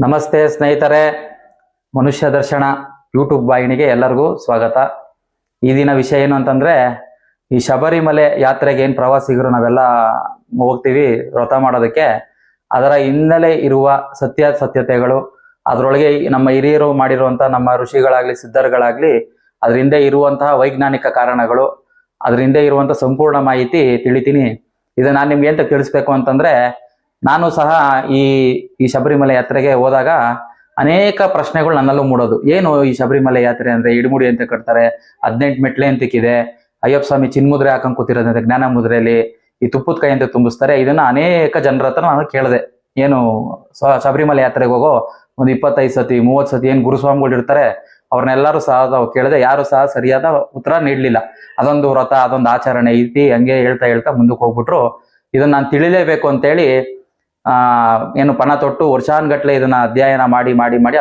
ನಮಸ್ತೆ ಸ್ನೇಹಿತರೆ, ಮನುಷ್ಯ ದರ್ಶನ ಯೂಟ್ಯೂಬ್ ವಾಹಿನಿಗೆ ಎಲ್ಲರಿಗೂ ಸ್ವಾಗತ. ಈ ದಿನ ವಿಷಯ ಏನು ಅಂತಂದ್ರೆ, ಈ ಶಬರಿಮಲೆ ಯಾತ್ರೆಗೆ ಏನು ಪ್ರವಾಸಿಗರು ನಾವೆಲ್ಲ ಹೋಗ್ತೀವಿ ವ್ರತ ಮಾಡೋದಕ್ಕೆ, ಅದರ ಹಿನ್ನೆಲೆ ಇರುವ ಸತ್ಯಾಸತ್ಯತೆಗಳು, ಅದರೊಳಗೆ ನಮ್ಮ ಹಿರಿಯರು ಮಾಡಿರುವಂತಹ ನಮ್ಮ ಋಷಿಗಳಾಗ್ಲಿ ಸಿದ್ಧರುಗಳಾಗ್ಲಿ ಅದ್ರ ಹಿಂದೆ ಇರುವಂತಹ ವೈಜ್ಞಾನಿಕ ಕಾರಣಗಳು, ಅದ್ರ ಹಿಂದೆ ಇರುವಂತಹ ಸಂಪೂರ್ಣ ಮಾಹಿತಿ ತಿಳಿತೀನಿ. ಇದು ನಾನು ನಿಮ್ಗೆ ಎಂತ ತಿಳಿಸ್ಬೇಕು ಅಂತಂದ್ರೆ, ನಾನು ಸಹ ಈ ಶಬರಿಮಲೆ ಯಾತ್ರೆಗೆ ಹೋದಾಗ ಅನೇಕ ಪ್ರಶ್ನೆಗಳು ನನ್ನಲ್ಲೂ ಮೂಡೋದು. ಏನು ಈ ಶಬರಿಮಲೆ ಯಾತ್ರೆ ಅಂದ್ರೆ, ಇಡಮುಡಿ ಅಂತ ಕಟ್ತಾರೆ, 18 ಮೆಟ್ಲೆ ಅಂತಿಕ್ಕಿದೆ, ಅಯ್ಯಪ್ಪ ಸ್ವಾಮಿ ಚಿನ್ಮುದ್ರೆ ಹಾಕೊಂಡ್ ಕೂತಿರೋದಂತೆ, ಜ್ಞಾನ ಮುದ್ರೆಯಲ್ಲಿ ಈ ತುಪ್ಪದ ಕೈ ಅಂತ ತುಂಬಿಸ್ತಾರೆ. ಇದನ್ನ ಅನೇಕ ಜನರ ಹತ್ರ ನಾನು ಕೇಳಿದೆ. ಏನು ಶಬರಿಮಲೆ ಯಾತ್ರೆಗೆ ಹೋಗೋ ಒಂದು 25 ಸತಿ 30 ಸತಿ ಏನು ಗುರುಸ್ವಾಮಿಗಳು ಇರ್ತಾರೆ, ಅವ್ರನ್ನೆಲ್ಲರೂ ಸಹ ಕೇಳಿದೆ. ಯಾರು ಸಹ ಸರಿಯಾದ ಉತ್ತರ ನೀಡ್ಲಿಲ್ಲ. ಅದೊಂದು ವ್ರತ, ಅದೊಂದು ಆಚರಣೆ ಐತಿ, ಹಂಗೆ ಹೇಳ್ತಾ ಮುಂದಕ್ಕೆ ಹೋಗ್ಬಿಟ್ರು. ಇದನ್ನ ನಾನು ತಿಳಿಲೇಬೇಕು ಅಂತೇಳಿ ಏನು ಪಣ ತೊಟ್ಟು ವರ್ಷಾನ್ಗಟ್ಲೆ ಇದನ್ನ ಅಧ್ಯಯನ ಮಾಡಿ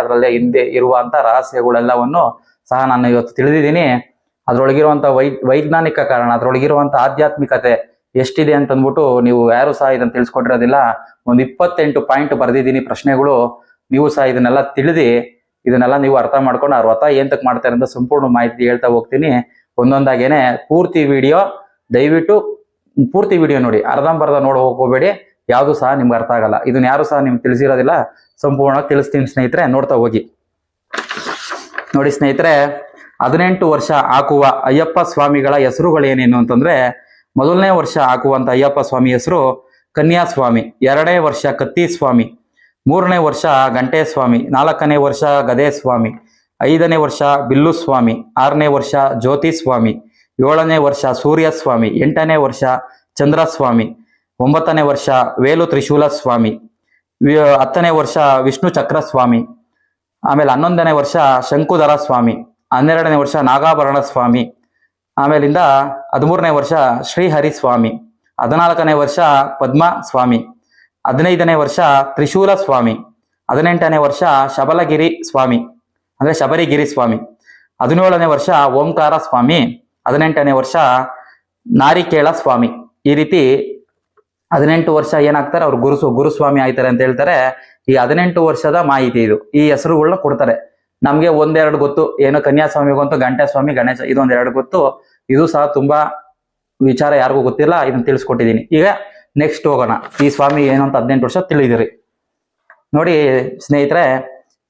ಅದರಲ್ಲೇ ಹಿಂದೆ ಇರುವಂತ ರಹಸ್ಯಗಳೆಲ್ಲವನ್ನು ಸಹ ನಾನು ಇವತ್ತು ತಿಳಿದಿದ್ದೀನಿ. ಅದ್ರೊಳಗಿರುವಂತ ವೈಜ್ಞಾನಿಕ ಕಾರಣ, ಅದ್ರೊಳಗಿರುವಂತ ಆಧ್ಯಾತ್ಮಿಕತೆ ಎಷ್ಟಿದೆ ಅಂತಂದ್ಬಿಟ್ಟು ನೀವು ಯಾರು ಸಹ ಇದನ್ನ ತಿಳಿಸ್ಕೊಟ್ಟಿರೋದಿಲ್ಲ. ಒಂದು 28 ಪಾಯಿಂಟ್ ಬರೆದಿದ್ದೀನಿ ಪ್ರಶ್ನೆಗಳು. ನೀವು ಸಹ ಇದನ್ನೆಲ್ಲ ತಿಳಿದಿ ಇದನ್ನೆಲ್ಲ ನೀವು ಅರ್ಥ ಮಾಡ್ಕೊಂಡು ಆ ವ್ರತ ಏಂತಕ್ ಮಾಡ್ತಾರೆ ಅಂತ ಸಂಪೂರ್ಣ ಮಾಹಿತಿ ಹೇಳ್ತಾ ಹೋಗ್ತೀನಿ. ಒಂದೊಂದಾಗೇನೆ ಪೂರ್ತಿ ವಿಡಿಯೋ, ದಯವಿಟ್ಟು ಪೂರ್ತಿ ವಿಡಿಯೋ ನೋಡಿ, ಅರ್ಧಂಬರ್ಧ ನೋಡ್ ಹೋಗ್ಕೋಬೇಡಿ. ಯಾವುದು ಸಹ ನಿಮ್ಗೆ ಅರ್ಥ ಆಗಲ್ಲ. ಇದನ್ನ ಯಾರು ಸಹ ನಿಮ್ಗೆ ತಿಳಿಸಿರೋದಿಲ್ಲ, ಸಂಪೂರ್ಣ ತಿಳಿಸ್ತೀನಿ ಸ್ನೇಹಿತರೆ, ನೋಡ್ತಾ ಹೋಗಿ. ನೋಡಿ ಸ್ನೇಹಿತರೆ, 18 ವರ್ಷ ಹಾಕುವ ಅಯ್ಯಪ್ಪ ಸ್ವಾಮಿಗಳ ಹೆಸರುಗಳೇನೇನು ಅಂತಂದ್ರೆ, ಮೊದಲನೇ ವರ್ಷ ಹಾಕುವಂತ ಅಯ್ಯಪ್ಪ ಸ್ವಾಮಿ ಹೆಸರು ಕನ್ಯಾಸ್ವಾಮಿ, 2ನೇ ವರ್ಷ ಕತ್ತಿ ಸ್ವಾಮಿ, 3ನೇ ವರ್ಷ ಗಂಟೆ ಸ್ವಾಮಿ, 4ನೇ ವರ್ಷ ಗದೆ ಸ್ವಾಮಿ, 5ನೇ ವರ್ಷ ಬಿಲ್ಲು ಸ್ವಾಮಿ, 6ನೇ ವರ್ಷ ಜ್ಯೋತಿ ಸ್ವಾಮಿ, 7ನೇ ವರ್ಷ ಸೂರ್ಯ ಸ್ವಾಮಿ, 8ನೇ ವರ್ಷ ಚಂದ್ರಸ್ವಾಮಿ, 9ನೇ ವರ್ಷ ವೇಲು ತ್ರಿಶೂಲ ಸ್ವಾಮಿ, 10ನೇ ವರ್ಷ ವಿಷ್ಣು ಚಕ್ರ ಸ್ವಾಮಿ, ಆಮೇಲೆ 11ನೇ ವರ್ಷ ಶಂಕುಧರ ಸ್ವಾಮಿ, 12ನೇ ವರ್ಷ ನಾಗಾಭರಣ ಸ್ವಾಮಿ, ಆಮೇಲಿಂದ 13ನೇ ವರ್ಷ ಶ್ರೀಹರಿ ಸ್ವಾಮಿ, 14ನೇ ವರ್ಷ ಪದ್ಮ ಸ್ವಾಮಿ, 15ನೇ ವರ್ಷ ತ್ರಿಶೂಲ ಸ್ವಾಮಿ, 18ನೇ ವರ್ಷ ಶಬಲಗಿರಿ ಸ್ವಾಮಿ ಅಂದ್ರೆ ಶಬರಿಗಿರಿ ಸ್ವಾಮಿ, 17ನೇ ವರ್ಷ ಓಂಕಾರ ಸ್ವಾಮಿ, 18ನೇ ವರ್ಷ ನಾರಿಕೇಳ ಸ್ವಾಮಿ. ಈ ರೀತಿ 18 ವರ್ಷ ಏನಾಗ್ತಾರೆ ಅವ್ರು ಗುರುಸ್ವಾಮಿ ಆಯ್ತಾರೆ ಅಂತ ಹೇಳ್ತಾರೆ. ಈ 18 ವರ್ಷದ ಮಾಹಿತಿ ಇದು. ಈ ಹೆಸರುಗಳನ್ನ ಕೊಡ್ತಾರೆ. ನಮ್ಗೆ ಒಂದೆರಡು ಗೊತ್ತು, ಏನು ಕನ್ಯಾಸ್ವಾಮಿಗಂತೂ ಗಂಟೆ ಸ್ವಾಮಿ, ಗಣೇಶ, ಇದೊಂದೆರಡು ಗೊತ್ತು. ಇದು ಸಹ ತುಂಬಾ ವಿಚಾರ ಯಾರಿಗೂ ಗೊತ್ತಿಲ್ಲ, ಇದನ್ನ ತಿಳಿಸ್ಕೊಟ್ಟಿದ್ದೀನಿ. ಈಗ ನೆಕ್ಸ್ಟ್ ಹೋಗೋಣ. ಈ ಸ್ವಾಮಿ ಏನು ಅಂತ 18 ವರ್ಷ ತಿಳಿದಿರಿ. ನೋಡಿ ಸ್ನೇಹಿತರೆ,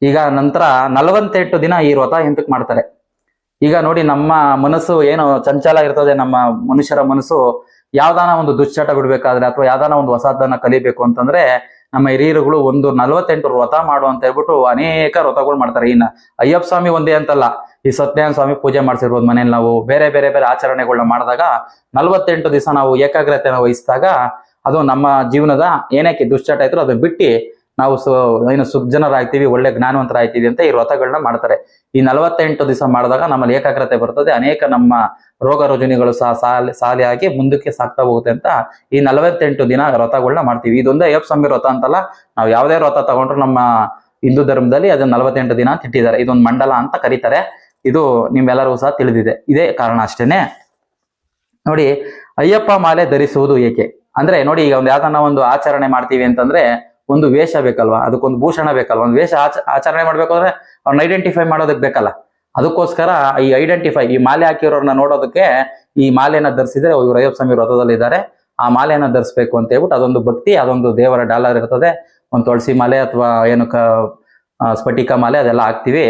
ಈಗ ನಂತರ 48 ದಿನ ಈ ವ್ರತ ಎಂತಕ್ ಮಾಡ್ತಾರೆ. ಈಗ ನೋಡಿ, ನಮ್ಮ ಮನಸ್ಸು ಏನು ಚಂಚಲ ಇರ್ತದೆ, ನಮ್ಮ ಮನುಷ್ಯರ ಮನಸ್ಸು ಯಾವ್ದಾನ ಒಂದು ದುಶ್ಚಟ ಬಿಡ್ಬೇಕಾದ್ರೆ ಅಥವಾ ಯಾವ್ದಾನ ಒಂದು ಹೊಸದನ್ನ ಕಲಿಬೇಕು ಅಂತಂದ್ರೆ, ನಮ್ಮ ಹಿರಿಯರುಗಳು ಒಂದು 48 ವ್ರತ ಮಾಡು ಅಂತ ಹೇಳ್ಬಿಟ್ಟು ಅನೇಕ ವ್ರತಗಳು ಮಾಡ್ತಾರೆ. ಇನ್ನ ಅಯ್ಯಪ್ಪ ಸ್ವಾಮಿ ಒಂದೇ ಅಂತಲ್ಲ, ಈ ಸತ್ಯನಾರಾಯಣ ಸ್ವಾಮಿ ಪೂಜೆ ಮಾಡ್ಸಿರ್ಬೋದು ಮನೇಲಿ. ನಾವು ಬೇರೆ ಆಚರಣೆಗಳನ್ನ ಮಾಡಿದಾಗ 48 ದಿವಸ ನಾವು ಏಕಾಗ್ರತೆನ ವಹಿಸಿದಾಗ ಅದು ನಮ್ಮ ಜೀವನದ ಏನಕ್ಕೆ ದುಶ್ಚಟ ಇದ್ರು ಅದನ್ನ ಬಿಟ್ಟು ನಾವು ಏನು ಸುಜ್ಜನರಾಗ್ತೀವಿ, ಒಳ್ಳೆ ಜ್ಞಾನವಂತರಾಗ್ತೀವಿ ಅಂತ ಈ ವ್ರತಗಳನ್ನ ಮಾಡ್ತಾರೆ. ಈ 48 ದಿವಸ ಮಾಡಿದಾಗ ನಮ್ಮಲ್ಲಿ ಏಕಾಗ್ರತೆ ಬರ್ತದೆ, ಅನೇಕ ನಮ್ಮ ರೋಗ ರುಜಿನಗಳು ಸಹ ಸಾಲಿಯಾಗಿ ಮುಂದಕ್ಕೆ ಸಾಕ್ತಾ ಹೋಗುತ್ತೆ ಅಂತ ಈ 48 ದಿನ ವ್ರತಗಳನ್ನ ಮಾಡ್ತೀವಿ. ಇದೊಂದೇ ಅಯ್ಯಪ್ಪ ಸ್ವಾಮಿ ವ್ರತ ಅಂತಲ್ಲ, ನಾವು ಯಾವುದೇ ವ್ರತ ತಗೊಂಡ್ರು ನಮ್ಮ ಹಿಂದೂ ಧರ್ಮದಲ್ಲಿ ಅದನ್ನ 48 ದಿನ ಅಂತ ಇಟ್ಟಿದ್ದಾರೆ. ಇದೊಂದು ಮಂಡಲ ಅಂತ ಕರೀತಾರೆ. ಇದು ನಿಮ್ಮೆಲ್ಲರಿಗೂ ಸಹ ತಿಳಿದಿದೆ. ಇದೇ ಕಾರಣ ಅಷ್ಟೇನೆ. ನೋಡಿ, ಅಯ್ಯಪ್ಪ ಮಾಲೆ ಧರಿಸುವುದು ಏಕೆ ಅಂದ್ರೆ, ನೋಡಿ ಈಗ ಒಂದು ಯಾವ್ದನ್ನ ಒಂದು ಆಚರಣೆ ಮಾಡ್ತೀವಿ ಅಂತಂದ್ರೆ ಒಂದು ವೇಷ ಬೇಕಲ್ವಾ, ಅದಕ್ಕೊಂದು ಭೂಷಣ ಬೇಕಲ್ವಾ. ಒಂದು ವೇಷ ಆಚರಣೆ ಮಾಡ್ಬೇಕು ಅಂದ್ರೆ ಅವ್ರನ್ನ ಐಡೆಂಟಿಫೈ ಮಾಡೋದಕ್ಕೆ ಬೇಕಲ್ಲ. ಅದಕ್ಕೋಸ್ಕರ ಈ ಮಾಲೆ ಹಾಕಿರೋರನ್ನ ನೋಡೋದಕ್ಕೆ ಈ ಮಾಲೆನ ಧರಿಸಿದ್ರೆ ಇವರು ಅಯ್ಯಪ್ಪ ಸ್ವಾಮಿ ವ್ರತದಲ್ಲಿ ಇದ್ದಾರೆ, ಆ ಮಾಲೆಯನ್ನ ಧರಿಸ್ಬೇಕು ಅಂತ ಹೇಳ್ಬಿಟ್ಟು ಅದೊಂದು ಭಕ್ತಿ, ಅದೊಂದು ದೇವರ ಡಾಲರ್ ಇರ್ತದೆ. ಒಂದು ತುಳಸಿ ಮಾಲೆ ಅಥವಾ ಏನು ಸ್ಫಟಿಕ ಮಾಲೆ ಅದೆಲ್ಲ ಹಾಕ್ತಿವಿ.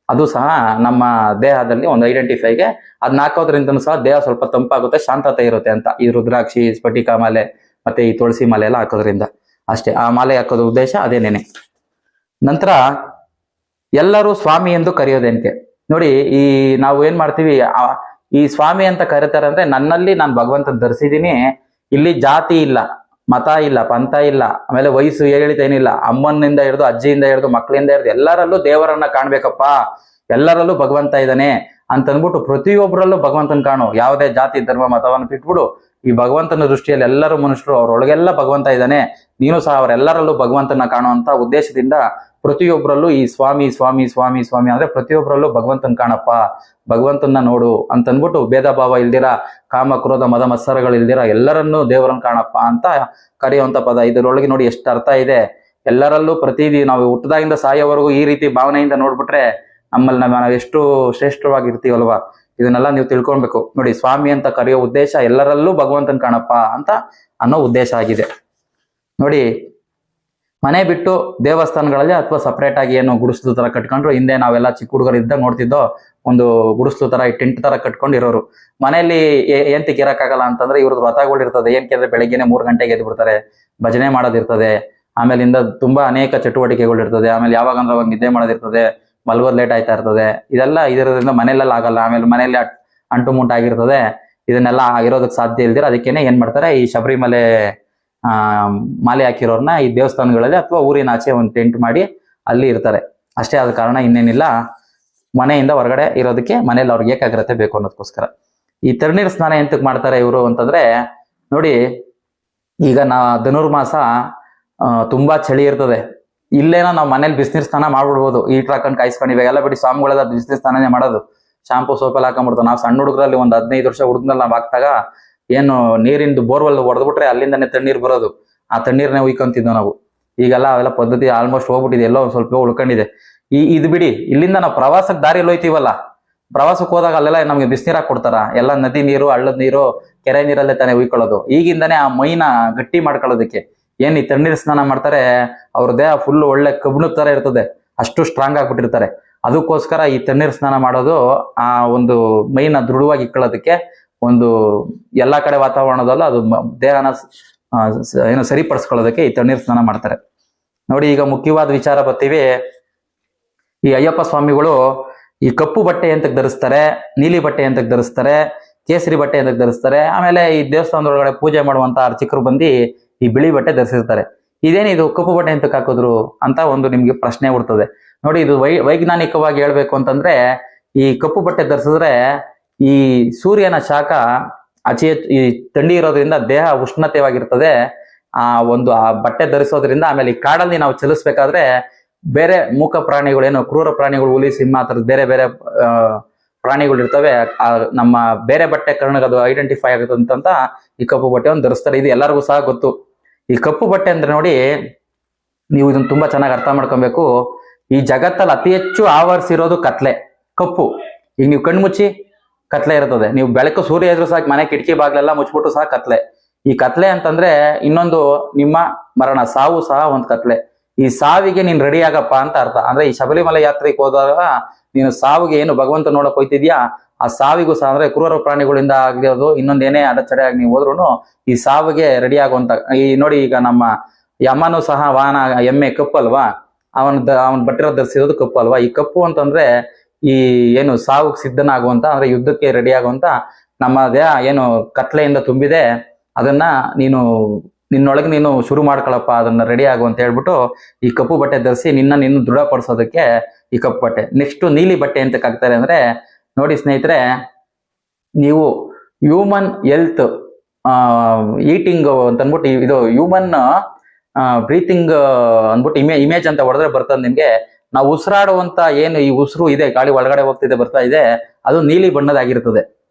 ಅದು ಸಹ ನಮ್ಮ ದೇಹದಲ್ಲಿ ಒಂದು ಐಡೆಂಟಿಫೈಗೆ ಅದನ್ನ ಹಾಕೋದ್ರಿಂದ ಸಹ ದೇಹ ಸ್ವಲ್ಪ ತಂಪಾಗುತ್ತೆ, ಶಾಂತತೆ ಇರುತ್ತೆ ಅಂತ. ಈ ರುದ್ರಾಕ್ಷಿ, ಸ್ಫಟಿಕ ಮಾಲೆ ಮತ್ತೆ ಈ ತುಳಸಿ ಮಾಲೆ ಎಲ್ಲ ಹಾಕೋದ್ರಿಂದ ಅಷ್ಟೇ. ಆ ಮಾಲೆ ಹಾಕೋದ್ರ ಉದ್ದೇಶ ಅದೇನೇನೆ. ನಂತರ ಎಲ್ಲರೂ ಸ್ವಾಮಿ ಎಂದು ಕರೆಯೋದೇನಕ್ಕೆ. ನೋಡಿ, ಈ ನಾವು ಏನ್ ಮಾಡ್ತೀವಿ, ಈ ಸ್ವಾಮಿ ಅಂತ ಕರೀತಾರೆ ಅಂದ್ರೆ, ನನ್ನಲ್ಲಿ ನಾನು ಭಗವಂತ ಧರಿಸಿದೀನಿ, ಇಲ್ಲಿ ಜಾತಿ ಇಲ್ಲ, ಮತ ಇಲ್ಲ, ಪಂಥ ಇಲ್ಲ, ಆಮೇಲೆ ವಯಸ್ಸು ಏನಿಲ್ಲ, ಅಮ್ಮನಿಂದ ಹಿಡಿದು ಅಜ್ಜಿಯಿಂದ ಹಿಡಿದು ಮಕ್ಕಳಿಂದ ಹಿಡಿದು ಎಲ್ಲರಲ್ಲೂ ದೇವರನ್ನ ಕಾಣ್ಬೇಕಪ್ಪ, ಎಲ್ಲರಲ್ಲೂ ಭಗವಂತ ಇದ್ದಾನೆ ಅಂತಂದ್ಬಿಟ್ಟು ಪ್ರತಿಯೊಬ್ಬರಲ್ಲೂ ಭಗವಂತನ ಕಾಣು. ಯಾವುದೇ ಜಾತಿ ಧರ್ಮ ಮತವನ್ನು ಬಿಟ್ಬಿಡು, ಈ ಭಗವಂತನ ದೃಷ್ಟಿಯಲ್ಲಿ ಎಲ್ಲರೂ ಮನುಷ್ಯರು, ಅವ್ರೊಳಗೆಲ್ಲ ಭಗವಂತ ಇದ್ದಾನೆ, ನೀನು ಸಹ ಅವರೆಲ್ಲರಲ್ಲೂ ಭಗವಂತನ ಕಾಣುವಂತ ಉದ್ದೇಶದಿಂದ ಪ್ರತಿಯೊಬ್ಬರಲ್ಲೂ ಈ ಸ್ವಾಮಿ ಸ್ವಾಮಿ ಸ್ವಾಮಿ ಸ್ವಾಮಿ ಅಂದ್ರೆ ಪ್ರತಿಯೊಬ್ಬರಲ್ಲೂ ಭಗವಂತನ ಕಾಣಪ್ಪ, ಭಗವಂತನ ನೋಡು ಅಂತಂದ್ಬಿಟ್ಟು ಭೇದ ಭಾವ ಇಲ್ದಿರ, ಕಾಮ ಕ್ರೋಧ ಮದ ಮತ್ಸರಗಳು ಇಲ್ದಿರ ಎಲ್ಲರನ್ನೂ ದೇವರನ್ನ ಕಾಣಪ್ಪ ಅಂತ ಕರೆಯುವಂತ ಪದ. ಇದರೊಳಗೆ ನೋಡಿ ಎಷ್ಟು ಅರ್ಥ ಇದೆ. ಎಲ್ಲರಲ್ಲೂ ನಾವು ಹುಟ್ಟದಾಗಿಂದ ಸಾಯೋವರೆಗೂ ಈ ರೀತಿ ಭಾವನೆಯಿಂದ ನೋಡ್ಬಿಟ್ರೆ ನಮ್ಮಲ್ಲಿ ನಾವು ಎಷ್ಟು ಶ್ರೇಷ್ಠವಾಗಿರ್ತೀವಲ್ವಾ. ಇದನ್ನೆಲ್ಲ ನೀವು ತಿಳ್ಕೊಳ್ಬೇಕು. ನೋಡಿ, ಸ್ವಾಮಿ ಅಂತ ಕರೆಯೋ ಉದ್ದೇಶ ಎಲ್ಲರಲ್ಲೂ ಭಗವಂತನ್ ಕಾಣಪ್ಪ ಅಂತ ಅನ್ನೋ ಉದ್ದೇಶ ಆಗಿದೆ. ನೋಡಿ, ಮನೆ ಬಿಟ್ಟು ದೇವಸ್ಥಾನಗಳಲ್ಲಿ ಅಥವಾ ಸಪರೇಟ್ ಆಗಿ ಏನು ಗುಡಿಸ್ಲು ತರ ಕಟ್ಕೊಂಡ್ರು, ಹಿಂದೆ ನಾವೆಲ್ಲ ಚಿಕ್ಕ ಹುಡುಗರು ಇದ್ದಾಗ ನೋಡ್ತಿದ್ದೋ ಒಂದು ಗುಡಿಸ್ಲು ತರ ಟೆಂಟ್ ತರ ಕಟ್ಕೊಂಡು ಇರೋರು. ಮನೆಯಲ್ಲಿ ಏಂತಕ್ಕೆ ಇರಕ್ಕಾಗಲ್ಲ ಅಂತಂದ್ರೆ ಇವ್ರದ್ದು ವ್ರತಗಳು ಇರ್ತದೆ. ಏನ್ಕೆಂದ್ರೆ ಬೆಳಗ್ಗೆನೆ 3 ಗಂಟೆಗೆ ಎದ್ದು ಬಿಡ್ತಾರೆ, ಭಜನೆ ಮಾಡೋದಿರ್ತದೆ, ಆಮೇಲಿಂದ ತುಂಬಾ ಅನೇಕ ಚಟುವಟಿಕೆಗಳು ಇರ್ತದೆ, ಆಮೇಲೆ ಯಾವಾಗಂದ್ರೆ ಅವಾಗ ನಿದ್ದೆ ಮಾಡೋದಿರ್ತದೆ, ಮಲ್ಗೋದ್ ಲೇಟ್ ಆಯ್ತಾ ಇರ್ತದೆ. ಇದರಿಂದ ಮನೆಯಲ್ಲೆಲ್ಲ ಆಗಲ್ಲ. ಆಮೇಲೆ ಮನೆಯಲ್ಲಿ ಅಂಟು ಮುಂಟು ಆಗಿರ್ತದೆ. ಇದನ್ನೆಲ್ಲ ಇರೋದಕ್ಕೆ ಸಾಧ್ಯ ಇಲ್ದಿರ ಅದಕ್ಕೇನೆ ಏನ್ ಮಾಡ್ತಾರೆ, ಈ ಶಬರಿಮಲೆ ಮಾಲೆ ಹಾಕಿರೋರ್ನ ಈ ದೇವಸ್ಥಾನಗಳಲ್ಲಿ ಅಥವಾ ಊರಿನ ಆಚೆ ಒಂದು ಟೆಂಟ್ ಮಾಡಿ ಅಲ್ಲಿ ಇರ್ತಾರೆ ಅಷ್ಟೇ. ಆದ ಕಾರಣ ಇನ್ನೇನಿಲ್ಲ, ಮನೆಯಿಂದ ಹೊರಗಡೆ ಇರೋದಕ್ಕೆ ಮನೇಲಿ ಅವ್ರಿಗೆ ಏಕಾಗ್ರತೆ ಬೇಕು ಅನ್ನೋದಕ್ಕೋಸ್ಕರ. ಈ ತಣ್ಣೀರ್ ಸ್ನಾನ ಎಂತಕ್ ಮಾಡ್ತಾರೆ ಇವರು ಅಂತಂದ್ರೆ, ನೋಡಿ ಈಗ ಧನುರ್ಮಾಸ ತುಂಬಾ ಚಳಿ ಇರ್ತದೆ. ಇಲ್ಲೇನೋ ನಾವು ಮನೇಲಿ ಬಿಸಿನೀರ್ ಸ್ನಾನ ಮಾಡ್ಬಿಡ್ಬೋದು, ಹೀಟರ್ ಹಾಕೊಂಡು ಕಾಯಿಸ್ಕೊಂಡು. ಇವಾಗೆಲ್ಲ ಬಿಡಿ ಸ್ವಾಮಿಗಳೆಲ್ಲ ಬಿಸಿನೀರ್ ಸ್ನಾನನೇ ಮಾಡೋದು, ಶಾಂಪು ಸೋಪೆಲ್ಲ ಹಾಕೊಂಡ್ಬಿಡ್ತಾವೆ. ನಾವು ಸಣ್ಣ ಹುಡುಗರಲ್ಲಿ ಒಂದು 15 ವರ್ಷ ಹುಡುಗನಲ್ಲಿ ನಾವು ಹಾಕ್ತಾಗ ಏನು ನೀರಿಂದು ಬೋರ್ವೆಲ್ ಹೊಡೆದ್ಬಿಟ್ರೆ ಅಲ್ಲಿಂದನೇ ತಣ್ಣೀರ್ ಬರೋದು, ಆ ತಣ್ಣೀರ್ನೇ ಉಯ್ಕೊಂತಿದ್ವು ನಾವು. ಈಗೆಲ್ಲ ಅವೆಲ್ಲ ಪದ್ಧತಿ ಆಲ್ಮೋಸ್ಟ್ ಹೋಗ್ಬಿಟ್ಟಿದೆ, ಎಲ್ಲೋ ಒಂದ್ ಸ್ವಲ್ಪ ಉಳ್ಕೊಂಡಿದೆ. ಇದು ಬಿಡಿ, ಇಲ್ಲಿಂದ ನಾವು ಪ್ರವಾಸಕ್ಕೆ ದಾರಿಯಲ್ಲಿ ಹೋಯ್ತೀವಲ್ಲ, ಪ್ರವಾಸಕ್ಕೆ ಹೋದಾಗ ಅಲ್ಲೆಲ್ಲ ನಮ್ಗೆ ಬಿಸಿನೀರ್ ಹಾಕೊಡ್ತಾರ. ಎಲ್ಲ ನದಿ ನೀರು, ಹಳ್ಳದ ನೀರು, ಕೆರೆ ನೀರಲ್ಲೇ ತಾನೇ ಉಯ್ಕೊಳ್ಳೋದು. ಈಗಿಂದಾನೇ ಆ ಮೈನ ಗಟ್ಟಿ ಮಾಡ್ಕೊಳ್ಳೋದಕ್ಕೆ ಏನ್ ಈ ತಣ್ಣೀರ್ ಸ್ನಾನ ಮಾಡ್ತಾರೆ, ಅವ್ರ ದೇಹ ಫುಲ್ ಒಳ್ಳೆ ಕಬ್ಬಿಣದ ತರ ಇರ್ತದೆ, ಅಷ್ಟು ಸ್ಟ್ರಾಂಗ್ ಆಗ್ಬಿಟ್ಟಿರ್ತಾರೆ. ಅದಕ್ಕೋಸ್ಕರ ಈ ತಣ್ಣೀರ್ ಸ್ನಾನ ಮಾಡೋದು ಆ ಒಂದು ಮೈನ ದೃಢವಾಗಿ ಇಟ್ಕೊಳ್ಳೋದಕ್ಕೆ, ಒಂದು ಎಲ್ಲಾ ಕಡೆ ವಾತಾವರಣದಲ್ಲೂ ಅದು ದೇಹನ ಏನು ಸರಿಪಡಿಸ್ಕೊಳ್ಳೋದಕ್ಕೆ ಈ ತಣ್ಣೀರ್ ಸ್ನಾನ ಮಾಡ್ತಾರೆ. ನೋಡಿ, ಈಗ ಮುಖ್ಯವಾದ ವಿಚಾರ ಬರ್ತೀವಿ. ಈ ಅಯ್ಯಪ್ಪ ಸ್ವಾಮಿಗಳು ಈ ಕಪ್ಪು ಬಟ್ಟೆ ಎಂತಕ್ ಧರಿಸ್ತಾರೆ, ನೀಲಿ ಬಟ್ಟೆ ಎಂತಕ್ ಧರಿಸ್ತಾರೆ, ಕೇಸರಿ ಬಟ್ಟೆ ಎಂತಕ್ ಧರಿಸ್ತಾರೆ, ಆಮೇಲೆ ಈ ದೇವಸ್ಥಾನದೊಳಗಡೆ ಪೂಜೆ ಮಾಡುವಂತ ಅರ್ಚಕರು ಬಂದು ಈ ಬಿಳಿ ಬಟ್ಟೆ ಧರಿಸಿರ್ತಾರೆ. ಇದೇನಿದು ಕಪ್ಪು ಬಟ್ಟೆ ಎಂತಕ್ ಹಾಕಿದ್ರು ಅಂತ ಒಂದು ನಿಮ್ಗೆ ಪ್ರಶ್ನೆ ಹುಡ್ತದೆ. ನೋಡಿ, ಇದು ವೈಜ್ಞಾನಿಕವಾಗಿ ಹೇಳ್ಬೇಕು ಅಂತಂದ್ರೆ, ಈ ಕಪ್ಪು ಬಟ್ಟೆ ಧರಿಸಿದ್ರೆ ಈ ಸೂರ್ಯನ ಶಾಖ ಈ ಥಂಡಿ ಇರೋದ್ರಿಂದ ದೇಹ ಉಷ್ಣತೆವಾಗಿರ್ತದೆ. ಆ ಬಟ್ಟೆ ಧರಿಸೋದ್ರಿಂದ, ಆಮೇಲೆ ಈ ಕಾಡಲ್ಲಿ ನಾವು ಚಲಿಸ್ಬೇಕಾದ್ರೆ ಬೇರೆ ಮೂಕ ಪ್ರಾಣಿಗಳು, ಏನು ಕ್ರೂರ ಪ್ರಾಣಿಗಳು, ಹುಲಿ, ಸಿಂಹ, ಆ ಥರದ್ದು ಬೇರೆ ಬೇರೆ ಪ್ರಾಣಿಗಳು ಇರ್ತವೆ. ನಮ್ಮ ಬೇರೆ ಬಟ್ಟೆ ಕಾರಣಕ್ಕೆ ಅದು ಐಡೆಂಟಿಫೈ ಆಗುತ್ತೆ ಅಂತ ಈ ಕಪ್ಪು ಬಟ್ಟೆಯನ್ನು ಧರಿಸ್ತಾರೆ. ಇದು ಎಲ್ಲರಿಗೂ ಸಹ ಗೊತ್ತು. ಈ ಕಪ್ಪು ಬಟ್ಟೆ ಅಂದ್ರೆ ನೋಡಿ, ನೀವು ಇದನ್ನ ತುಂಬಾ ಚೆನ್ನಾಗಿ ಅರ್ಥ ಮಾಡ್ಕೊಬೇಕು. ಈ ಜಗತ್ತಲ್ಲಿ ಅತಿ ಹೆಚ್ಚು ಆವರಿಸಿರೋದು ಕತ್ಲೆ, ಕಪ್ಪು. ಈಗ ನೀವು ಕಣ್ಮುಚ್ಚಿ ಕತ್ಲೆ ಇರ್ತದೆ, ನೀವು ಬೆಳಕು ಸೂರ್ಯ ಎದುರು ಸಾಕು ಮನೆ ಕಿಟಕಿ ಬಾಗ್ಲೆಲ್ಲ ಮುಚ್ಚಿಬಿಟ್ಟು ಸಹ ಕತ್ಲೆ. ಈ ಕತ್ಲೆ ಅಂತಂದ್ರೆ ಇನ್ನೊಂದು ನಿಮ್ಮ ಮರಣ, ಸಾವು ಸಹ ಒಂದು ಕತ್ಲೆ. ಈ ಸಾವಿಗೆ ನೀನ್ ರೆಡಿ ಆಗಪ್ಪ ಅಂತ ಅರ್ಥ. ಅಂದ್ರೆ ಈ ಶಬರಿಮಲೆ ಯಾತ್ರೆಗೆ ಹೋದಾಗ ನೀನು ಸಾವಿಗೆ ಏನು ಭಗವಂತ ನೋಡಕ್ ಹೋಯ್ತಿದ್ಯಾ, ಆ ಸಾವಿಗೂ ಸಹ, ಅಂದ್ರೆ ಕ್ರೂರ ಪ್ರಾಣಿಗಳಿಂದ ಆಗಿರೋದು ಇನ್ನೊಂದೇನೇ ಅಡಚಣೆ ಆಗಿ ನೀವು ಹೋದ್ರು ಈ ಸಾವಿಗೆ ರೆಡಿ ಆಗುವಂತ. ಈ ನೋಡಿ, ಈಗ ನಮ್ಮ ಯಮನು ಸಹ ವಾಹನ ಎಮ್ಮೆ ಕಪ್ಪಲ್ವಾ, ಅವನ್ ಬಟ್ಟಿರೋ ಧರಿಸಿರೋದು ಕಪ್ಪು ಅಲ್ವಾ. ಈ ಕಪ್ಪು ಅಂತಂದ್ರೆ ಈ ಏನು ಸಾವು ಸಿದ್ಧನಾಗುವಂತ, ಅಂದ್ರೆ ಯುದ್ಧಕ್ಕೆ ರೆಡಿ ಆಗುವಂತ ನಮ್ಮ ದೇಹ ಏನು ಕತ್ಲೆಯಿಂದ ತುಂಬಿದೆ, ಅದನ್ನ ನಿನ್ನೊಳಗೆ ನೀನು ಶುರು ಮಾಡ್ಕೊಳಪ್ಪ, ಅದನ್ನ ರೆಡಿ ಆಗು ಅಂತ ಹೇಳ್ಬಿಟ್ಟು ಈ ಕಪ್ಪು ಬಟ್ಟೆ ಧರಿಸಿ ನಿನ್ನ ದೃಢಪಡಿಸೋದಕ್ಕೆ ಈ ಕಪ್ಪು ಬಟ್ಟೆ. ನೆಕ್ಸ್ಟ್ ನೀಲಿ ಬಟ್ಟೆ ಅಂತ ಹಾಕ್ತಾರೆ ಅಂದ್ರೆ, ನೋಡಿ ಸ್ನೇಹಿತರೆ, ನೀವು ಹ್ಯೂಮನ್ ಹೆಲ್ತ್ ಈಟಿಂಗ್ ಅಂತ ಅಂದ್ಬಿಟ್ಟು, ಇದು ಹ್ಯೂಮನ್ ಬ್ರೀತಿಂಗ್ ಅಂದ್ಬಿಟ್ಟು ಇಮೇಜ್ ಅಂತ ಹೊಡೆದ್ರೆ ಬರ್ತದೆ ನಿಮ್ಗೆ. ನಾವು ಉಸಿರಾಡುವಂತ ಏನು ಈ ಉಸಿರು ಇದೆ, ಗಾಳಿ ಒಳಗಡೆ ಹೋಗ್ತಿದೆ ಬರ್ತಾ ಇದೆ, ಅದು ನೀಲಿ ಬಣ್ಣದಾಗಿರ್ತದೆ.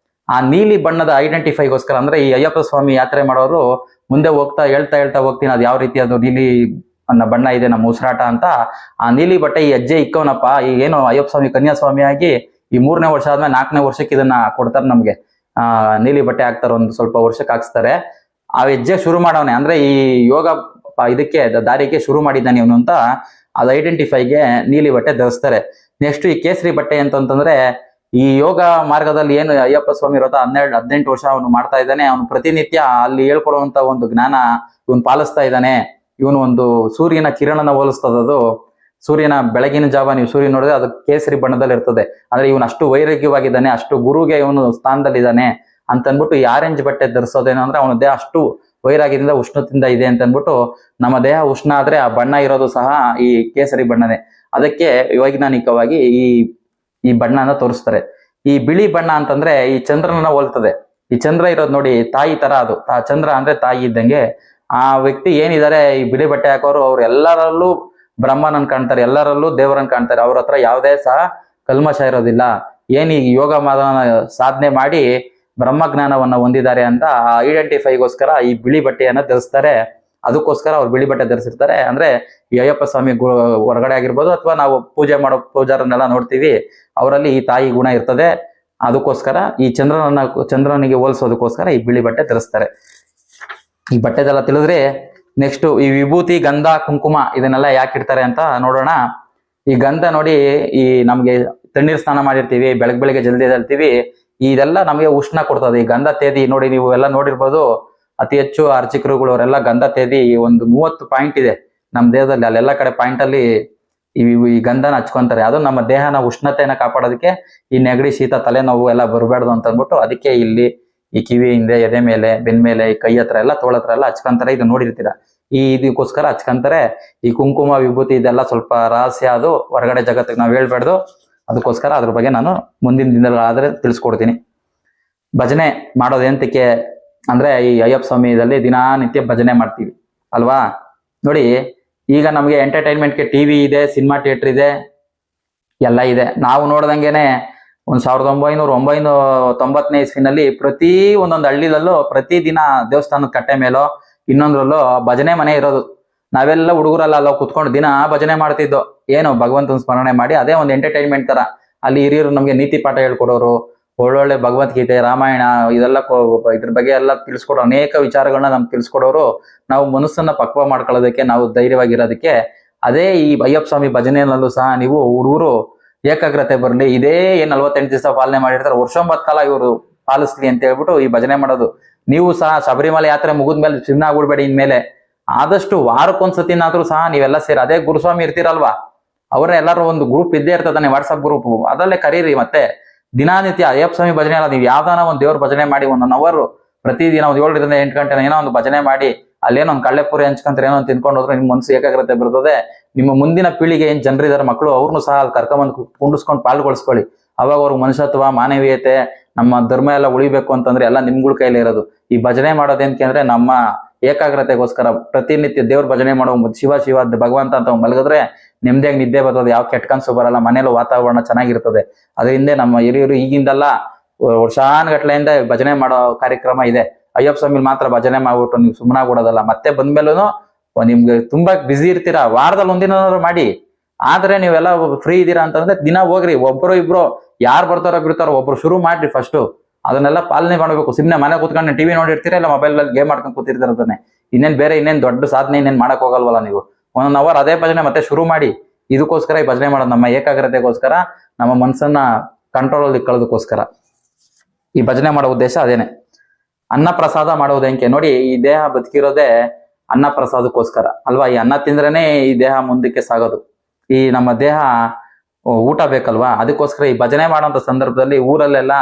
ಆ ನೀಲಿ ಬಣ್ಣದ ಐಡೆಂಟಿಫೈಗೋಸ್ಕರ, ಅಂದ್ರೆ ಈ ಅಯ್ಯಪ್ಪ ಸ್ವಾಮಿ ಯಾತ್ರೆ ಮಾಡೋರು ಮುಂದೆ ಹೋಗ್ತಾ ಹೇಳ್ತಾ ಹೋಗ್ತೀನಿ ಅದು ಯಾವ ರೀತಿ ಅದು ನೀಲಿ ಬಣ್ಣ ಇದೆ ನಮ್ಮ ಉಸಿರಾಟ ಅಂತ. ಆ ನೀಲಿ ಬಟ್ಟೆ ಈ ಹೆಜ್ಜೆ ಇಕ್ಕವನಪ್ಪ, ಈ ಏನು ಅಯ್ಯಪ್ಪ ಸ್ವಾಮಿ ಕನ್ಯಾಸ್ವಾಮಿ ಆಗಿ ಈ 3ನೇ ವರ್ಷ ಆದ್ಮೇಲೆ 4ನೇ ವರ್ಷಕ್ಕೆ ಇದನ್ನ ಕೊಡ್ತಾರೆ ನಮ್ಗೆ. ನೀಲಿ ಬಟ್ಟೆ ಹಾಕ್ತಾರೆ, ಒಂದು ಸ್ವಲ್ಪ ವರ್ಷಕ್ಕೆ ಹಾಕ್ಸ್ತಾರೆ. ಆ ಹೆಜ್ಜೆ ಶುರು ಮಾಡವನೆ, ಅಂದ್ರೆ ಈ ಯೋಗ ಇದಕ್ಕೆ ದಾರಿಗೆ ಶುರು ಮಾಡಿದ್ದಾನೆ ಇವನು ಅಂತ ಅದು ಐಡೆಂಟಿಫೈಗೆ ನೀಲಿ ಬಟ್ಟೆ ಧರಿಸ್ತಾರೆ. ನೆಕ್ಸ್ಟ್ ಈ ಕೇಸರಿ ಬಟ್ಟೆ ಅಂತಂದ್ರೆ, ಈ ಯೋಗ ಮಾರ್ಗದಲ್ಲಿ ಏನು ಅಯ್ಯಪ್ಪ ಸ್ವಾಮಿ ವ್ರತ 18 ವರ್ಷ ಅವನು ಮಾಡ್ತಾ ಇದ್ದಾನೆ, ಅವನು ಪ್ರತಿನಿತ್ಯ ಅಲ್ಲಿ ಹೇಳ್ಕೊಡುವಂತ ಒಂದು ಜ್ಞಾನ ಇವನು ಪಾಲಿಸ್ತಾ ಇದ್ದಾನೆ. ಇವನು ಒಂದು ಸೂರ್ಯನ ಕಿರಣನ ಹೋಲಿಸ್ತದದು. ಸೂರ್ಯನ ಬೆಳಗಿನ ಜಾವ ನೀವು ಸೂರ್ಯ ನೋಡಿದ್ರೆ ಅದು ಕೇಸರಿ ಬಣ್ಣದಲ್ಲಿ ಇರ್ತದೆ. ಅಂದ್ರೆ ಇವನು ಅಷ್ಟು ವೈರಾಗ್ಯವಾಗಿದ್ದಾನೆ, ಅಷ್ಟು ಗುರುಗೆ ಇವನು ಸ್ಥಾನದಲ್ಲಿದ್ದಾನೆ ಅಂತ ಅಂದ್ಬಿಟ್ಟು ಈ ಆರೆಂಜ್ ಬಟ್ಟೆ ಧರಿಸೋದೇನು ಅಂದ್ರೆ ಅವನ ದೇಹ ಅಷ್ಟು ವೈರಾಗ್ಯದಿಂದ ಉಷ್ಣದಿಂದ ಇದೆ ಅಂತ ಅಂದ್ಬಿಟ್ಟು, ನಮ್ಮ ದೇಹ ಉಷ್ಣ ಆದ್ರೆ ಆ ಬಣ್ಣ ಇರೋದು ಸಹ ಈ ಕೇಸರಿ ಬಣ್ಣನೇ. ಅದಕ್ಕೆ ವೈಜ್ಞಾನಿಕವಾಗಿ ಈ ಬಣ್ಣನ ತೋರಿಸ್ತಾರೆ. ಈ ಬಿಳಿ ಬಣ್ಣ ಅಂತಂದ್ರೆ ಈ ಚಂದ್ರನ ಹೋಲ್ತದೆ. ಈ ಚಂದ್ರ ಇರೋದು ನೋಡಿ ತಾಯಿ ತರ, ಅದು ಆ ಚಂದ್ರ ಅಂದ್ರೆ ತಾಯಿ ಇದ್ದಂಗೆ. ಆ ವ್ಯಕ್ತಿ ಏನಿದ್ದಾರೆ ಈ ಬಿಳಿ ಬಟ್ಟೆ ಹಾಕೋರು, ಅವ್ರು ಎಲ್ಲರಲ್ಲೂ ಬ್ರಹ್ಮನನ್ ಕಾಣ್ತಾರೆ, ಎಲ್ಲರಲ್ಲೂ ದೇವರನ್ನ ಕಾಣ್ತಾರೆ. ಅವ್ರ ಹತ್ರ ಯಾವುದೇ ಸಹ ಕಲ್ಮಶ ಇರೋದಿಲ್ಲ. ಏನ್ ಈ ಯೋಗ ಸಾಧನೆ ಮಾಡಿ ಬ್ರಹ್ಮಜ್ಞಾನವನ್ನ ಹೊಂದಿದ್ದಾರೆ ಅಂತ ಐಡೆಂಟಿಫೈಗೋಸ್ಕರ ಈ ಬಿಳಿ ಬಟ್ಟೆಯನ್ನ ಧರಿಸ್ತಾರೆ. ಅದಕ್ಕೋಸ್ಕರ ಅವ್ರು ಬಿಳಿ ಬಟ್ಟೆ ಧರಿಸಿರ್ತಾರೆ. ಅಂದ್ರೆ ಈ ಅಯ್ಯಪ್ಪ ಸ್ವಾಮಿ ಹೊರಗಡೆ ಆಗಿರ್ಬೋದು, ಅಥವಾ ನಾವು ಪೂಜೆ ಮಾಡೋ ಪೂಜಾರನ್ನೆಲ್ಲ ನೋಡ್ತೀವಿ, ಅವರಲ್ಲಿ ಈ ತಾಯಿ ಗುಣ ಇರ್ತದೆ. ಅದಕ್ಕೋಸ್ಕರ ಈ ಚಂದ್ರನಿಗೆ ಹೋಲಿಸೋದಕ್ಕೋಸ್ಕರ ಈ ಬಿಳಿ ಬಟ್ಟೆ ಧರಿಸ್ತಾರೆ. ಈ ಬಟ್ಟೆದೆಲ್ಲ ತಿಳಿದ್ರೆ ನೆಕ್ಸ್ಟ್ ಈ ವಿಭೂತಿ, ಗಂಧ, ಕುಂಕುಮ ಇದನ್ನೆಲ್ಲ ಯಾಕೆ ಇಡ್ತಾರೆ ಅಂತ ನೋಡೋಣ. ಈ ಗಂಧ ನೋಡಿ, ಈ ನಮ್ಗೆ ತಣ್ಣೀರ್ ಸ್ನಾನ ಮಾಡಿರ್ತೀವಿ, ಬೆಳಗ್ಗೆ ಜಲ್ದಿ ಎದ್ದೇಳ್ತೀವಿ, ಇದೆಲ್ಲ ನಮಗೆ ಉಷ್ಣ ಕೊಡ್ತದೆ. ಈ ಗಂಧ ತೇದಿ ನೋಡಿ, ನೀವು ಎಲ್ಲ ನೋಡಿರ್ಬೋದು, ಅತಿ ಹೆಚ್ಚು ಅರ್ಚಕರುಗಳು ಅವರೆಲ್ಲ ಗಂಧ ತೇದಿ ಒಂದು 30 ಪಾಯಿಂಟ್ ಇದೆ ನಮ್ಮ ದೇಹದಲ್ಲಿ, ಅಲ್ಲೆಲ್ಲ ಕಡೆ ಪಾಯಿಂಟ್ ಅಲ್ಲಿ ಈ ಗಂಧನ ಹಚ್ಕೊಂತಾರೆ. ಅದು ನಮ್ಮ ದೇಹನ ಉಷ್ಣತೆಯನ್ನ ಕಾಪಾಡೋದಕ್ಕೆ, ಈ ನೆಗಡಿ, ಶೀತ, ತಲೆನೋವು ಎಲ್ಲ ಬರಬಾರ್ದು ಅಂತ ಅಂದ್ಬಿಟ್ಟು ಅದಕ್ಕೆ ಇಲ್ಲಿ ಈ ಕಿವಿ ಹಿಂದೆ, ಎದೆ ಮೇಲೆ, ಬೆನ್ ಮೇಲೆ, ಈ ಕೈ ಹತ್ರ ಎಲ್ಲ, ತೋಳ ಹತ್ರ ಎಲ್ಲ ಹಚ್ಕೊಂತಾರೆ. ಇದು ನೋಡಿರ್ತೀರ. ಇದಕ್ಕೋಸ್ಕರ ಹಚ್ಕೊಂತಾರೆ. ಈ ಕುಂಕುಮ, ವಿಭೂತಿ ಇದೆಲ್ಲ ಸ್ವಲ್ಪ ರಹಸ್ಯ, ಅದು ಹೊರಗಡೆ ಜಗತ್ತಿಗೆ ನಾವು ಹೇಳ್ಬಾರ್ದು. ಅದಕ್ಕೋಸ್ಕರ ಅದ್ರ ಬಗ್ಗೆ ನಾನು ಮುಂದಿನ ದಿನಗಳಾದ್ರೆ ತಿಳಿಸ್ಕೊಡ್ತೀನಿ. ಭಜನೆ ಮಾಡೋದೇಂತಕ್ಕೆ ಅಂದ್ರೆ, ಈ ಅಯ್ಯಪ್ಪ ಸ್ವಾಮಿದಲ್ಲಿ ದಿನನಿತ್ಯ ಭಜನೆ ಮಾಡ್ತೀವಿ ಅಲ್ವಾ. ನೋಡಿ, ಈಗ ನಮಗೆ ಎಂಟರ್ಟೈನ್ಮೆಂಟ್ಗೆ ಟಿವಿ ಇದೆ, ಸಿನಿಮಾ ಥಿಯೇಟರ್ ಇದೆ, ಎಲ್ಲ ಇದೆ. ನಾವು ನೋಡ್ದಂಗೆನೆ 1990ನೇ ಇಸ್ವಿನಲ್ಲಿ ಪ್ರತಿ ಒಂದೊಂದು ಹಳ್ಳಿಲಲ್ಲೂ ಪ್ರತಿ ದಿನ ದೇವಸ್ಥಾನದ ಕಟ್ಟೆ ಮೇಲೋ ಇನ್ನೊಂದ್ರಲ್ಲೋ ಭಜನೆ ಮನೆ ಇರೋದು. ನಾವೆಲ್ಲ ಹುಡುಗರಲ್ಲ ಅಲ್ಲ ಕುತ್ಕೊಂಡು ದಿನ ಭಜನೆ ಮಾಡ್ತಿದ್ದೋ. ಏನು ಭಗವಂತನ ಸ್ಮರಣೆ ಮಾಡಿ, ಅದೇ ಒಂದು ಎಂಟರ್ಟೈನ್ಮೆಂಟ್ ತರ. ಅಲ್ಲಿ ಹಿರಿಯರು ನಮ್ಗೆ ನೀತಿ ಪಾಠ ಹೇಳ್ಕೊಡೋರು, ಒಳ್ಳೊಳ್ಳೆ ಭಗವದ್ಗೀತೆ, ರಾಮಾಯಣ ಇದೆಲ್ಲ ಇದ್ರ ಬಗ್ಗೆ ಎಲ್ಲ ತಿಳಿಸ್ಕೊಡೋ, ಅನೇಕ ವಿಚಾರಗಳನ್ನ ನಮ್ಗೆ ತಿಳಿಸ್ಕೊಡೋರು. ನಾವು ಮನಸ್ಸನ್ನ ಪಕ್ವ ಮಾಡ್ಕೊಳ್ಳೋದಕ್ಕೆ, ನಾವು ಧೈರ್ಯವಾಗಿರೋದಕ್ಕೆ. ಅದೇ ಈ ಅಯ್ಯಪ್ಪ ಸ್ವಾಮಿ ಭಜನೆಯಲ್ಲೂ ಸಹ ನೀವು ಹುಡುಗರು ಏಕಾಗ್ರತೆ ಬರಲಿ, ಇದೇ 48 ದಿವಸ ಪಾಲನೆ ಮಾಡಿರ್ತಾರೆ, ವರ್ಷೊಂಬತ್ತು ಕಾಲ ಇವರು ಪಾಲಿಸ್ಲಿ ಅಂತ ಹೇಳ್ಬಿಟ್ಟು ಈ ಭಜನೆ ಮಾಡೋದು. ನೀವು ಸಹ ಶಬರಿಮಲೆ ಯಾತ್ರೆ ಮುಗಿದ್ಮೇಲೆ ಸುಮ್ಮನೆ ಆಗ್ಬಿಡ್ಬೇಡಿ. ಇನ್ಮೇಲೆ ಆದಷ್ಟು ವಾರಕ್ಕೊಂದ್ಸತಿನಾದ್ರೂ ಸಹ ನೀವೆಲ್ಲ ಸೇರಿ, ಅದೇ ಗುರುಸ್ವಾಮಿ ಇರ್ತೀರಲ್ವಾ, ಅವರ ಎಲ್ಲರೂ ಒಂದು ಗ್ರೂಪ್ ಇದ್ದೇ ಇರ್ತದಾನೆ, ವಾಟ್ಸಪ್ ಗ್ರೂಪ್, ಅದರಲ್ಲೇ ಕರೀರಿ. ಮತ್ತೆ ದಿನನಿತ್ಯ ಅಯ್ಯಪ್ಪ ಸ್ವಾಮಿ ಭಜನೆ ಅಲ್ಲ, ನೀವು ಯಾವ್ದಾನ ಒಂದು ದೇವ್ರ ಭಜನೆ ಮಾಡಿ, 1 hour ಪ್ರತಿದಿನ ಒಂದು 7 ರಿಂದ 8 ಗಂಟೆ ಏನೋ ಒಂದು ಭಜನೆ ಮಾಡಿ, ಅಲ್ಲೇನೋ ಒಂದು ಕಳ್ಳೆಪುರಿ ಹಂಚ್ಕೊಂತಾರೆ, ಏನೋ ಒಂದು ತಿನ್ಕೊಂಡು ಹೋದ್ರೆ ನಿಮ್ ಮನಸ್ಸು ಏಕಾಗ್ರತೆ ಬರ್ತದೆ. ನಿಮ್ಮ ಮುಂದಿನ ಪೀಳಿಗೆ ಏನ್ ಜನರಿದಾರೆ ಮಕ್ಕಳು, ಅವ್ರನ್ನು ಸಹ ಅಲ್ಲಿ ಕರ್ಕೊಂಬಂದು ಕುಂಡಿಸ್ಕೊಂಡು ಪಾಲ್ಗೊಳಿಸ್ಕೊಳ್ಳಿ. ಅವಾಗ ಅವ್ರ ಮನುಷ್ಯತ್ವ, ಮಾನವೀಯತೆ, ನಮ್ಮ ಧರ್ಮ ಎಲ್ಲ ಉಳಿಬೇಕು ಅಂತಂದ್ರೆ ಎಲ್ಲ ನಿಮ್ಗಳ ಕೈಲಿ ಇರೋದು. ಈ ಭಜನೆ ಮಾಡೋದೇಂತ ಅಂದ್ರೆ ನಮ್ಮ ಏಕಾಗ್ರತೆಗೋಸ್ಕರ. ಪ್ರತಿನಿತ್ಯ ದೇವ್ರ ಭಜನೆ ಮಾಡೋ, ಶಿವ ಶಿವ ಭಗವಂತ ಅಂತ ಮಲಗಿದ್ರೆ ನೆಮ್ಮದಿಯಾಗಿ ನಿದ್ದೆ ಬರ್ತದೆ, ಯಾವ ಕೆಟ್ಟ ಕನ್ಸು ಬರಲ್ಲ, ಮನೇಲಿ ವಾತಾವರಣ ಚೆನ್ನಾಗಿರ್ತದೆ. ಅದರಿಂದ ನಮ್ಮ ಹಿರಿಯರು ಈಗಿಂದಲ್ಲ ವರ್ಷಾನುಗಟ್ಲೆಯಿಂದ ಭಜನೆ ಮಾಡೋ ಕಾರ್ಯಕ್ರಮ ಇದೆ. ಅಯ್ಯಪ್ಪ ಸ್ವಾಮಿ ಮಾತ್ರ ಭಜನೆ ಮಾಡ್ಬಿಟ್ಟು ನೀವು ಸುಮ್ಮನಾಗ್ಬಿಡೋದಲ್ಲ. ಮತ್ತೆ ಬಂದ್ಮೇಲೂ ನಿಮ್ಗೆ ತುಂಬಾ ಬ್ಯುಸಿ ಇರ್ತೀರಾ, ವಾರದಲ್ಲಿ ಒಂದಿನಾದ್ರು ಮಾಡಿ. ಆದ್ರೆ ನೀವೆಲ್ಲ ಫ್ರೀ ಇದ್ದೀರಾ ಅಂತಂದ್ರೆ ದಿನ ಹೋಗ್ರಿ, ಒಬ್ರು ಇಬ್ರು ಯಾರು ಬರ್ತಾರೋ ಬಿಡ್ತಾರೋ ಒಬ್ರು ಶುರು ಮಾಡ್ರಿ ಫಸ್ಟ್. ಅದನ್ನೆಲ್ಲ ಪಾಲನೆ ಮಾಡ್ಬೇಕು. ಸುಮ್ಮನೆ ಮನೆ ಕೂತ್ಕೊಂಡು ಟಿವಿ ನೋಡಿರ್ತೀರಾ, ಇಲ್ಲ ಮೊಬೈಲ್ ಅಲ್ಲಿ ಗೇಮ್ ಮಾಡ್ಕೊಂಡು ಕೂತಿರ್ತೀರ ಅಂತಾನೆ. ಇನ್ನೇನ್ ದೊಡ್ಡ ಸಾಧನೆ ಇನ್ನೇನ್ ಮಾಡಕ್ ಹೋಗಲ್ವಲ್ಲ ನೀವು. 1 hour ಅದೇ ಭಜನೆ ಮತ್ತೆ ಶುರು ಮಾಡಿ. ಇದಕ್ಕೋಸ್ಕರ ಈ ಭಜನೆ ಮಾಡೋದು, ನಮ್ಮ ಏಕಾಗ್ರತೆಗೋಸ್ಕರ, ನಮ್ಮ ಮನ್ಸನ್ನ ಕಂಟ್ರೋಲ್ ಅಲ್ಲಿ ಇಟ್ಕೊಳ್ಳೋದಕ್ಕೋಸ್ಕರ ಈ ಭಜನೆ ಮಾಡೋ ಉದ್ದೇಶ ಅದೇನೆ. ಅನ್ನ ಪ್ರಸಾದ ಮಾಡೋದು ಹೆಂಗೆ ನೋಡಿ, ಈ ದೇಹ ಬದುಕಿರೋದೇ ಅನ್ನ ಪ್ರಸಾದಕ್ಕೋಸ್ಕರ ಅಲ್ವಾ. ಈ ಅನ್ನ ತಿಂದ್ರೇನೆ ಈ ದೇಹ ಮುಂದಕ್ಕೆ ಸಾಗೋದು. ಈ ನಮ್ಮ ದೇಹ ಊಟ ಬೇಕಲ್ವಾ, ಅದಕ್ಕೋಸ್ಕರ ಈ ಭಜನೆ ಮಾಡೋಂಥ ಸಂದರ್ಭದಲ್ಲಿ ಊರಲ್ಲೆಲ್ಲ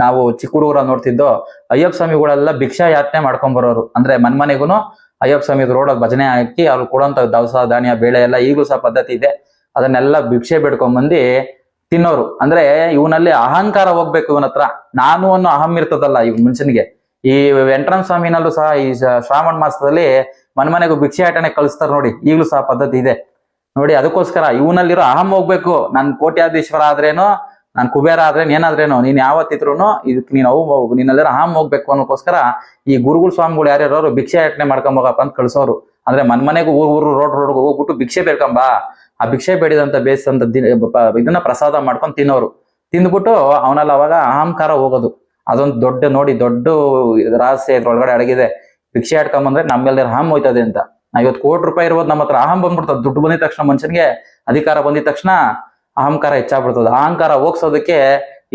ನಾವು ಚಿಕ್ಕ ಹುಡುಗರ ನೋಡ್ತಿದ್ದೋ, ಅಯ್ಯಪ್ಪ ಸ್ವಾಮಿಗಳೆಲ್ಲ ಭಿಕ್ಷಾ ಯಾತ್ರೆ ಮಾಡ್ಕೊಂಡ್ ಬರೋರು. ಅಂದ್ರೆ ಮನೆಗೂ ಅಯ್ಯಪ್ಪ ಸ್ವಾಮಿ ರೋಡಲ್ಲಿ ಭಜನೆ ಹಾಕಿ ಅವ್ರು ಕೊಡೋಂಥ ದವಸ ಧಾನ್ಯ ಬೇಳೆ ಎಲ್ಲ ಈಗಲೂ ಸಹ ಪದ್ಧತಿ ಇದೆ. ಅದನ್ನೆಲ್ಲ ಭಿಕ್ಷೆ ಬೇಡ್ಕೊಂಡ್ಬಂದು ತಿನ್ನೋರು. ಅಂದ್ರೆ ಇವನಲ್ಲಿ ಅಹಂಕಾರ ಹೋಗ್ಬೇಕು, ಇವನ ಹತ್ರ ನಾನು ಅನ್ನೋ ಅಹಂ ಇರ್ತದಲ್ಲ ಇವ್ ಮನುಷ್ಯನಿಗೆ. ಈ ವೆಂಕಟರಮಣ ಸ್ವಾಮಿನಲ್ಲೂ ಸಹ ಈ ಶ್ರಾವಣ ಮಾಸದಲ್ಲಿ ಮನೆಗೂ ಭಿಕ್ಷೆ ಆಟನೆ ಕಳಿಸ್ತಾರೆ ನೋಡಿ, ಈಗಲೂ ಸಹ ಪದ್ಧತಿ ಇದೆ ನೋಡಿ. ಅದಕ್ಕೋಸ್ಕರ ಇವನಲ್ಲಿರೋ ಅಹಂ ಹೋಗ್ಬೇಕು. ನನ್ ಕೋಟ್ಯಾಧೀಶ್ವರ ಆದ್ರೇನೋ, ನಾನ್ ಕುಬೇರ ಆದ್ರೇನು, ಏನಾದ್ರೇನೋ, ನೀನ್ ಯಾವತ್ತಿದ್ರು ಇದಕ್ಕೆ ನಿನ್ನಲ್ಲಿರೋ ಅಹಂ ಹೋಗ್ಬೇಕು ಅನ್ನೋಕ್ಕೋಸ್ಕರ ಈ ಗುರುಗಳು ಸ್ವಾಮಿಗಳು ಯಾರ್ಯಾರು ಭಿಕ್ಷೆ ಯಾಟನೆ ಮಾಡ್ಕೊಂಬೋಗಪ್ಪ ಅಂತ ಕಳ್ಸೋರು. ಅಂದ್ರೆ ಮನೆಗೂ ಊರು ರೋಡ್ ಹೋಗ್ಬಿಟ್ಟು ಭಿಕ್ಷೆ ಬೇಡ್ಕೊಂಬ, ಆ ಭಿಕ್ಷೆ ಬೇಡಿದಂತ ಬೇಯಿಸಂತ ಇದನ್ನ ಪ್ರಸಾದ ಮಾಡ್ಕೊಂಡು ತಿನ್ನೋರು. ತಿಂದ್ಬಿಟ್ಟು ಅವನಲ್ಲಿ ಅವಾಗ ಅಹಂಕಾರ ಹೋಗೋದು. ಅದೊಂದು ದೊಡ್ಡ ರಹಸ್ಯ ಇದ್ರೊಳಗಡೆ ಅಡಗಿದೆ. ಭಿಕ್ಷೆ ಆಡ್ಕೊಂಬಂದ್ರೆ ನಮ್ಮೆಲ್ಲರ ಅಹಂ ಹೋಯ್ತದೆ ಅಂತ. ನಾವ್ ಇವತ್ತು ಕೋಟಿ ರೂಪಾಯಿ ಇರ್ಬೋದು, ನಮ್ಮ ಹತ್ರ ಅಹಂ ಬಂದ್ಬಿಡ್ತದೆ. ದುಡ್ಡು ಬಂದಿದ ತಕ್ಷಣ, ಮನುಷ್ಯನಿಗೆ ಅಧಿಕಾರ ಬಂದಿದ ತಕ್ಷಣ ಅಹಂಕಾರ ಹೆಚ್ಚಾಗ್ಬಿಡ್ತದೆ. ಅಹಂಕಾರ ಹೋಗ್ಸೋದಕ್ಕೆ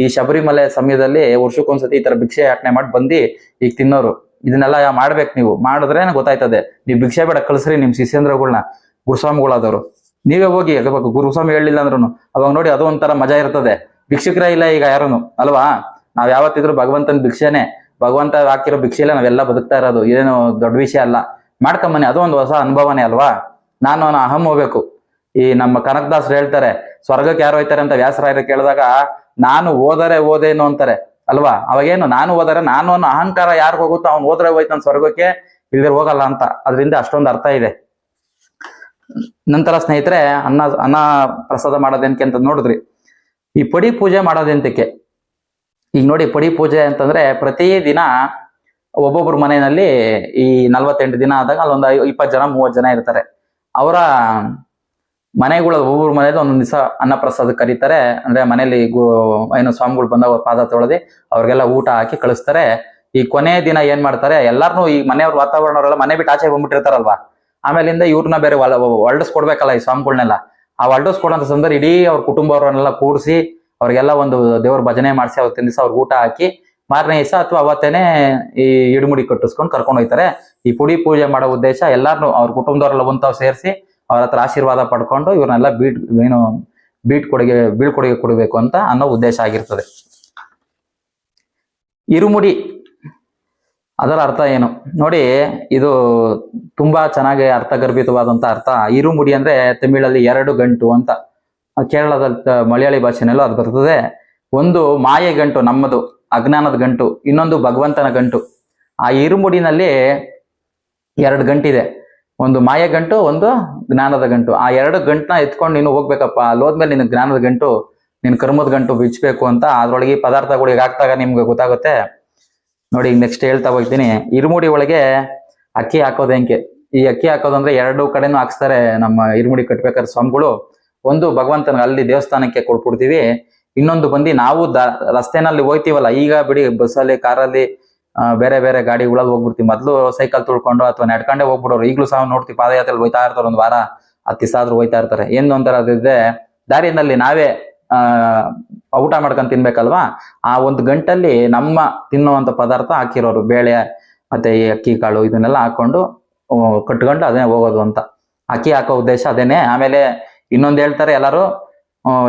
ಈ ಶಬರಿಮಲೆ ಸಮಯದಲ್ಲಿ ವರ್ಷಕ್ಕೊಂದ್ಸತಿ ಈ ತರ ಭಿಕ್ಷೆ ಯಾಟನೆ ಮಾಡಿ ಬಂದು ಈಗ ತಿನ್ನೋರು. ಇದನ್ನೆಲ್ಲ ಮಾಡ್ಬೇಕು. ನೀವು ಮಾಡಿದ್ರೆ ಗೊತ್ತಾಯ್ತದೆ. ನೀವು ಭಿಕ್ಷೆ ಬೇಡ ಕಳ್ಸ್ರಿ ನಿಮ್ ಶಿಷ್ಯೇಂದ್ರಗಳನ್ನ, ಗುರುಸ್ವಾಮಿಗಳಾದವರು. ನೀವೇ ಹೋಗಿ ಗುರುಸ್ವಾಮಿ ಹೇಳಿಲ್ಲ ಅಂದ್ರೂ ಅವಾಗ ನೋಡಿ, ಅದು ಒಂಥರ ಮಜಾ ಇರ್ತದೆ. ಭಿಕ್ಷುಕರೇ ಇಲ್ಲ ಈಗ ಯಾರನು ಅಲ್ವಾ. ನಾವ್ ಯಾವತ್ತಿದ್ರು ಭಗವಂತನ ಭಿಕ್ಷೆನೆ, ಭಗವಂತ ಹಾಕಿರೋ ಭಿಕ್ಷೆಲ್ಲ ನಾವೆಲ್ಲ ಬದುಕ್ತಾ ಇರೋದು. ಏನು ದೊಡ್ಡ ವಿಷಯ ಅಲ್ಲ. ಮಾಡ್ಕೊಂಬನ್ನಿ, ಅದು ಒಂದು ಹೊಸ ಅನುಭವನೇ ಅಲ್ವಾ. ನಾನು ಅಹಂ ಹೋಗ್ಬೇಕು. ಈ ನಮ್ಮ ಕನಕದಾಸರು ಹೇಳ್ತಾರೆ, ಸ್ವರ್ಗಕ್ಕೆ ಯಾರು ಹೋಯ್ತಾರೆ ಅಂತ ವ್ಯಾಸರಾಯರು ಕೇಳಿದಾಗ, ನಾನು ಓದೇನು ಅಂತಾರೆ ಅಲ್ವಾ. ಅವಾಗೇನು ನಾನು ಓದರೆ, ನಾನು ಅನ್ನೋ ಅಹಂಕಾರ ಯಾರಿಗ ಹೋಗುತ್ತೋ ಅವ್ನು ಹೋದ್ರೆ ಹೋಯ್ತಾನ ಸ್ವರ್ಗಕ್ಕೆ, ಇಲ್ದಿರ ಹೋಗಲ್ಲ ಅಂತ. ಅದರಿಂದ ಅಷ್ಟೊಂದು ಅರ್ಥ ಇದೆ. ನಂತರ ಸ್ನೇಹಿತರೆ, ಅನ್ನ ಪ್ರಸಾದ ಮಾಡೋದೇನಕ್ಕೆ ಅಂತ ನೋಡಿದ್ರಿ. ಈ ಪಡಿ ಪೂಜೆ ಮಾಡೋದೆಂತಕ್ಕೆ. ಈಗ ನೋಡಿ, ಪಡಿ ಪೂಜೆ ಅಂತಂದ್ರೆ ಪ್ರತಿದಿನ ಒಬ್ಬೊಬ್ರು ಮನೆಯಲ್ಲಿ ಈ 48 ದಿನ ಆದಾಗ ಅಲ್ಲೊಂದು 20 ಜನ 30 ಜನ ಇರ್ತಾರೆ. ಅವರ ಮನೆಗಳ ಒಬ್ಬೊಬ್ರು ಮನೇಲಿ ಒಂದೊಂದ್ ದಿವಸ ಅನ್ನಪ್ರಸಾದ ಕರೀತಾರೆ. ಅಂದ್ರೆ ಮನೇಲಿ ಏನು ಸ್ವಾಮಿಗಳು ಬಂದಾಗ ಪಾದ ತೊಳೆದಿ ಅವ್ರಿಗೆಲ್ಲ ಊಟ ಹಾಕಿ ಕಳಿಸ್ತಾರೆ. ಈ ಕೊನೆ ದಿನ ಏನ್ ಮಾಡ್ತಾರೆ, ಎಲ್ಲಾರ್ನು ಈ ಮನೆಯವ್ರ ವಾತಾವರಣವರೆಲ್ಲ ಮನೆ ಬಿಟ್ಟು ಆಚೆ ಬಂದ್ಬಿಟ್ಟಿರ್ತಾರಲ್ವಾ, ಆಮೇಲಿಂದ ಇವ್ರನ್ನ ಬೇರೆ ಹೊರಡಿಸ್ಕೊಡ್ಬೇಕಲ್ಲ ಈ ಸ್ವಾಮಿಗಳನ್ನೆಲ್ಲ. ಆ ಹೊರಡಿಸ್ಕೊಡೋಂಥ ಸಂದರ್ಭ ಇಡೀ ಅವ್ರ ಕುಟುಂಬವರನ್ನೆಲ್ಲ ಕೂಡಿಸಿ ಅವ್ರಿಗೆಲ್ಲ ಒಂದು ದೇವ್ರ ಭಜನೆ ಮಾಡಿಸಿ ಅವತ್ತಿನ ದಿವಸ ಅವ್ರಿಗೆ ಊಟ ಹಾಕಿ ಮಾರನೇ ದಿವಸ ಅಥವಾ ಅವತ್ತೇನೆ ಈ ಇಡುಮುಡಿ ಕಟ್ಟಿಸ್ಕೊಂಡು ಕರ್ಕೊಂಡು ಹೋಗ್ತಾರೆ. ಈ ಪುಡಿ ಪೂಜೆ ಮಾಡೋ ಉದ್ದೇಶ ಎಲ್ಲಾರ್ನು ಅವ್ರ ಕುಟುಂಬದವರೆಲ್ಲ ಬಂತಾವ್ ಸೇರಿಸಿ ಅವ್ರ ಹತ್ರ ಆಶೀರ್ವಾದ ಪಡ್ಕೊಂಡು ಇವ್ರನ್ನೆಲ್ಲ ಬೀಳ್ಕೊಡುಗೆ ಕೊಡಬೇಕು ಅಂತ ಅನ್ನೋ ಉದ್ದೇಶ ಆಗಿರ್ತದೆ. ಇರುಮುಡಿ ಅದರ ಅರ್ಥ ಏನು ನೋಡಿ, ಇದು ತುಂಬಾ ಚೆನ್ನಾಗಿ ಅರ್ಥಗರ್ಭಿತವಾದಂತ ಅರ್ಥ. ಇರುಮುಡಿ ಅಂದ್ರೆ ತಮಿಳಲ್ಲಿ 2 ಗಂಟು ಅಂತ, ಕೇರಳದ ಮಲಯಾಳಿ ಭಾಷೆನಲ್ಲೂ ಅದು ಬರ್ತದೆ. ಒಂದು ಮಾಯೆ ಗಂಟು, ನಮ್ಮದು ಅಜ್ಞಾನದ ಗಂಟು, ಇನ್ನೊಂದು ಭಗವಂತನ ಗಂಟು. ಆ ಇರುಮುಡಿನಲ್ಲಿ 2 ಗಂಟಿದೆ, ಒಂದು ಮಾಯೆ ಗಂಟು, ಒಂದು ಜ್ಞಾನದ ಗಂಟು. ಆ 2 ಗಂಟನ್ನ ಎತ್ಕೊಂಡು ನೀನು ಹೋಗ್ಬೇಕಪ್ಪ. ಅಲ್ಲಿ ಹೋದ್ಮೇಲೆ ನಿನ್ ಜ್ಞಾನದ ಗಂಟು, ನಿನ್ ಕರ್ಮದ ಗಂಟು ಬಿಚ್ಚಬೇಕು ಅಂತ ಅದ್ರೊಳಗೆ ಪದಾರ್ಥಗಳಿಗೆ ಹಾಕ್ತಾಗ ನಿಮ್ಗೆ ಗೊತ್ತಾಗುತ್ತೆ. ನೋಡಿ ನೆಕ್ಸ್ಟ್ ಹೇಳ್ತಾ ಹೋಗ್ತೀನಿ. ಇರುಮುಡಿ ಒಳಗೆ ಅಕ್ಕಿ ಹಾಕೋದು ಹೆಂಗೆ, ಈ ಅಕ್ಕಿ ಹಾಕೋದಂದ್ರೆ 2 ಕಡೆನೂ ಹಾಕ್ಸ್ತಾರೆ ನಮ್ಮ ಇರುಮುಡಿ ಕಟ್ಬೇಕಾದ್ರೆ ಸ್ವಾಮಿಗಳು. ಒಂದು ಭಗವಂತನ ಅಲ್ಲಿ ದೇವಸ್ಥಾನಕ್ಕೆ ಕೊಟ್ಬಿಡ್ತೀವಿ, ಇನ್ನೊಂದು ಬಂದು ನಾವು ರಸ್ತೆನಲ್ಲಿ ಹೋಗ್ತೀವಲ್ಲ, ಈಗ ಬಿಡಿ ಬಸ್ಸಲ್ಲಿ ಕಾರಲ್ಲಿ ಬೇರೆ ಬೇರೆ ಗಾಡಿಗಳಲ್ಲಿ ಹೋಗ್ಬಿಡ್ತೀವಿ. ಮೊದ್ಲು ಸೈಕಲ್ ತುಳ್ಕೊಂಡು ಅಥವಾ ನಡ್ಕೊಂಡೇ ಹೋಗ್ಬಿಡೋರು. ಈಗಲೂ ಸಹ ನೋಡ್ತೀವಿ ಪಾದಯಾತ್ರೆಯಲ್ಲಿ ಹೋಯ್ತಾ ಇರ್ತಾರೆ, ಒಂದು ವಾರ 10 ದಿವಸ ಆದ್ರೂ ಹೋಯ್ತಾ ಇರ್ತಾರೆ. ಏನು ಅಂತಾರೆ ಅದಿದ್ರೆ ದಾರಿಯಲ್ಲಿ ನಾವೇ ಊಟ ಮಾಡ್ಕೊಂಡು ತಿನ್ಬೇಕಲ್ವಾ, ಆ ಒಂದು ಗಂಟಲ್ಲಿ ನಮ್ಮ ತಿನ್ನುವಂತ ಪದಾರ್ಥ ಹಾಕಿರೋರು, ಬೇಳೆ ಮತ್ತೆ ಈ ಅಕ್ಕಿ ಕಾಳು ಇದನ್ನೆಲ್ಲ ಹಾಕೊಂಡು ಕಟ್ಕೊಂಡು ಅದೇ ಹೋಗೋದು ಅಂತ. ಅಕ್ಕಿ ಹಾಕೋ ಉದ್ದೇಶ ಅದೇನೆ. ಆಮೇಲೆ ಇನ್ನೊಂದು ಹೇಳ್ತಾರೆ ಎಲ್ಲಾರು,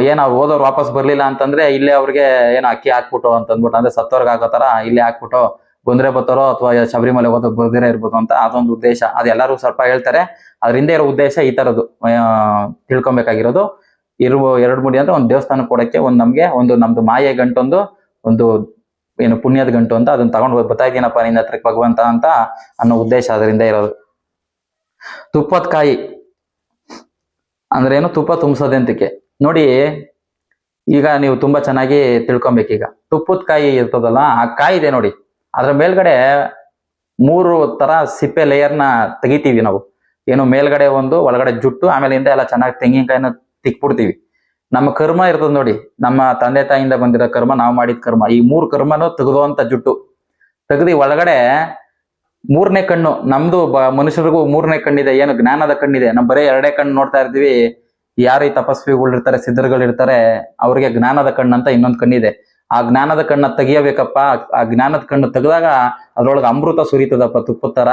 ಏನ್ ಅವ್ರು ಹೋದವ್ರು ವಾಪಸ್ ಬರ್ಲಿಲ್ಲ ಅಂತಂದ್ರೆ ಇಲ್ಲೇ ಅವ್ರಿಗೆ ಏನೋ ಅಕ್ಕಿ ಹಾಕ್ಬಿಟ್ಟು ಅಂತಂದ್ಬಿಟ್ಟು, ಅಂದ್ರೆ ಸತ್ತೋರ್ಗೆ ಹಾಕೋತಾರ ಇಲ್ಲೇ ಹಾಕ್ಬಿಟ್ಟು ಬಂದ್ರೆ ಬರ್ತಾರೋ ಅಥವಾ ಶಬರಿಮಲೆ ಹೋದ ಬರ್ದಿರ ಇರ್ಬೋದು ಅಂತ ಅದೊಂದು ಉದ್ದೇಶ. ಅದು ಎಲ್ಲರೂ ಸ್ವಲ್ಪ ಹೇಳ್ತಾರೆ. ಅದ್ರಿಂದ ಇರೋ ಉದ್ದೇಶ ಈ ತರದ್ದು ತಿಳ್ಕೊಬೇಕಾಗಿರೋದು. 2 ಮುಡಿ ಅಂದ್ರೆ ಒಂದು ದೇವಸ್ಥಾನಕ್ಕೆ ಕೊಡಕ್ಕೆ, ಒಂದು ನಮ್ಗೆ ಒಂದು ನಮ್ದು ಮಾಯೆ ಗಂಟೊಂದು, ಒಂದು ಏನು ಪುಣ್ಯದ ಗಂಟು ಅಂತ, ಅದನ್ನ ತಗೊಂಡು ಬರ್ತಾ ಇದೀನಪ್ಪ ನಿನ್ನ ಹತ್ರಕ್ಕೆ ಭಗವಂತ ಅಂತ ಅನ್ನೋ ಉದ್ದೇಶ ಅದರಿಂದ ಇರೋದು. ತುಪ್ಪದ ಕಾಯಿ ಅಂದ್ರೆ ಏನು, ತುಪ್ಪ ತುಂಬಿಸೋದೆಂತಕ್ಕೆ ನೋಡಿ. ಈಗ ನೀವು ತುಂಬಾ ಚೆನ್ನಾಗಿ ತಿಳ್ಕೊಬೇಕೀಗ. ತುಪ್ಪದ ಕಾಯಿ ಇರ್ತದಲ್ಲ, ಆ ಕಾಯಿ ಇದೆ ನೋಡಿ, ಅದ್ರ ಮೇಲ್ಗಡೆ 3 ತರ ಸಿಪ್ಪೆ ಲೇಯರ್ನ ತೆಗಿತೀವಿ ನಾವು. ಏನು ಮೇಲ್ಗಡೆ ಒಂದು, ಒಳಗಡೆ ಜುಟ್ಟು, ಆಮೇಲೆ ಹಿಂದೆ ಎಲ್ಲ ಚೆನ್ನಾಗಿ ತೆಂಗಿನಕಾಯಿನ ತಿಕ್ಬಿಡ್ತೀವಿ. ನಮ್ಮ ಕರ್ಮ ಇರ್ತದ ನೋಡಿ, ನಮ್ಮ ತಂದೆ ತಾಯಿಯಿಂದ ಬಂದಿರೋ ಕರ್ಮ, ನಾವು ಮಾಡಿದ ಕರ್ಮ, ಈ 3 ಕರ್ಮನೂ ತೆಗೆದುವಂತ ಜುಟ್ಟು ತೆಗ್ದಿ ಒಳಗಡೆ 3ನೇ ಕಣ್ಣು ನಮ್ದು. ಮನುಷ್ಯರಿಗೂ 3ನೇ ಕಣ್ಣಿದೆ, ಏನು ಜ್ಞಾನದ ಕಣ್ಣಿದೆ. ನಾವು ಬರೀ 2 ಕಣ್ಣು ನೋಡ್ತಾ ಇರ್ತೀವಿ. ಯಾರು ಈ ತಪಸ್ವಿಗಳು ಇರ್ತಾರೆ, ಸಿದ್ಧರುಗಳು ಇರ್ತಾರೆ, ಅವ್ರಿಗೆ ಜ್ಞಾನದ ಕಣ್ಣು ಅಂತ ಇನ್ನೊಂದು ಕಣ್ಣಿದೆ. ಆ ಜ್ಞಾನದ ಕಣ್ಣ ತೆಗಿಯಬೇಕಪ್ಪ. ಆ ಜ್ಞಾನದ ಕಣ್ಣು ತೆಗೆದಾಗ ಅದ್ರೊಳಗೆ ಅಮೃತ ಸುರಿತದಪ್ಪ, ತುಪ್ಪದ ತರ.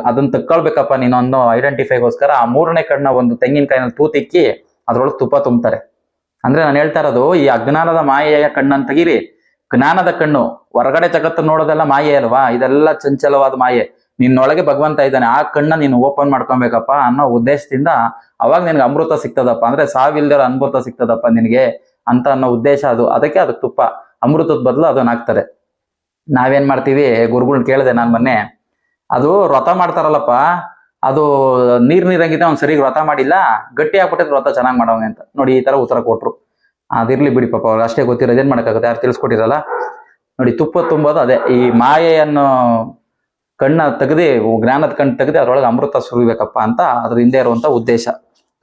ಅದನ್ನ ತಕ್ಕೊಳ್ಬೇಕಪ್ಪ ನೀನು ಅನ್ನೋ ಐಡೆಂಟಿಫೈಗೋಸ್ಕರ ಆ 3ನೇ ಕಣ್ಣ ಒಂದು ತೆಂಗಿನಕಾಯಿನಲ್ಲಿ ತೂತಿಕ್ಕಿ ಅದ್ರೊಳಗೆ ತುಪ್ಪ ತುಂಬ್ತಾರೆ. ಅಂದ್ರೆ ನಾನು ಹೇಳ್ತಾ ಇರೋದು, ಈ ಅಜ್ಞಾನದ ಮಾಯೆಯ ಕಣ್ಣನ್ನು ತೆಗೀರಿ, ಜ್ಞಾನದ ಕಣ್ಣು. ಹೊರಗಡೆ ಜಗತ್ತು ನೋಡೋದೆಲ್ಲ ಮಾಯೆ ಅಲ್ವಾ, ಇದೆಲ್ಲ ಚಂಚಲವಾದ ಮಾಯೆ. ನಿನ್ನೊಳಗೆ ಭಗವಂತ ಇದ್ದಾನೆ, ಆ ಕಣ್ಣ ನೀನು ಓಪನ್ ಮಾಡ್ಕೊಬೇಕಪ್ಪ ಅನ್ನೋ ಉದ್ದೇಶದಿಂದ ಅವಾಗ ನಿನ್ಗೆ ಅಮೃತ ಸಿಗ್ತದಪ್ಪ. ಅಂದ್ರೆ ಸಾವಿಲ್ದಿರೋ ಅಮೃತ ಸಿಗ್ತದಪ್ಪ ನಿನಗೆ ಅಂತ ಅನ್ನೋ ಉದ್ದೇಶ ಅದು. ಅದಕ್ಕೆ ಅದು ತುಪ್ಪ, ಅಮೃತದ ಬದಲು ಅದನ್ನ ಹಾಕ್ತಾರೆ. ನಾವೇನ್ ಮಾಡ್ತೀವಿ, ಗುರುಗಳನ್ನ ಕೇಳಿದೆ ನಾನು ಮೊನ್ನೆ, ಅದು ವ್ರತ ಮಾಡ್ತಾರಲ್ಲಪ್ಪ, ಅದು ನೀರಂಗಿದೆ, ಅವ್ನು ಸರಿಗೆ ವ್ರತ ಮಾಡಿಲ್ಲ, ಗಟ್ಟಿ ಆಗ್ಬಿಟ್ಟಿದ್ರೆ ವ್ರತ ಚೆನ್ನಾಗಿ ಮಾಡೋನೆ ಅಂತ. ನೋಡಿ ಈ ತರ ಉತ್ತರ ಕೊಟ್ರು. ಅದಿರ್ಲಿ ಬಿಡಿ ಪಾಪ, ಅವ್ರು ಅಷ್ಟೇ ಗೊತ್ತಿರೋದು, ಏನ್ ಮಾಡಕ್ಕಾಗುತ್ತೆ, ಯಾರು ತಿಳಿಸ್ಕೊಟ್ಟಿರಲ್ಲ. ನೋಡಿ ತುಪ್ಪ ತುಂಬೋದು ಅದೇ, ಈ ಮಾಯೆಯನ್ನು ಕಣ್ಣ ತೆಗೆದಿ, ಜ್ಞಾನದ ಕಣ್ಣು ತೆಗೆದಿ ಅದ್ರೊಳಗೆ ಅಮೃತ ಸುರಿಬೇಕಪ್ಪ ಅಂತ ಅದ್ರ ಹಿಂದೆ ಇರುವಂತ ಉದ್ದೇಶ.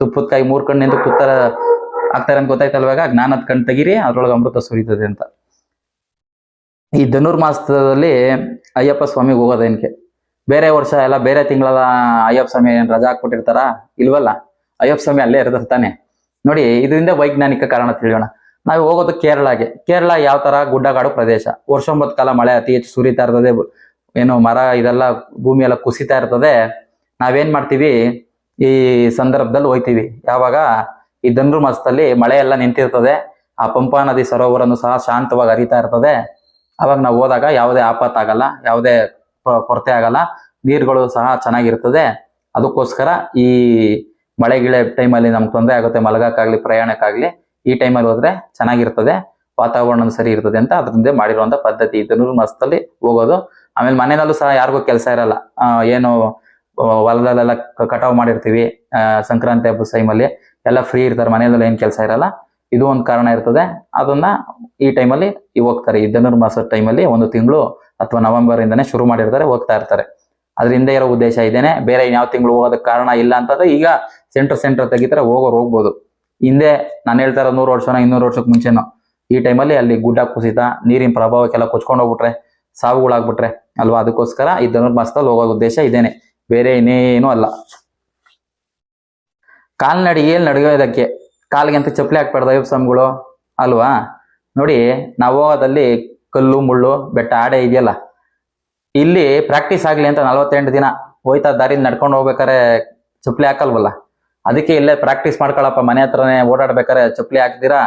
ತುಪ್ಪದ ಕಾಯಿ 3 ಕಣ್ಣಿಂದ ತುತ್ತರ ಆಗ್ತಾರೆ ಅಂತ ಗೊತ್ತಾಯ್ತಲ್ವಾಗ, ಜ್ಞಾನದ ಕಣ್ಣು ತೆಗೀರಿ ಅದ್ರೊಳಗೆ ಅಮೃತ ಸುರಿತದೆ ಅಂತ. ಈ ಧನುರ್ಮಾಸದಲ್ಲಿ ಅಯ್ಯಪ್ಪ ಸ್ವಾಮಿಗೆ ಹೋಗೋದೇನಕ್ಕೆ, ಬೇರೆ ವರ್ಷ ಎಲ್ಲ ಬೇರೆ ತಿಂಗಳ ಅಯ್ಯಪ್ಪ ಸ್ವಾಮಿ ರಜಾ ಹಾಕ್ಬಿಟ್ಟಿರ್ತಾರ, ಇಲ್ವಲ್ಲ, ಅಯ್ಯಪ್ಪ ಸ್ವಾಮಿ ಅಲ್ಲೇ ಇರ್ತಾರೆ ತಾನೆ. ನೋಡಿ ಇದರಿಂದ ವೈಜ್ಞಾನಿಕ ಕಾರಣ ತಿಳಿಯೋಣ. ನಾವು ಹೋಗೋದು ಕೇರಳಗೆ. ಕೇರಳ ಯಾವ ತರ ಗುಡ್ಡಗಾಡು ಪ್ರದೇಶ, ವರ್ಷ 9 ಕಾಲ ಮಳೆ ಅತಿ ಹೆಚ್ಚು ಸುರಿತಾ ಇರ್ತದೆ, ಏನು ಮರ ಇದೆಲ್ಲ ಭೂಮಿ ಎಲ್ಲ ಕುಸಿತಾ ಇರ್ತದೆ. ನಾವೇನ್ ಮಾಡ್ತೀವಿ, ಈ ಸಂದರ್ಭದಲ್ಲಿ ಹೋಯ್ತೀವಿ ಯಾವಾಗ, ಈ ಧನುರ್ಮಾಸದಲ್ಲಿ ಮಳೆ ಎಲ್ಲ ನಿಂತಿರ್ತದೆ, ಆ ಪಂಪಾ ನದಿ ಸರೋವರನು ಸಹ ಶಾಂತವಾಗಿ ಹರಿತಾ ಇರ್ತದೆ. ಅವಾಗ ನಾವು ಹೋದಾಗ ಯಾವುದೇ ಆಪತ್ತಾಗಲ್ಲ, ಯಾವುದೇ ಕೊರತೆ ಆಗಲ್ಲ, ನೀರುಗಳು ಸಹ ಚೆನ್ನಾಗಿರ್ತದೆ. ಅದಕ್ಕೋಸ್ಕರ ಈ ಮಳೆ ಗಿಳೆ ಟೈಮಲ್ಲಿ ನಮ್ಗೆ ತೊಂದರೆ ಆಗುತ್ತೆ, ಮಲಗಕ್ಕಾಗ್ಲಿ ಪ್ರಯಾಣಕ್ಕಾಗ್ಲಿ, ಈ ಟೈಮಲ್ಲಿ ಹೋದ್ರೆ ಚೆನ್ನಾಗಿರ್ತದೆ, ವಾತಾವರಣ ಸರಿ ಇರ್ತದೆ ಅಂತ ಅದರಿಂದ ಮಾಡಿರುವಂತ ಪದ್ಧತಿ ಧನುರ್ಮಾಸದಲ್ಲಿ ಹೋಗೋದು. ಆಮೇಲೆ ಮನೆಯಲ್ಲೂ ಸಹ ಯಾರಿಗೂ ಕೆಲಸ ಇರಲ್ಲ, ಏನು ಹೊಲದಲ್ಲೆಲ್ಲ ಕಟಾವು ಮಾಡಿರ್ತೀವಿ, ಸಂಕ್ರಾಂತಿ ಹಬ್ಬದ ಟೈಮಲ್ಲಿ ಎಲ್ಲ ಫ್ರೀ ಇರ್ತಾರೆ, ಮನೆಯಲ್ಲೆಲ್ಲ ಏನ್ ಕೆಲಸ ಇರಲ್ಲ. ಇದು ಒಂದು ಕಾರಣ ಇರ್ತದೆ. ಅದನ್ನ ಈ ಟೈಮಲ್ಲಿ ಹೋಗ್ತಾರೆ. ಈ ಧನುರ್ಮಾಸದ ಟೈಮಲ್ಲಿ 1 ತಿಂಗಳು ಅಥವಾ ನವೆಂಬರ್ ಇಂದಾನೆ ಶುರು ಮಾಡಿರ್ತಾರೆ, ಹೋಗ್ತಾ ಇರ್ತಾರೆ. ಅದ್ರ ಹಿಂದೆ ಇರೋ ಉದ್ದೇಶ ಇದೇನೆ, ಬೇರೆ ಯಾವ ತಿಂಗಳು ಹೋಗೋದಕ್ಕೆ ಕಾರಣ ಇಲ್ಲ ಅಂತಂದ್ರೆ ಈಗ ಸೆಂಟರ್ ತೆಗಿತಾರೆ, ಹೋಗ್ಬೋದು. ಹಿಂದೆ ನಾನು ಹೇಳ್ತಾ ಇರೋ 100 ವರ್ಷನೋ 200 ವರ್ಷಕ್ಕೆ ಮುಂಚೆನೋ ಈ ಟೈಮಲ್ಲಿ ಅಲ್ಲಿ ಗುಡ್ಡ ಕುಸಿತ, ನೀರಿನ ಪ್ರಭಾವಕ್ಕೆಲ್ಲ ಕೊಚ್ಕೊಂಡು ಹೋಗ್ಬಿಟ್ರೆ, ಸಾವುಗಳಾಗ್ಬಿಟ್ರೆ ಅಲ್ವಾ, ಅದಕ್ಕೋಸ್ಕರ ಈ ಧನುರ್ಮಾಸದಲ್ಲಿ ಹೋಗೋ ಉದ್ದೇಶ ಇದೇನೆ, ಬೇರೆ ಇನ್ನೇನು ಅಲ್ಲ. ಕಾಲ್ನಡಿಗೆಯಲ್ಲಿ ನಡೆಯೋದಕ್ಕೆ ಕಾಲಿಗೆ ಅಂತ ಚಪ್ಪಲಿ ಹಾಕ್ಬಾರ್ದು ಅಯ್ಯಪ್ಪ ಸ್ವಾಮಿಗಳು ಅಲ್ವಾ. ನೋಡಿ, ನಾವು ಹೋಗೋದಲ್ಲಿ ಕಲ್ಲು ಮುಳ್ಳು ಬೆಟ್ಟ ಆಡೆ ಇದೆಯಲ್ಲ, ಇಲ್ಲಿ ಪ್ರಾಕ್ಟೀಸ್ ಆಗ್ಲಿ ಅಂತ 48 ದಿನ ಹೋಯ್ತಾ ದಾರಿಯಿಂದ ನಡ್ಕೊಂಡು ಹೋಗ್ಬೇಕಾರೆ ಚಪ್ಪಲಿ ಹಾಕಲ್ವಲ್ಲ, ಅದಕ್ಕೆ ಇಲ್ಲೇ ಪ್ರಾಕ್ಟೀಸ್ ಮಾಡ್ಕೊಳಪ್ಪ, ಮನೆ ಹತ್ರನೇ ಓಡಾಡ್ಬೇಕಾರೆ ಚಪ್ಪಲಿ ಹಾಕ್ದಿರಾ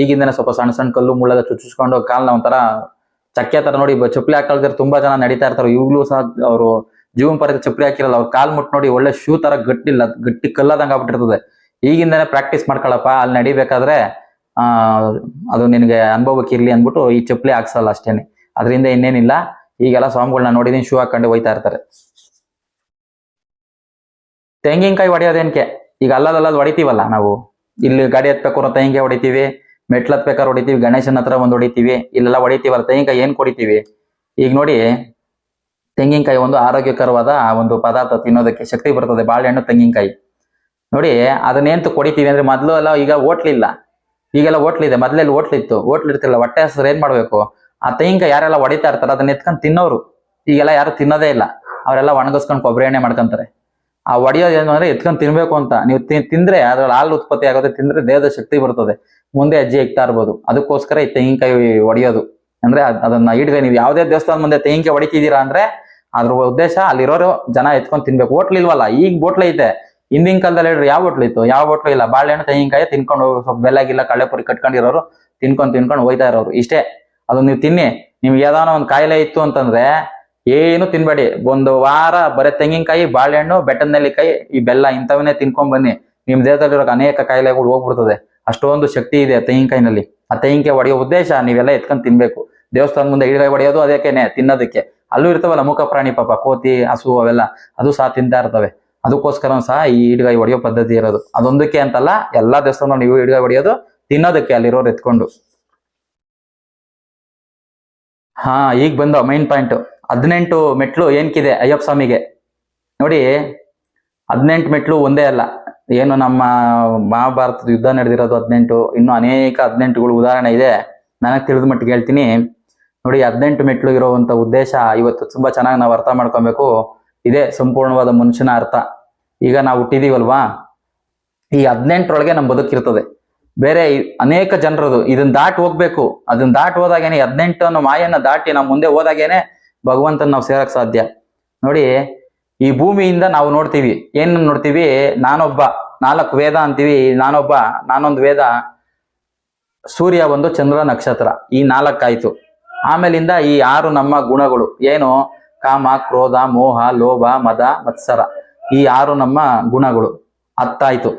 ಈಗಿಂದನೇ ಸ್ವಲ್ಪ ಸಣ್ಣ ಸಣ್ಣ ಕಲ್ಲು ಮುಳ್ಳೆಲ್ಲ ಚುಚ್ಚಿಸ್ಕೊಂಡು ಕಾಲ್ನ ಒಂಥರ ಚಕ್ಕೆ ತರ ನೋಡಿ ಚಪ್ಪಲಿ ಹಾಕಲ್ದಿರ ತುಂಬಾ ಜನ ನಡೀತಾ ಇರ್ತಾರೆ. ಇವ್ಗಳು ಸಹ ಅವರು ಜೀವನ ಪರ್ಯಂತ ಚಪ್ಪಲಿ ಹಾಕಿರಲ್ಲ, ಅವ್ರ ಕಾಲ್ ಮುಟ್ಟು ನೋಡಿ ಒಳ್ಳೆ ಶೂ ತರ ಗಟ್ಟಿ ಕಲ್ಲದಂಗ ಆಗ್ಬಿಟ್ಟಿರ್ತದೆ. ಈಗಿಂದನೇ ಪ್ರಾಕ್ಟೀಸ್ ಮಾಡ್ಕೊಳಪ್ಪ, ಅಲ್ಲಿ ನಡಿಬೇಕಾದ್ರೆ ಅದು ನಿನಗೆ ಅನುಭವಕ್ಕೆ ಇರ್ಲಿ ಅಂದ್ಬಿಟ್ಟು ಈ ಚಪ್ಪಲಿ ಹಾಕ್ಸಲ್ಲ ಅಷ್ಟೇನೆ, ಅದರಿಂದ ಇನ್ನೇನಿಲ್ಲ. ಈಗೆಲ್ಲ ಸ್ವಾಮಿಗಳನ್ನ ನೋಡಿದೀನಿ ಶೂ ಹಾಕೊಂಡು ಹೋಯ್ತಾ ಇರ್ತಾರೆ. ತೆಂಗಿನಕಾಯಿ ಹೊಡೆಯೋದೇನ್ಕೆ, ಈಗ ಅಲ್ಲದಲ್ಲದ್ ಹೊಡಿತೀವಲ್ಲ ನಾವು, ಇಲ್ಲಿ ಗಾಡಿ ಹತ್ಬೇಕಾದ್ರೆ ತೆಂಗಿನಕಾಯಿ ಹೊಡಿತೀವಿ, ಮೆಟ್ಲು ಹತ್ಬೇಕಾದ್ರೆ ಹೊಡಿತೀವಿ, ಗಣೇಶನ ಹತ್ರ ಒಂದು ಹೊಡಿತೀವಿ, ಇಲ್ಲೆಲ್ಲ ಹೊಡಿತೀವಲ್ಲ. ತೆಂಗಿನಕಾಯಿ ಏನ್ ಹೊಡಿತೀವಿ? ಈಗ ನೋಡಿ, ತೆಂಗಿನಕಾಯಿ ಒಂದು ಆರೋಗ್ಯಕರವಾದ ಒಂದು ಪದಾರ್ಥ, ತಿನ್ನೋದಕ್ಕೆ ಶಕ್ತಿ ಬರ್ತದೆ. ಬಾಳೆಹಣ್ಣು ತೆಂಗಿನಕಾಯಿ ನೋಡಿ, ಅದನ್ನೇಂತ ಹೊಡಿತೀವಿ ಅಂದ್ರೆ, ಮೊದ್ಲು ಎಲ್ಲ ಈಗ ಹೋಟ್ಲಿಲ್ಲ, ಈಗೆಲ್ಲ ಹೋಟ್ಲಿದೆ, ಮೊದ್ಲೆಲ್ಲಿ ಹೋಟ್ಲಿತ್ತು, ಹೋಟ್ಲಿರ್ತಿಲ್ಲ, ಹೊಟ್ಟೆ ಹಸ್ರು ಏನ್ ಮಾಡ್ಬೇಕು, ಆ ತೆಂಗಿನಕಾಯಿ ಯಾರೆಲ್ಲ ಹೊಡಿತಾ ಇರ್ತಾರೆ ಅದನ್ನ ಎತ್ಕೊಂಡು ತಿನ್ನೋರು. ಈಗೆಲ್ಲ ಯಾರು ತಿನ್ನೋದೇ ಇಲ್ಲ, ಅವರೆಲ್ಲ ಒಣಗಿಸ್ಕೊಂಡು ಕೊಬ್ಬರಿ ಎಣ್ಣೆ ಮಾಡ್ಕೊಂತಾರೆ. ಆ ಹೊಡಿಯೋದು ಏನು ಅಂದ್ರೆ ಎತ್ಕೊಂಡು ತಿನ್ಬೇಕು ಅಂತ. ನೀವು ತಿಂದ್ರೆ ಅದ್ರಲ್ಲಿ ಹಾಲು ಉತ್ಪತ್ತಿ ಆಗೋದೇ, ತಿಂದ್ರೆ ದೇಹದ ಶಕ್ತಿ ಬರ್ತದೆ, ಮುಂದೆ ಹೆಜ್ಜೆ ಇಕ್ತಾ ಇರ್ಬೋದು. ಅದಕ್ಕೋಸ್ಕರ ಈ ತೆಂಗಿನಕಾಯಿ ಹೊಡಿಯೋದು ಅಂದ್ರೆ ಅದನ್ನ ಇಡ್ಗೆ ನೀವು ಯಾವುದೇ ದೇವಸ್ಥಾನ ಮುಂದೆ ತೆಂಗಿನಕಾಯಿ ಹೊಡಿತಿದ್ದೀರಾ ಅಂದ್ರೆ ಅದ್ರ ಉದ್ದೇಶ ಅಲ್ಲಿರೋರು ಜನ ಎತ್ಕೊಂಡು ತಿನ್ಬೇಕು. ಹೋಟ್ಲ್ ಇಲ್ವಲ್ಲ, ಈಗ ಹೋಟ್ಲ್ ಐತೆ. ಹಿಂದಿನ ಕಾಲದಲ್ಲಿ ಹೇಳ್ರಿ ಯಾವ ಹೋಟ್ಲ್ ಇತ್ತು? ಯಾವ ಹೋಟ್ಲು ಇಲ್ಲ. ಬಾಳೆಹಣ್ಣು ತೆಂಗಿನಕಾಯಿ ತಿನ್ಕೊಂಡು ಸ್ವಲ್ಪ ಬೆಲ್ಲಾಗಿಲ್ಲ ಕಳ್ಳೆಪುರಿ ಕಟ್ಕೊಂಡಿರೋರು ತಿನ್ಕೊಂಡು ಹೋಯ್ತಾ ಇರೋರು ಇಷ್ಟೇ. ಅದು ನೀವು ತಿನ್ನಿ, ನಿಮ್ಗೆ ಯಾವ್ದಾನ ಒಂದು ಕಾಯಿಲೆ ಇತ್ತು ಅಂತಂದ್ರೆ ಏನು ತಿನ್ಬೇಡಿ, ಒಂದು ವಾರ ಬರೀ ತೆಂಗಿನಕಾಯಿ, ಬಾಳೆಹಣ್ಣು, ಬೆಟ್ಟದ ನೆಲ್ಲಿಕಾಯಿ, ಈ ಬೆಲ್ಲ ಇಂಥವನ್ನೇ ತಿನ್ಕೊಂಡ್ ಬನ್ನಿ, ನಿಮ್ ದೇಹದಲ್ಲಿರೋ ಅನೇಕ ಕಾಯಿಲೆಗಳು ಹೋಗ್ಬಿಡ್ತದೆ. ಅಷ್ಟೊಂದು ಶಕ್ತಿ ಇದೆ ತೆಂಗಿನಕಾಯಿನಲ್ಲಿ. ಆ ತೆಂಗಿನಕಾಯಿ ಹೊಡೆಯೋ ಉದ್ದೇಶ ನೀವೆಲ್ಲ ಎತ್ಕೊಂಡು ತಿನ್ಬೇಕು. ದೇವಸ್ಥಾನ ಮುಂದೆ ಈಡ್ಗಾಯಿ ಹೊಡೆಯೋದು ಅದಕ್ಕೇನೆ, ತಿನ್ನೋದಕ್ಕೆ. ಅಲ್ಲೂ ಇರ್ತವಲ್ಲ ಮುಖ ಪ್ರಾಣಿ ಪಾಪ, ಕೋತಿ, ಹಸು ಅವೆಲ್ಲ, ಅದು ಸಹ ತಿಂತಾ ಇರ್ತವೆ. ಅದಕ್ಕೋಸ್ಕರ ಸಹ ಈ ಈಡ್ಗಾಯಿ ಹೊಡೆಯೋ ಪದ್ಧತಿ ಇರೋದು. ಅದೊಂದಕ್ಕೆ ಅಂತಲ್ಲ, ಎಲ್ಲಾ ದೇವಸ್ಥಾನ ನೀವು ಈಡ್ಗಾಯಿ ಹೊಡೆಯೋದು ತಿನ್ನೋದಕ್ಕೆ, ಅಲ್ಲಿರೋರು ಎತ್ಕೊಂಡು. ಹಾ, ಈಗ ಬಂದು ಮೈನ್ ಪಾಯಿಂಟ್. 18 ಮೆಟ್ಲು ಏನ್ಕಿದೆ ಅಯ್ಯಪ್ಪ ಸ್ವಾಮಿಗೆ ನೋಡಿ. 18 ಮೆಟ್ಲು ಒಂದೇ ಅಲ್ಲ, ಏನು ನಮ್ಮ ಮಹಾಭಾರತದ ಯುದ್ಧ ನಡೆದಿರೋದು 18, ಇನ್ನು ಅನೇಕ 18ಗಳು ಉದಾಹರಣೆ ಇದೆ. ನನಗೆ ತಿಳಿದ ಮಟ್ಟಿಗೆ ಹೇಳ್ತೀನಿ ನೋಡಿ. 18 ಮೆಟ್ಲು ಇರುವಂತ ಉದ್ದೇಶ ಇವತ್ತು ತುಂಬಾ ಚೆನ್ನಾಗಿ ನಾವು ಅರ್ಥ ಮಾಡ್ಕೊಬೇಕು. ಇದೇ ಸಂಪೂರ್ಣವಾದ ಮನುಷ್ಯನ ಅರ್ಥ. ಈಗ ನಾವು ಹುಟ್ಟಿದೀವಲ್ವಾ, ಈ 18ರೊಳಗೆ ನಮ್ ಬದುಕಿರ್ತದೆ. ಬೇರೆ ಅನೇಕ ಜನರದು ಇದನ್ನ ದಾಟಿ ಹೋಗ್ಬೇಕು. ಅದನ್ನ ದಾಟಿ ಹೋದಾಗೇನೆ 18 ಅನ್ನೋ ಮಾಯನ್ನ ದಾಟಿ ನಾವು ಮುಂದೆ ಹೋದಾಗೇನೆ ಭಗವಂತನ ನಾವು ಸೇರಕ್ ಸಾಧ್ಯ. ನೋಡಿ, ಈ ಭೂಮಿಯಿಂದ ನಾವು ನೋಡ್ತೀವಿ, ಏನ್ ನೋಡ್ತೀವಿ? ನಾನೊಬ್ಬ, 4 ವೇದ ಅಂತೀವಿ. ನಾನೊಂದು ವೇದ, ಸೂರ್ಯ ಒಂದು, ಚಂದ್ರ, ನಕ್ಷತ್ರ, ಈ 4 ಆಯ್ತು. ಆಮೇಲಿಂದ ಈ 6 ನಮ್ಮ ಗುಣಗಳು ಏನು? ಕಾಮ, ಕ್ರೋಧ, ಮೋಹ, ಲೋಭ, ಮದ, ಮತ್ಸರ, ಈ 6 ನಮ್ಮ ಗುಣಗಳು 10 ಆಯ್ತು.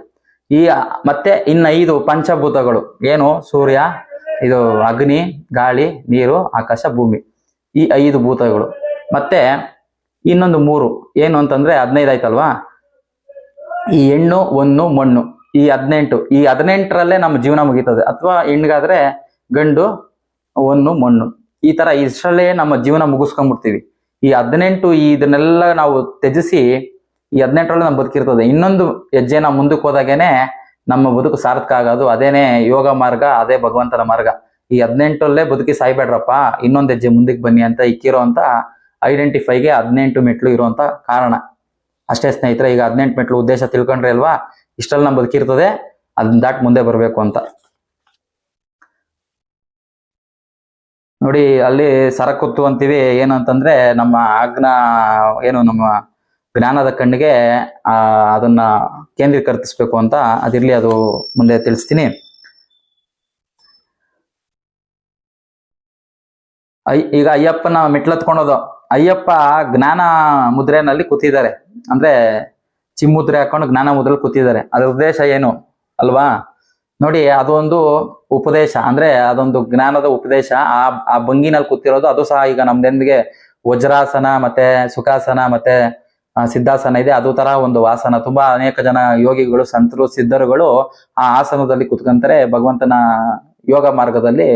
ಮತ್ತೆ ಇನ್ನ 5 ಪಂಚಭೂತಗಳು ಏನು? ಸೂರ್ಯ, ಇದು ಅಗ್ನಿ, ಗಾಳಿ, ನೀರು, ಆಕಾಶ, ಭೂಮಿ, ಈ 5 ಭೂತಗಳು. ಮತ್ತೆ ಇನ್ನೊಂದು 3 ಏನು ಅಂತಂದ್ರೆ 15 ಆಯ್ತಲ್ವಾ? ಈ ಹೆಣ್ಣು, ಹೊನ್ನು, ಮಣ್ಣು, ಈ 18. ಈ 18ರಲ್ಲೇ ನಮ್ಮ ಜೀವನ ಮುಗೀತದೆ. ಅಥವಾ ಹೆಣ್ಗಾದ್ರೆ ಗಂಡು, ಹೊನ್ನು, ಮಣ್ಣು, ಈ ತರ ಇಷ್ಟರಲ್ಲೇ ನಮ್ಮ ಜೀವನ ಮುಗಿಸ್ಕೊಂಡ್ಬಿಡ್ತೀವಿ. ಈ 18 ಇದನ್ನೆಲ್ಲ ನಾವು ತ್ಯಜಿಸಿ ಈ 18ರಲ್ಲೇ ನಮ್ಮ ಬದುಕಿರ್ತದೆ. ಇನ್ನೊಂದು ಹೆಜ್ಜೆ ನಾವು ಮುಂದಕ್ಕೆ ಹೋದಾಗೇನೆ ನಮ್ಮ ಬದುಕು ಸಾರ್ಥಕ ಆಗೋದು. ಅದೇನೆ ಯೋಗ ಮಾರ್ಗ, ಅದೇ ಭಗವಂತನ ಮಾರ್ಗ. ಈ 18ರಲ್ಲೇ ಬದುಕಿ ಸಾಯ್ಬೇಡ್ರಪ್ಪ, ಇನ್ನೊಂದು ಹೆಜ್ಜೆ ಮುಂದಕ್ಕೆ ಬನ್ನಿ ಅಂತ ಇಕ್ಕಿರೋ ಅಂತ ಐಡೆಂಟಿಫೈಗೆ 18 ಮೆಟ್ಲು ಇರುವಂತ ಕಾರಣ ಅಷ್ಟೇ ಸ್ನೇಹಿತರೆ. ಈಗ 18 ಮೆಟ್ಲು ಉದ್ದೇಶ ತಿಳ್ಕೊಂಡ್ರೆ ಅಲ್ವಾ, ಇಷ್ಟಲ್ಲಿ ನಮ್ಮ ಬದುಕಿರ್ತದೆ, ಅದನ್ನ ದಾಟಿ ಮುಂದೆ ಬರಬೇಕು ಅಂತ. ನೋಡಿ, ಅಲ್ಲಿ ಸರಕುತ್ತು ಅಂತೀವಿ. ಏನಂತಂದ್ರೆ ನಮ್ಮ ನಮ್ಮ ಜ್ಞಾನದ ಕಣ್ಣಿಗೆ ಅದನ್ನ ಕೇಂದ್ರೀಕರಿಸಬೇಕು ಅಂತ. ಅದಿರ್ಲಿ, ಅದು ಮುಂದೆ ತಿಳಿಸ್ತೀನಿ. ಈಗ ಅಯ್ಯಪ್ಪನ ಮೆಟ್ಲತ್ಕೊಳೋದು. ಅಯ್ಯಪ್ಪ ಜ್ಞಾನ ಮುದ್ರೆನಲ್ಲಿ ಕೂತಿದ್ದಾರೆ, ಅಂದ್ರೆ ಚಿಮ್ಮುದ್ರೆ ಹಾಕೊಂಡು ಜ್ಞಾನ ಮುದ್ರೆಯಲ್ಲಿ ಕೂತಿದ್ದಾರೆ. ಅದ್ರ ಉದ್ದೇಶ ಏನು ಅಲ್ವಾ? ನೋಡಿ, ಅದೊಂದು ಉಪದೇಶ, ಅಂದ್ರೆ ಅದೊಂದು ಜ್ಞಾನದ ಉಪದೇಶ. ಆ ಭಂಗಿನಲ್ಲಿ ಕೂತಿರೋದು ಅದು ಸಹ ಈಗ ನಮ್ದೊಂದಿಗೆ ವಜ್ರಾಸನ, ಮತ್ತೆ ಸುಖಾಸನ, ಮತ್ತೆ ಸಿದ್ಧಾಸನ ಇದೆ. ಅದು ತರ ಒಂದು ಆಸನ. ತುಂಬಾ ಅನೇಕ ಜನ ಯೋಗಿಗಳು, ಸಂತರು, ಸಿದ್ಧರುಗಳು ಆ ಆಸನದಲ್ಲಿ ಕುತ್ಕೊಂತಾರೆ. ಭಗವಂತನ ಯೋಗ ಮಾರ್ಗದಲ್ಲಿ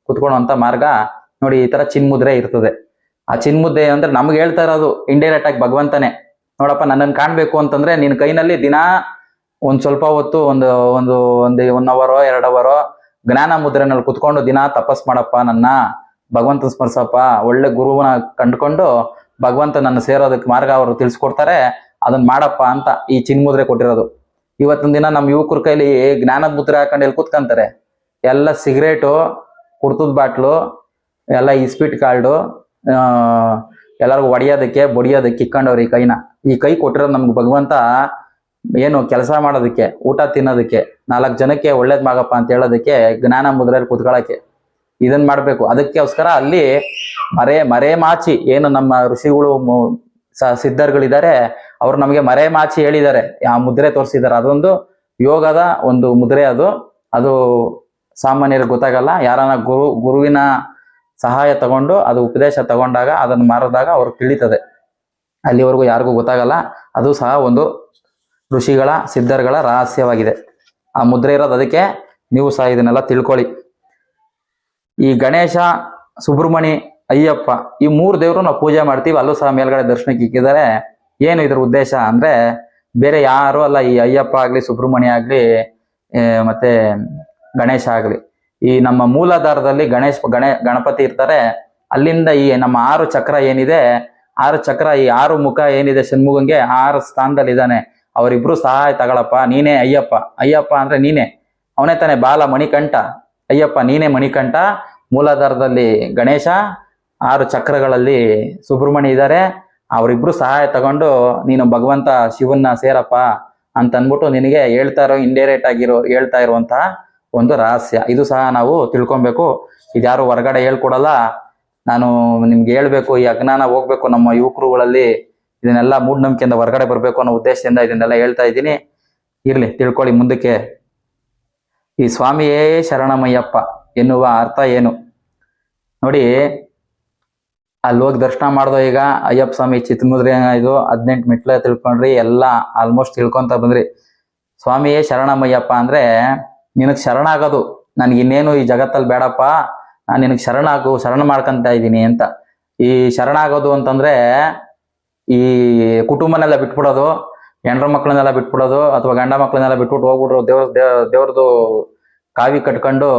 ಕುತ್ಕೊಳ್ಳುವಂತ ಮಾರ್ಗ ನೋಡಿ, ಈ ತರ ಚಿನ್ಮುದ್ರೆ ಇರ್ತದೆ. ಆ ಚಿನ್ಮುದ್ದೆ ಅಂದ್ರೆ ನಮ್ಗೆ ಹೇಳ್ತಾ ಇರೋದು ಇಂಡೈರೆಕ್ಟ್ ಆಗಿ ಭಗವಂತನೇ. ನೋಡಪ್ಪ, ನನ್ನನ್ನು ಕಾಣ್ಬೇಕು ಅಂತಂದ್ರೆ ನಿನ್ ಕೈನಲ್ಲಿ ದಿನ ಒಂದ್ ಸ್ವಲ್ಪ ಹೊತ್ತು ಒಂದು ಒಂದು ಒಂದು 1 ಅವರೋ 2 ಅವರೋ ಜ್ಞಾನ ಮುದ್ರೆನಲ್ಲಿ ಕುತ್ಕೊಂಡು ದಿನ ತಪಸ್ ಮಾಡಪ್ಪ, ನನ್ನ ಭಗವಂತನ ಸ್ಮರ್ಸಪ್ಪ, ಒಳ್ಳೆ ಗುರುವನ ಕಂಡುಕೊಂಡು ಭಗವಂತ ನನ್ನ ಸೇರೋದಕ್ಕೆ ಮಾರ್ಗ ಅವರು ತಿಳಿಸ್ಕೊಡ್ತಾರೆ, ಅದನ್ನ ಮಾಡಪ್ಪ ಅಂತ ಈ ಚಿನ್ಮುದ್ರೆ ಕೊಟ್ಟಿರೋದು. ಇವತ್ತಿನ ದಿನ ನಮ್ಮ ಯುವಕರ ಕೈಲಿ ಜ್ಞಾನದ ಮುದ್ರೆ ಹಾಕೊಂಡು ಎಲ್ಲಿ ಕುತ್ಕೊಂತಾರೆ, ಎಲ್ಲ ಸಿಗರೇಟು, ಕುಡ್ತದ ಬಾಟ್ಲು, ಎಲ್ಲ ಇಸ್ಪಿಟ್ ಕಾರ್ಡು, ಎಲ್ಲರಿಗೂ ಹೊಡಿಯೋದಕ್ಕೆ ಬಡಿಯೋದಕ್ಕೆ ಇಕ್ಕೊಂಡವ್ರು ಈ ಕೈನ. ಈ ಕೈ ಕೊಟ್ಟಿರೋದು ನಮ್ಗೆ ಭಗವಂತ ಏನು ಕೆಲಸ ಮಾಡೋದಕ್ಕೆ, ಊಟ ತಿನ್ನೋದಕ್ಕೆ, 4 ಜನಕ್ಕೆ ಒಳ್ಳೇದ್ ಮಾಡಪ್ಪ ಅಂತ ಹೇಳೋದಕ್ಕೆ, ಜ್ಞಾನ ಮುದ್ರೆಯಲ್ಲಿ ಕುತ್ಕೊಳ್ಳೋಕೆ ಇದನ್ ಮಾಡ್ಬೇಕು. ಅದಕ್ಕೋಸ್ಕರ ಅಲ್ಲಿ ಮರೆ ಮಾಚಿ ಏನು ನಮ್ಮ ಋಷಿಗಳು ಸಿದ್ಧರುಗಳಿದ್ದಾರೆ, ಅವ್ರು ನಮಗೆ ಮರೆ ಮಾಚಿ ಹೇಳಿದ್ದಾರೆ, ಆ ಮುದ್ರೆ ತೋರಿಸಿದ್ದಾರೆ. ಅದೊಂದು ಯೋಗದ ಒಂದು ಮುದ್ರೆ. ಅದು ಸಾಮಾನ್ಯರಿಗೆ ಗೊತ್ತಾಗಲ್ಲ. ಯಾರನ್ನ ಗುರುವಿನ ಸಹಾಯ ತಗೊಂಡು ಅದು ಉಪದೇಶ ತಗೊಂಡಾಗ ಅದನ್ನು ಮಾರಿದಾಗ ಅವ್ರಿಗೆ ತಿಳಿತದೆ. ಅಲ್ಲಿವರೆಗೂ ಯಾರಿಗೂ ಗೊತ್ತಾಗಲ್ಲ. ಅದು ಸಹ ಒಂದು ಋಷಿಗಳ ಸಿದ್ಧರುಗಳ ರಹಸ್ಯವಾಗಿದೆ. ಆ ಮುದ್ರೆ ಇರೋದು ಅದಕ್ಕೆ. ನೀವು ಸಹ ಇದನ್ನೆಲ್ಲ ತಿಳ್ಕೊಳ್ಳಿ. ಈ ಗಣೇಶ, ಸುಬ್ರಹ್ಮಣಿ, ಅಯ್ಯಪ್ಪ ಈ 3 ದೇವರು ನಾವು ಪೂಜೆ ಮಾಡ್ತೀವಿ. ಅಲ್ಲೂ ಸಹ ಮೇಲ್ಗಡೆ ದರ್ಶನಕ್ಕೆ ಇಕ್ಕಿದ್ದಾರೆ. ಏನು ಇದ್ರ ಉದ್ದೇಶ ಅಂದ್ರೆ ಬೇರೆ ಯಾರು ಅಲ್ಲ. ಈ ಅಯ್ಯಪ್ಪ ಆಗ್ಲಿ, ಸುಬ್ರಹ್ಮಣ್ಯ ಆಗ್ಲಿ, ಮತ್ತೆ ಗಣೇಶ ಆಗ್ಲಿ, ಈ ನಮ್ಮ ಮೂಲಾಧಾರದಲ್ಲಿ ಗಣಪತಿ ಇರ್ತಾರೆ. ಅಲ್ಲಿಂದ ಈ ನಮ್ಮ 6 ಚಕ್ರ ಏನಿದೆ, 6 ಚಕ್ರ, ಈ 6 ಮುಖ ಏನಿದೆ ಷಣ್ಮುಖಂಗೆ 6 ಸ್ಥಾನದಲ್ಲಿ ಇದ್ದಾನೆ. ಅವರಿಬ್ರು ಸಹಾಯ ತಗೊಳಪ್ಪ, ನೀನೇ ಅಯ್ಯಪ್ಪ. ಅಯ್ಯಪ್ಪ ಅಂದ್ರೆ ನೀನೇ, ಅವನೇ ತಾನೆ ಬಾಲ ಮಣಿಕಂಠ. ಅಯ್ಯಪ್ಪ ನೀನೇ ಮಣಿಕಂಠ. ಮೂಲಾಧಾರದಲ್ಲಿ ಗಣೇಶ, 6 ಚಕ್ರಗಳಲ್ಲಿ ಸುಬ್ರಹ್ಮಣ್ಯ ಇದ್ದಾರೆ. ಅವರಿಬ್ರು ಸಹಾಯ ತಗೊಂಡು ನೀನು ಭಗವಂತ ಶಿವನ್ನ ಸೇರಪ್ಪ ಅಂತ ಅಂದ್ಬಿಟ್ಟು ನಿನಗೆ ಹೇಳ್ತಾ ಇರುವಂತಹ ಒಂದು ರಹಸ್ಯ. ಇದು ಸಹ ನಾವು ತಿಳ್ಕೊಬೇಕು. ಇದ್ಯಾರು ಹೊರಗಡೆ ಹೇಳ್ಕೊಡಲ್ಲ. ನಾನು ನಿಮ್ಗೆ ಹೇಳ್ಬೇಕು, ಈ ಅಜ್ಞಾನ ಹೋಗ್ಬೇಕು ನಮ್ಮ ಯುವಕರುಗಳಲ್ಲಿ. ಇದನ್ನೆಲ್ಲ ಮೂಢನಂಬಿಕೆಯಿಂದ ಹೊರಗಡೆ ಬರ್ಬೇಕು ಅನ್ನೋ ಉದ್ದೇಶದಿಂದ ಇದನ್ನೆಲ್ಲ ಹೇಳ್ತಾ ಇದ್ದೀನಿ. ಇರ್ಲಿ, ತಿಳ್ಕೊಳ್ಳಿ ಮುಂದಕ್ಕೆ. ಈ ಸ್ವಾಮಿಯೇ ಶರಣಮಯ್ಯಪ್ಪ ಎನ್ನುವ ಅರ್ಥ ಏನು ನೋಡಿ. ಅಲ್ಲಿ ಹೋಗಿ ದರ್ಶನ ಮಾಡ್ದೋ. ಈಗ ಅಯ್ಯಪ್ಪ ಸ್ವಾಮಿ ಚಿತ್ರಮುದ್ರೆ ಇದು 18 ಮೆಟ್ಲ ತಿಳ್ಕೊಂಡ್ರಿ, ಎಲ್ಲ ಆಲ್ಮೋಸ್ಟ್ ತಿಳ್ಕೊಂತ ಬಂದ್ರಿ. ಸ್ವಾಮಿಯೇ ಶರಣಮಯ್ಯಪ್ಪ ಅಂದ್ರೆ ನಿನಗ್ ಶರಣಾಗೋದು. ನನ್ಗೆ ಇನ್ನೇನು ಈ ಜಗತ್ತಲ್ಲಿ ಬೇಡಪ್ಪ, ನಾನು ನಿನಗ್ ಶರಣ ಮಾಡ್ಕೊಂತ ಇದ್ದೀನಿ ಅಂತ. ಈ ಶರಣಾಗೋದು ಅಂತಂದ್ರೆ ಈ ಕುಟುಂಬನೆಲ್ಲ ಬಿಟ್ಬಿಡೋದು, ಹೆಂಡ್ರ ಮಕ್ಳನ್ನೆಲ್ಲ ಬಿಟ್ಬಿಡೋದು, ಅಥವಾ ಗಂಡ ಮಕ್ಳನ್ನೆಲ್ಲ ಬಿಟ್ಬಿಟ್ಟು ಹೋಗ್ಬಿಟ್ರು ದೇವ್ರದ್ದು ಕಾವಿ ಕಟ್ಕೊಂಡು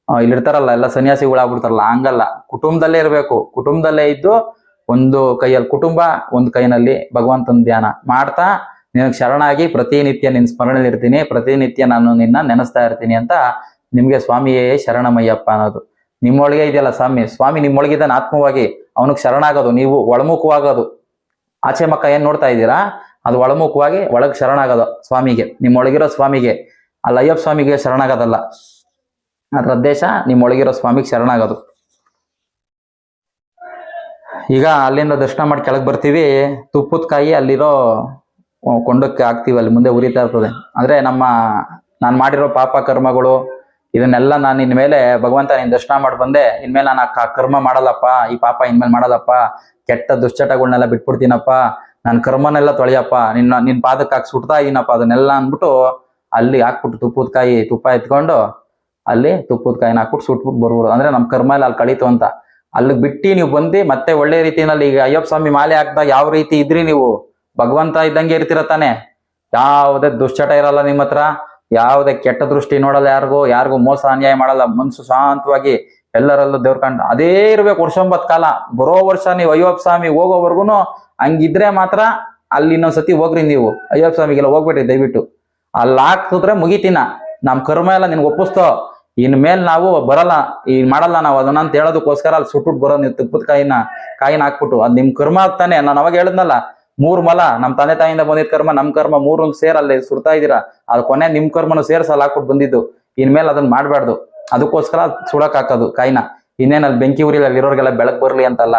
ಇಲ್ಲಿರ್ತಾರಲ್ಲ ಎಲ್ಲ ಸನ್ಯಾಸಿಗಳಾಗ್ಬಿಡ್ತಾರಲ್ಲ. ಹಂಗಲ್ಲ, ಕುಟುಂಬದಲ್ಲೇ ಇರ್ಬೇಕು. ಕುಟುಂಬದಲ್ಲೇ ಇದ್ದು ಒಂದು ಕೈಯಲ್ಲಿ ಕುಟುಂಬ, ಒಂದು ಕೈನಲ್ಲಿ ಭಗವಂತನ ಧ್ಯಾನ ಮಾಡ್ತಾ ನಿನಗೆ ಶರಣಾಗಿ ಪ್ರತಿನಿತ್ಯ ನಿನ್ನ ಸ್ಮರಣೆಯಲ್ಲಿ ಇರ್ತೀನಿ, ಪ್ರತಿನಿತ್ಯ ನಾನು ನಿನ್ನ ನೆನೆಸ್ತಾ ಇರ್ತೀನಿ ಅಂತ ನಿಮ್ಗೆ ಸ್ವಾಮಿಯೇ ಶರಣಮಯ್ಯಪ್ಪ ಅನ್ನೋದು. ನಿಮ್ಮೊಳಗೆ ಇದೆಯಲ್ಲ ಸ್ವಾಮಿ ನಿಮ್ಮೊಳಗಿದ್ದಾನೆ ಆತ್ಮವಾಗಿ. ಅವನಿಗೆ ಶರಣಾಗೋದು, ನೀವು ಒಳಮುಖವಾಗೋದು. ಆಚೆ ಮಕ್ಕ ಏನ್ ನೋಡ್ತಾ ಇದ್ದೀರಾ, ಅದು ಒಳಮುಖವಾಗಿ ಒಳಗ್ ಶರಣಾಗೋದು ಸ್ವಾಮಿಗೆ, ನಿಮ್ಮೊಳಗಿರೋ ಸ್ವಾಮಿಗೆ. ಅಲ್ಲಿ ಅಯ್ಯಪ್ಪ ಸ್ವಾಮಿಗೆ ಶರಣಾಗೋದಲ್ಲ. ಅದರ ಉದ್ದೇಶ ನಿಮ್ಮೊಳಗಿರೋ ಸ್ವಾಮಿಗೆ ಶರಣಾಗೋದು. ಈಗ ಅಲ್ಲಿಂದ ದರ್ಶನ ಮಾಡಿ ಕೆಳಗೆ ಬರ್ತೀವಿ. ತುಪ್ಪದ ಕಾಯಿ ಅಲ್ಲಿರೋ ಕೊಂಡಕ್ಕೆ ಹಾಕ್ತೀವಿ, ಅಲ್ಲಿ ಮುಂದೆ ಉರಿತಾ ಇರ್ತದೆ. ಅಂದ್ರೆ ನಾನು ಮಾಡಿರೋ ಪಾಪ ಕರ್ಮಗಳು ಇದನ್ನೆಲ್ಲ ನಾನು ಇನ್ಮೇಲೆ ಭಗವಂತ ನೀನ್ ದರ್ಶನ ಮಾಡಿ ಬಂದೆ, ಇನ್ಮೇಲೆ ನಾನು ಆ ಕರ್ಮ ಮಾಡಲ್ಲಪ್ಪ, ಈ ಪಾಪ ಇನ್ಮೇಲೆ ಮಾಡಲ್ಲಪ್ಪ, ಕೆಟ್ಟ ದುಶ್ಚಟಗಳನ್ನೆಲ್ಲ ಬಿಟ್ಬಿಡ್ತೀನಪ್ಪ, ನನ್ನ ಕರ್ಮನೆಲ್ಲ ತೊಳೆಯಪ್ಪ, ನಿನ್ ಪಾದಕ್ಕೆ ಹಾಕಿ ಸುಡ್ತಾ ಇದೀನಪ್ಪ ಅದನ್ನೆಲ್ಲ ಅಂದ್ಬಿಟ್ಟು ಅಲ್ಲಿ ಹಾಕ್ಬಿಟ್ಟು ತುಪ್ಪ ಎತ್ಕೊಂಡು ಅಲ್ಲಿ ತುಪ್ಪದ ಕಾಯಿನ ಹಾಕ್ಬಿಟ್ಟು ಸುಟ್ಬಿಟ್ಟು ಬರ್ಬೋದು. ಅಂದ್ರೆ ನಮ್ಮ ಕರ್ಮ ಎಲ್ಲ ಅಲ್ಲಿ ಕಳೀತು ಅಂತ. ಅಲ್ಲಿ ಬಿಟ್ಟು ನೀವು ಬಂದು ಮತ್ತೆ ಒಳ್ಳೆ ರೀತಿಯಲ್ಲಿ ಈಗ ಅಯ್ಯಪ್ಪ ಸ್ವಾಮಿ ಮಾಲೆ ಹಾಕ್ದಾಗ ಯಾವ ರೀತಿ ಇದ್ರಿ ನೀವು, ಭಗವಂತ ಇದ್ದಂಗೆ ಇರ್ತೀರ ತಾನೆ. ಯಾವುದೇ ದುಶ್ಚಟ ಇರಲ್ಲ ನಿಮ್ಮ ಹತ್ರ, ಯಾವುದೇ ಕೆಟ್ಟ ದೃಷ್ಟಿ ನೋಡಲ್ಲ, ಯಾರಿಗೂ ಮೋಸ ಅನ್ಯಾಯ ಮಾಡಲ್ಲ, ಮನ್ಸು ಶಾಂತವಾಗಿ ಎಲ್ಲರಲ್ಲೂ ದೇವ್ರ ಕಂಡು ಅದೇ ಇರ್ಬೇಕು 9 ಕಾಲ. ಬರೋ ವರ್ಷ ನೀವು ಅಯ್ಯಪ್ಪ ಸ್ವಾಮಿ ಹೋಗೋವರ್ಗುನು ಹಂಗಿದ್ರೆ ಮಾತ್ರ ಅಲ್ಲಿ ಇನ್ನೊಂದ್ಸತಿ ಹೋಗ್ರಿ. ನೀವು ಅಯ್ಯಪ್ಪ ಸ್ವಾಮಿಗೆಲ್ಲ ಹೋಗ್ಬೇಡ್ರಿ ದಯವಿಟ್ಟು. ಅಲ್ಲಿ ಹಾಕ್ತಿದ್ರೆ ಮುಗಿತೀನ, ನಮ್ ಕರ್ಮ ಎಲ್ಲ ನಿನ್ಗೆ ಒಪ್ಪಿಸ್ತೋ, ಇನ್ಮೇಲೆ ನಾವು ಬರಲ್ಲ, ಮಾಡಲ್ಲ ನಾವು ಅದನ್ನ ಅಂತ ಹೇಳೋದಕ್ಕೋಸ್ಕರ ಅಲ್ಲಿ ಸುಟ್ಬಿಟ್ಟು ಬರೋದು. ನೀವು ತುಪ್ಪದ ಕಾಯಿನ ಹಾಕ್ಬಿಟ್ಟು ಅದು ನಿಮ್ ಕರ್ಮ ಆಗ್ತಾನೆ. ನಾನು ಅವಾಗ ಹೇಳಿದ್ನಲ್ಲ, 3 ಮಲ ನಮ್ ತಂದೆ ತಾಯಿಯಿಂದ ಬಂದಿದ್ ಕರ್ಮ, ನಮ್ ಕರ್ಮ 3 ಸೇರ್ ಅಲ್ಲಿ ಸುಡ್ತಾ ಇದೀರಾ. ಅದು ಕೊನೆ ನಿಮ್ ಕರ್ಮನು ಸೇರ್ಸಲ್ಲಿ ಹಾಕ್ಬಿಟ್ಟು ಬಂದಿದ್ದು. ಇನ್ಮೇಲೆ ಅದನ್ನ ಮಾಡ್ಬಾರ್ದು. ಅದಕ್ಕೋಸ್ಕರ ಸುಡಕ್ ಹಾಕೋದು ಕಾಯಿನ. ಇನ್ನೇನ್ ಅಲ್ಲಿ ಬೆಂಕಿ ಉರಿಲಿ, ಅಲ್ಲಿ ಇರೋರ್ಗೆಲ್ಲ ಬೆಳಕ್ ಬರ್ಲಿ ಅಂತಲ್ಲ,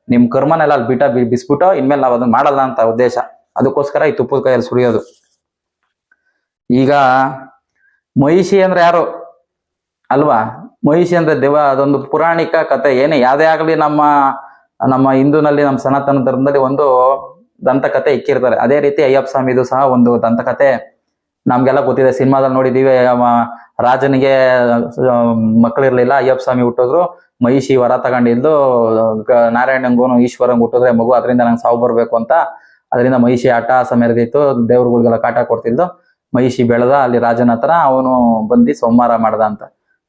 ನಿಮ್ ಕರ್ಮನೆಲ್ಲ ಅಲ್ಲಿ ಬಿಸ್ಬಿಟ್ಟು ಇನ್ಮೇಲೆ ನಾವು ಅದನ್ನ ಮಾಡಲ್ಲ ಅಂತ ಉದ್ದೇಶ. ಅದಕ್ಕೋಸ್ಕರ ಈ ತುಪ್ಪದ ಕಾಯಲ್ಲಿ ಸುರಿಯೋದು. ಈಗ ಮಹಿಷಿ ಅಂದ್ರೆ ಯಾರು ಅಲ್ವಾ? ಮಹಿಷಿ ಅಂದ್ರೆ ದೇವ, ಅದೊಂದು ಪುರಾಣಿಕ ಕಥೆ. ಯಾವ್ದೇ ಆಗ್ಲಿ ನಮ್ಮ ಹಿಂದೂನಲ್ಲಿ, ನಮ್ಮ ಸನಾತನ ಧರ್ಮದಲ್ಲಿ ಒಂದು ದಂತಕಥೆ ಇಕ್ಕಿರ್ತಾರೆ. ಅದೇ ರೀತಿ ಅಯ್ಯಪ್ಪ ಸ್ವಾಮಿದು ಸಹ ಒಂದು ದಂತಕಥೆ ನಮ್ಗೆಲ್ಲ ಗೊತ್ತಿದೆ, ಸಿನಿಮಾದಲ್ಲಿ ನೋಡಿದೀವಿ. ರಾಜನಿಗೆ ಮಕ್ಕಳಿರ್ಲಿಲ್ಲ, ಅಯ್ಯಪ್ಪ ಸ್ವಾಮಿ ಹುಟ್ಟಿದ್ರು, ಮಹಿಷಿ ವರ ತಗೊಂಡಿದ್ದು ನಾರಾಯಣಂಗೋನು ಈಶ್ವರಂಗ್ ಹುಟ್ಟಿದ್ರೆ ಮಗು, ಅದರಿಂದ ನಂಗೆ ಸಾವು ಬರ್ಬೇಕು ಅಂತ ಅದರಿಂದ ಮಹಿಷಿ ಅಟ್ಟಹಾಸ ಮೆರೆದಿತ್ತು, ದೇವ್ರುಗಳಿಗೆಲ್ಲ ಕಾಟ ಕೊಡ್ತಿದ್ದು. ಮಹಿಷಿ ಬೆಳೆದ ಅಲ್ಲಿ ರಾಜನ ಹತ್ರ, ಅವನು ಬಂದು ಸಂಹಾರ ಮಾಡ್ದ ಅಂತ.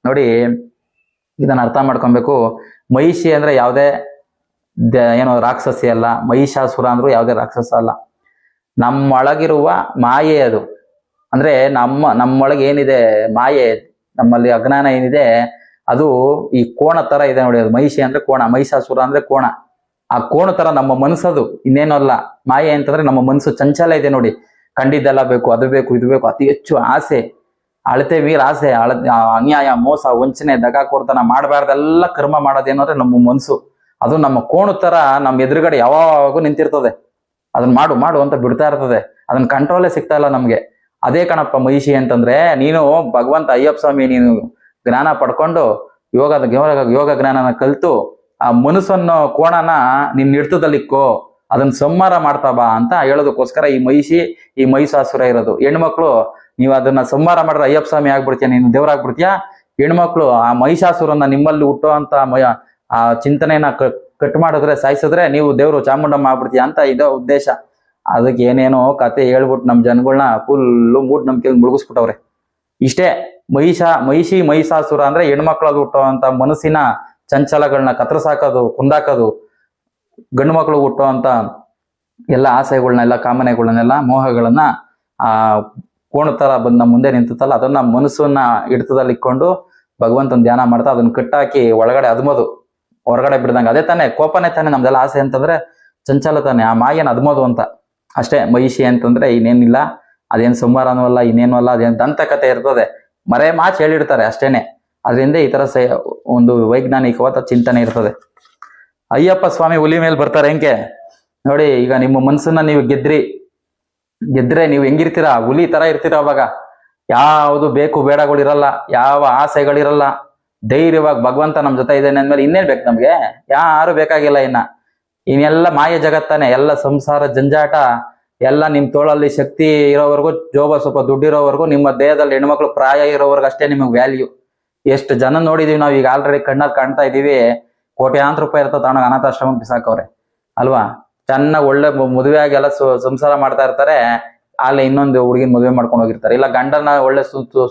ನೋಡಿ, ಇದನ್ನ ಅರ್ಥ ಮಾಡ್ಕೊಬೇಕು. ಮಹಿಷಿ ಅಂದ್ರೆ ಯಾವುದೇ ಏನೋ ರಾಕ್ಷಸಿ ಅಲ್ಲ, ಮಹಿಷಾಸುರ ಅಂದ್ರೂ ಯಾವುದೇ ರಾಕ್ಷಸ ಅಲ್ಲ. ನಮ್ಮೊಳಗಿರುವ ಮಾಯೆ ಅದು. ಅಂದ್ರೆ ನಮ್ಮೊಳಗೆ ಏನಿದೆ ಮಾಯೆ, ನಮ್ಮಲ್ಲಿ ಅಜ್ಞಾನ ಏನಿದೆ ಅದು ಈ ಕೋಣ ತರ ಇದೆ ನೋಡಿ. ಅದು ಮಹಿಷಿ ಅಂದ್ರೆ ಕೋಣ, ಮಹಿಷಾಸುರ ಅಂದ್ರೆ ಕೋಣ. ಆ ಕೋಣ ತರ ನಮ್ಮ ಮನಸ್ಸದು, ಇನ್ನೇನು ಅಲ್ಲ. ಮಾಯೆ ಅಂತಂದ್ರೆ ನಮ್ಮ ಮನಸ್ಸು ಚಂಚಲ ಇದೆ ನೋಡಿ. ಕಂಡಿದ್ದೆಲ್ಲ ಬೇಕು, ಅದು ಬೇಕು, ಇದು ಬೇಕು, ಅತಿ ಹೆಚ್ಚು ಆಸೆ, ಅಳತೆ ಮೀರ್ ಆಸೆ, ಅನ್ಯಾಯ, ಮೋಸ, ವಂಚನೆ, ದಗ ಕೊಡ್ತನ ಮಾಡಬಾರ್ದೆಲ್ಲ ಕರ್ಮ ಮಾಡೋದೇನಂದ್ರೆ ನಮ್ಮ ಮನಸ್ಸು. ಅದು ನಮ್ಮ ಕೋಣ ತರ ನಮ್ಮ ಎದುರುಗಡೆ ಯಾವಾಗೂ ನಿಂತಿರ್ತದೆ. ಅದನ್ನ ಮಾಡು ಮಾಡು ಅಂತ ಬಿಡ್ತಾ ಇರ್ತದೆ. ಅದನ್ನ ಕಂಟ್ರೋಲೇ ಸಿಗ್ತಾ ಇಲ್ಲ ನಮ್ಗೆ. ಅದೇ ಕಣಪ್ಪ ಮಹಿಷಿ ಅಂತಂದ್ರೆ. ನೀನು ಭಗವಂತ ಅಯ್ಯಪ್ಪ ಸ್ವಾಮಿ ನೀನು ಜ್ಞಾನ ಪಡ್ಕೊಂಡು ಯೋಗ ಜ್ಞಾನನ ಕಲ್ತು ಆ ಮನಸ್ಸನ್ನು ಕೋಣನ ನಿನ್ ಹಿಡ್ತದಲ್ಲಿಕ್ಕೋ, ಅದನ್ನ ಸಂಹಾರ ಮಾಡ್ತಾ ಬಾ ಅಂತ ಹೇಳೋದಕ್ಕೋಸ್ಕರ ಈ ಮಹಿಷಿ, ಈ ಮಹಿಷಾಸುರ ಇರೋದು. ಹೆಣ್ಮಕ್ಳು ನೀವು ಅದನ್ನ ಸಂಹಾರ ಮಾಡಿದ್ರೆ ಅಯ್ಯಪ್ಪ ಸ್ವಾಮಿ ಆಗ್ಬಿಡ್ತೀಯ, ನೀನು ದೇವ್ರಾಗ್ಬಿಡ್ತೀಯ. ಹೆಣ್ಮಕ್ಳು ಆ ಮಹಿಷಾಸುರನ್ನ ನಿಮ್ಮಲ್ಲಿ ಹುಟ್ಟೋ ಅಂತ ಆ ಚಿಂತನೆಯನ್ನ ಕಟ್ ಮಾಡಿದ್ರೆ, ಸಾಯಿಸಿದ್ರೆ ನೀವು ದೇವ್ರು ಚಾಮುಂಡಮ್ಮ ಆಗ್ಬಿಡ್ತೀಯ ಅಂತ ಇದೋ ಉದ್ದೇಶ. ಅದಕ್ಕೆ ಏನೇನೋ ಕತೆ ಹೇಳ್ಬಿಟ್ಟು ನಮ್ಮ ಜನಗಳನ್ನ ಫುಲ್ಲು ಮೂಢನಂಬಿಕೆಯಲ್ಲಿ ಮುಳುಗಿಸ್ಬಿಟ್ಟವ್ರೆ. ಇಷ್ಟೇ ಮಹಿಷಿ ಮಹಿಷಾಸುರ ಅಂದ್ರೆ ಹೆಣ್ಮಕ್ಳಲ್ಲಿ ಹುಟ್ಟೋ ಅಂತ ಮನಸ್ಸಿನ ಚಂಚಲಗಳನ್ನ ಕತ್ತರಿಸಾಕೋದು, ಕುಂದಾಕೋದು. ಗಂಡು ಮಕ್ಳು ಹುಟ್ಟೋ ಅಂತ ಎಲ್ಲ ಆಸೆಗಳನ್ನೆಲ್ಲ, ಕಾಮನೆಗಳನ್ನೆಲ್ಲ, ಮೋಹಗಳನ್ನ ಆ ಕೋಣ ತರ ಬಂದ್ ನಮ್ಮ ಮುಂದೆ ನಿಂತಲ್ಲ, ಅದನ್ನ ಮನಸ್ಸನ್ನ ಹಿಡಿತದಲ್ಲಿ ಇಟ್ಕೊಂಡು ಭಗವಂತನ ಧ್ಯಾನ ಮಾಡ್ತಾ ಅದನ್ನ ಕಟ್ಟಾಕಿ ಒಳಗಡೆ ಅದ್ಮೋದು, ಹೊರಗಡೆ ಬಿಡ್ದಂಗೆ. ಅದೇ ತಾನೇ ಕೋಪನೇ ತಾನೆ ನಮ್ದೆಲ್ಲ ಆಸೆ ಅಂತಂದ್ರೆ, ಚಂಚಲ ತಾನೆ. ಆ ಮಾಯನ ಅದ್ಮೋದು ಅಂತ ಅಷ್ಟೇ. ಮಹಿಷಿ ಅಂತಂದ್ರೆ ಇನ್ನೇನಿಲ್ಲ, ಅದೇನ್ ಸಂಹಾರನೂ ಅಲ್ಲ, ಇನ್ನೇನು ಅಲ್ಲ, ಅದೇನ್ ದಂತಕತೆ ಇರ್ತದೆ, ಮರೆ ಮಾಚ್ ಹೇಳಿರ್ತಾರೆ ಅಷ್ಟೇನೆ. ಅದರಿಂದ ಈ ತರ ಒಂದು ವೈಜ್ಞಾನಿಕವಾದ ಚಿಂತನೆ ಇರ್ತದೆ. ಅಯ್ಯಪ್ಪ ಸ್ವಾಮಿ ಹುಲಿ ಮೇಲೆ ಬರ್ತಾರೆ ಹೆಂಗೆ ನೋಡಿ. ಈಗ ನಿಮ್ಮ ಮನ್ಸನ್ನ ನೀವು ಗೆದ್ರೆ ನೀವು ಹೆಂಗಿರ್ತೀರಾ? ಹುಲಿ ತರ ಇರ್ತೀರ. ಅವಾಗ ಯಾವುದು ಬೇಕು ಬೇಡಗಳಿರಲ್ಲ, ಯಾವ ಆಸೆಗಳಿರಲ್ಲ. ಧೈರ್ಯವಾಗಿ ಭಗವಂತ ನಮ್ ಜೊತೆ ಇದ್ದೇನೆ ಅಂದ್ಮೇಲೆ ಇನ್ನೇನ್ ಬೇಕು ನಮ್ಗೆ? ಯಾರು ಬೇಕಾಗಿಲ್ಲ. ಇನ್ನೆಲ್ಲ ಮಾಯ ಜಗತ್ತಾನೆ, ಎಲ್ಲ ಸಂಸಾರ ಜಂಜಾಟ ಎಲ್ಲ ನಿಮ್ ತೋಳಲ್ಲಿ ಶಕ್ತಿ ಇರೋವರೆಗೂ, ಜೋಬ ಸ್ವಲ್ಪ ದುಡ್ಡಿರೋವರೆಗೂ, ನಿಮ್ಮ ದೇಹದಲ್ಲಿ ಹೆಣ್ಮಕ್ಳು ಪ್ರಾಯ ಇರೋವರೆಗೂ ಅಷ್ಟೇ ನಿಮಗೆ ವ್ಯಾಲ್ಯೂ. ಎಷ್ಟು ಜನ ನೋಡಿದೀವಿ ನಾವು. ಈಗ ಆಲ್ರೆಡಿ ಕಣ್ಣಲ್ಲಿ ಕಾಣ್ತಾ ಇದೀವಿ, ಕೋಟ್ಯಾಂತರ ರೂಪಾಯಿ ಇರ್ತದೆ ತಗೊಂಡಾಗ ಅನಾಥಾಶ್ರಮಕ್ಕೆ ಬಿಸಾಕವ್ರೆ ಅಲ್ವಾ. ಚೆನ್ನಾಗಿ ಒಳ್ಳೆ ಮದುವೆ ಆಗಿ ಎಲ್ಲ ಸಂಸಾರ ಮಾಡ್ತಾ ಇರ್ತಾರೆ. ಅಲ್ಲಿ ಇನ್ನೊಂದು ಹುಡುಗಿನ ಮದುವೆ ಮಾಡ್ಕೊಂಡು ಹೋಗಿರ್ತಾರೆ. ಇಲ್ಲ ಗಂಡನ ಒಳ್ಳೆ